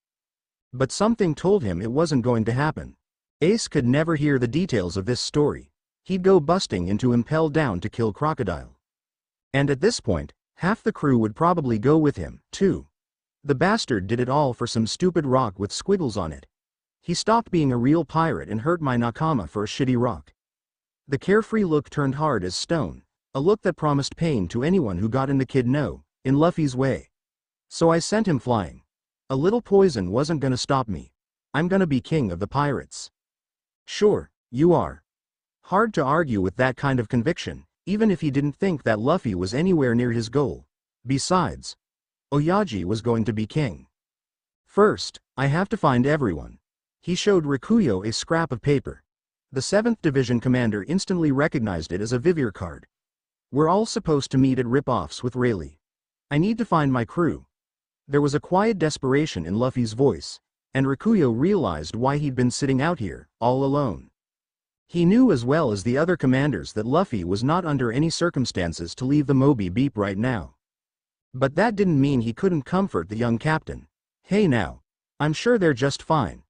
But something told him it wasn't going to happen. Ace could never hear the details of this story. He'd go busting into Impel Down to kill Crocodile. And at this point, half the crew would probably go with him, too. The bastard did it all for some stupid rock with squiggles on it. He stopped being a real pirate and hurt my nakama for a shitty rock. The carefree look turned hard as stone, a look that promised pain to anyone who got in the kid in Luffy's way. So I sent him flying. A little poison wasn't gonna stop me. I'm gonna be king of the pirates. Sure, you are. Hard to argue with that kind of conviction, even if he didn't think that Luffy was anywhere near his goal. Besides, Oyaji was going to be king. First, I have to find everyone. He showed Rikuyo a scrap of paper. The 7th Division commander instantly recognized it as a Vivier card. We're all supposed to meet at rip-offs with Rayleigh. I need to find my crew. There was a quiet desperation in Luffy's voice, and Rikuyo realized why he'd been sitting out here, all alone. He knew as well as the other commanders that Luffy was not under any circumstances to leave the Moby beep right now. But that didn't mean he couldn't comfort the young captain. Hey now. I'm sure they're just fine.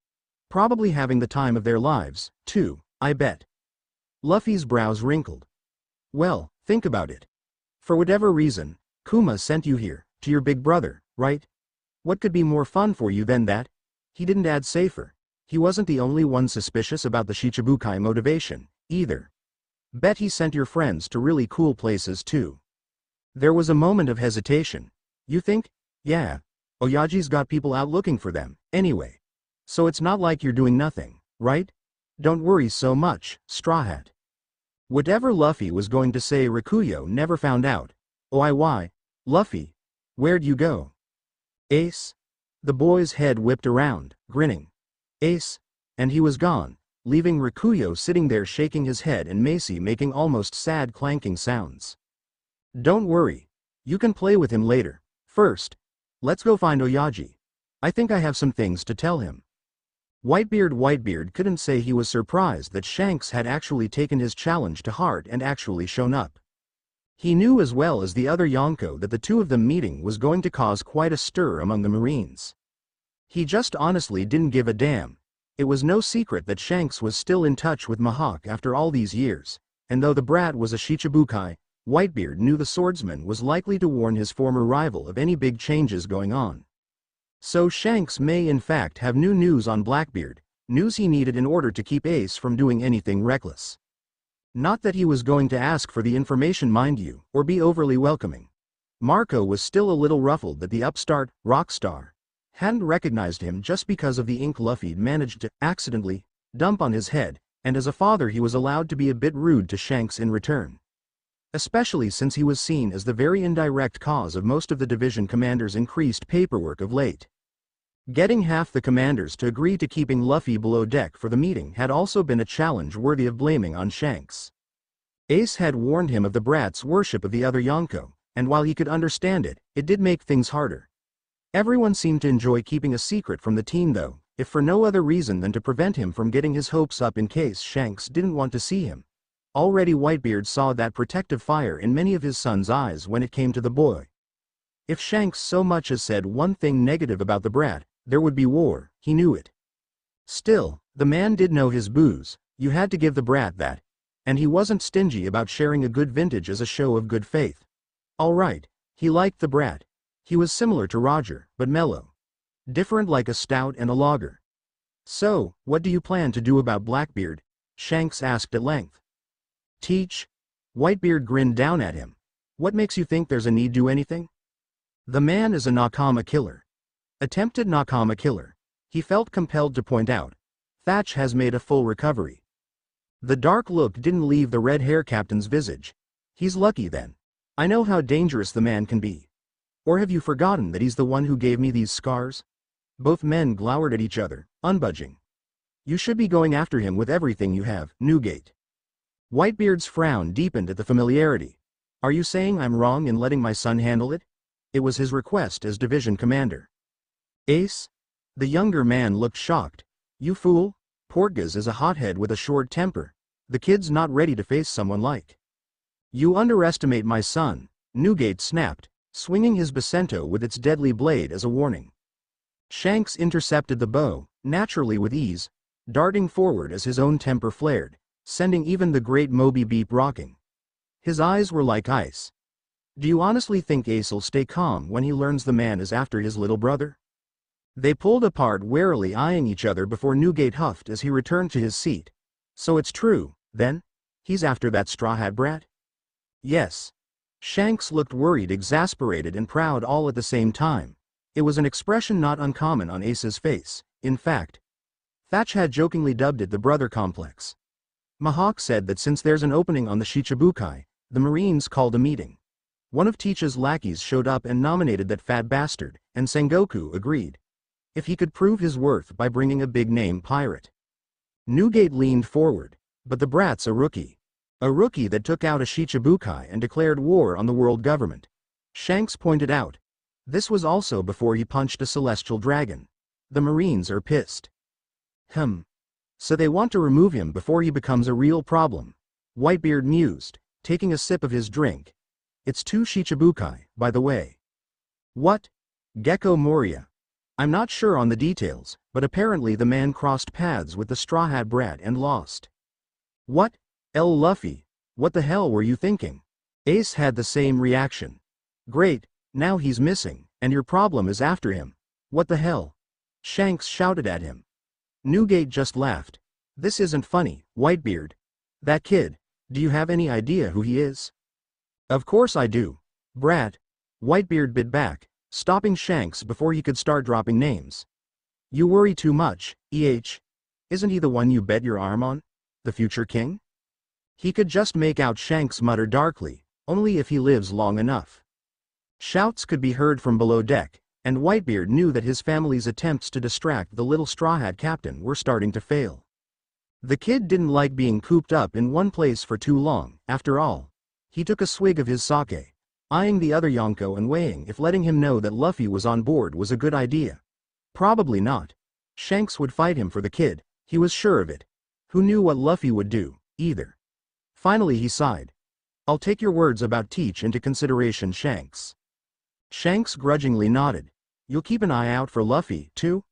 Probably having the time of their lives, too, I bet. Luffy's brows wrinkled. Well, think about it. For whatever reason, Kuma sent you here, to your big brother, right? What could be more fun for you than that? He didn't add safer. He wasn't the only one suspicious about the Shichibukai motivation, either. Bet he sent your friends to really cool places too. There was a moment of hesitation. You think? Yeah. Oyaji's got people out looking for them, anyway. So it's not like you're doing nothing, right? Don't worry so much, Straw Hat. Whatever Luffy was going to say, Rikuyo never found out. Why? Luffy? Where'd you go? Ace? The boy's head whipped around, grinning. Ace? And he was gone, leaving Rikuyo sitting there shaking his head and Macy making almost sad clanking sounds. Don't worry. You can play with him later. First, let's go find Oyaji. I think I have some things to tell him. Whitebeard couldn't say he was surprised that Shanks had actually taken his challenge to heart and actually shown up. He knew as well as the other Yonko that the two of them meeting was going to cause quite a stir among the Marines. He just honestly didn't give a damn. It was no secret that Shanks was still in touch with Mihawk after all these years, and though the brat was a Shichibukai, Whitebeard knew the swordsman was likely to warn his former rival of any big changes going on. So Shanks may in fact have new news on Blackbeard, news he needed in order to keep Ace from doing anything reckless. Not that he was going to ask for the information, mind you, or be overly welcoming. Marco was still a little ruffled that the upstart, rock star, hadn't recognized him just because of the ink Luffy managed to, accidentally, dump on his head, and as a father he was allowed to be a bit rude to Shanks in return. Especially since he was seen as the very indirect cause of most of the division commanders' increased paperwork of late. Getting half the commanders to agree to keeping Luffy below deck for the meeting had also been a challenge worthy of blaming on Shanks. Ace had warned him of the brat's worship of the other Yonko, and while he could understand it, it did make things harder. Everyone seemed to enjoy keeping a secret from the team though, if for no other reason than to prevent him from getting his hopes up in case Shanks didn't want to see him. Already Whitebeard saw that protective fire in many of his son's eyes when it came to the boy. If Shanks so much as said one thing negative about the brat, there would be war, he knew it. Still, the man did know his booze, you had to give the brat that. And he wasn't stingy about sharing a good vintage as a show of good faith. Alright, he liked the brat. He was similar to Roger, but mellow. Different like a stout and a lager. So, what do you plan to do about Blackbeard? Shanks asked at length. Teach? Whitebeard grinned down at him. What makes you think there's a need to do anything? The man is a Nakama killer. Attempted Nakama killer. He felt compelled to point out. Thatch has made a full recovery. The dark look didn't leave the red hair captain's visage. He's lucky then. I know how dangerous the man can be. Or have you forgotten that he's the one who gave me these scars? Both men glowered at each other, unbudging. You should be going after him with everything you have, Newgate. Whitebeard's frown deepened at the familiarity. Are you saying I'm wrong in letting my son handle it? It was his request as division commander. Ace? The younger man looked shocked. You fool? Portgas is a hothead with a short temper. The kid's not ready to face someone like. You underestimate my son, Newgate snapped, swinging his Bacento with its deadly blade as a warning. Shanks intercepted the bow, naturally with ease, darting forward as his own temper flared, sending even the great Moby beep rocking. His eyes were like ice. Do you honestly think Ace'll stay calm when he learns the man is after his little brother? They pulled apart, warily eyeing each other before Newgate huffed as he returned to his seat. So it's true, then? He's after that straw hat brat? Yes. Shanks looked worried, exasperated, and proud all at the same time. It was an expression not uncommon on Ace's face. In fact, Thatch had jokingly dubbed it the brother complex. Mihawk said that since there's an opening on the Shichibukai, the Marines called a meeting. One of Teach's lackeys showed up and nominated that fat bastard, and Sengoku agreed. If he could prove his worth by bringing a big-name pirate. Newgate leaned forward. But the brat's a rookie. A rookie that took out a Shichibukai and declared war on the world government. Shanks pointed out. This was also before he punched a celestial dragon. The Marines are pissed. So they want to remove him before he becomes a real problem. Whitebeard mused, taking a sip of his drink. It's 2 Shichibukai, by the way. What? Gecko Moria. I'm not sure on the details, but apparently the man crossed paths with the Straw Hat brat and lost. What? Luffy, what the hell were you thinking? Ace had the same reaction. Great, now he's missing, and your problem is after him. What the hell? Shanks shouted at him. Newgate just laughed. This isn't funny, Whitebeard. That kid, do you have any idea who he is? Of course I do. Brat. Whitebeard bit back, stopping Shanks before he could start dropping names. You worry too much, Isn't he the one you bet your arm on? The future king? He could just make out Shanks mutter darkly, only if he lives long enough. Shouts could be heard from below deck, and Whitebeard knew that his family's attempts to distract the little Straw Hat captain were starting to fail. The kid didn't like being cooped up in one place for too long, after all. He took a swig of his sake, eyeing the other Yonko and weighing if letting him know that Luffy was on board was a good idea. Probably not. Shanks would fight him for the kid, he was sure of it. Who knew what Luffy would do, either. Finally he sighed. I'll take your words about Teach into consideration, Shanks. Shanks grudgingly nodded. You'll keep an eye out for Luffy, too?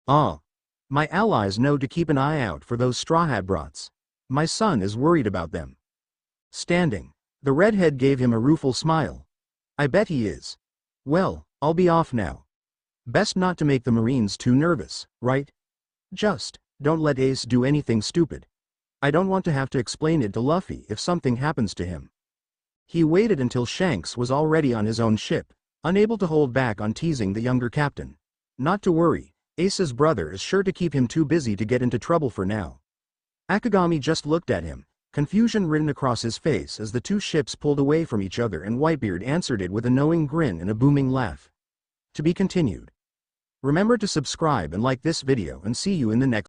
My allies know to keep an eye out for those Straw Hat brats. My son is worried about them. Standing, the redhead gave him a rueful smile. I bet he is. Well, I'll be off now. Best not to make the Marines too nervous, right? Just don't let Ace do anything stupid. I don't want to have to explain it to Luffy if something happens to him. He waited until Shanks was already on his own ship, unable to hold back on teasing the younger captain. Not to worry, Ace's brother is sure to keep him too busy to get into trouble for now. Akagami just looked at him, confusion written across his face as the two ships pulled away from each other, and Whitebeard answered it with a knowing grin and a booming laugh. To be continued. Remember to subscribe and like this video, and see you in the next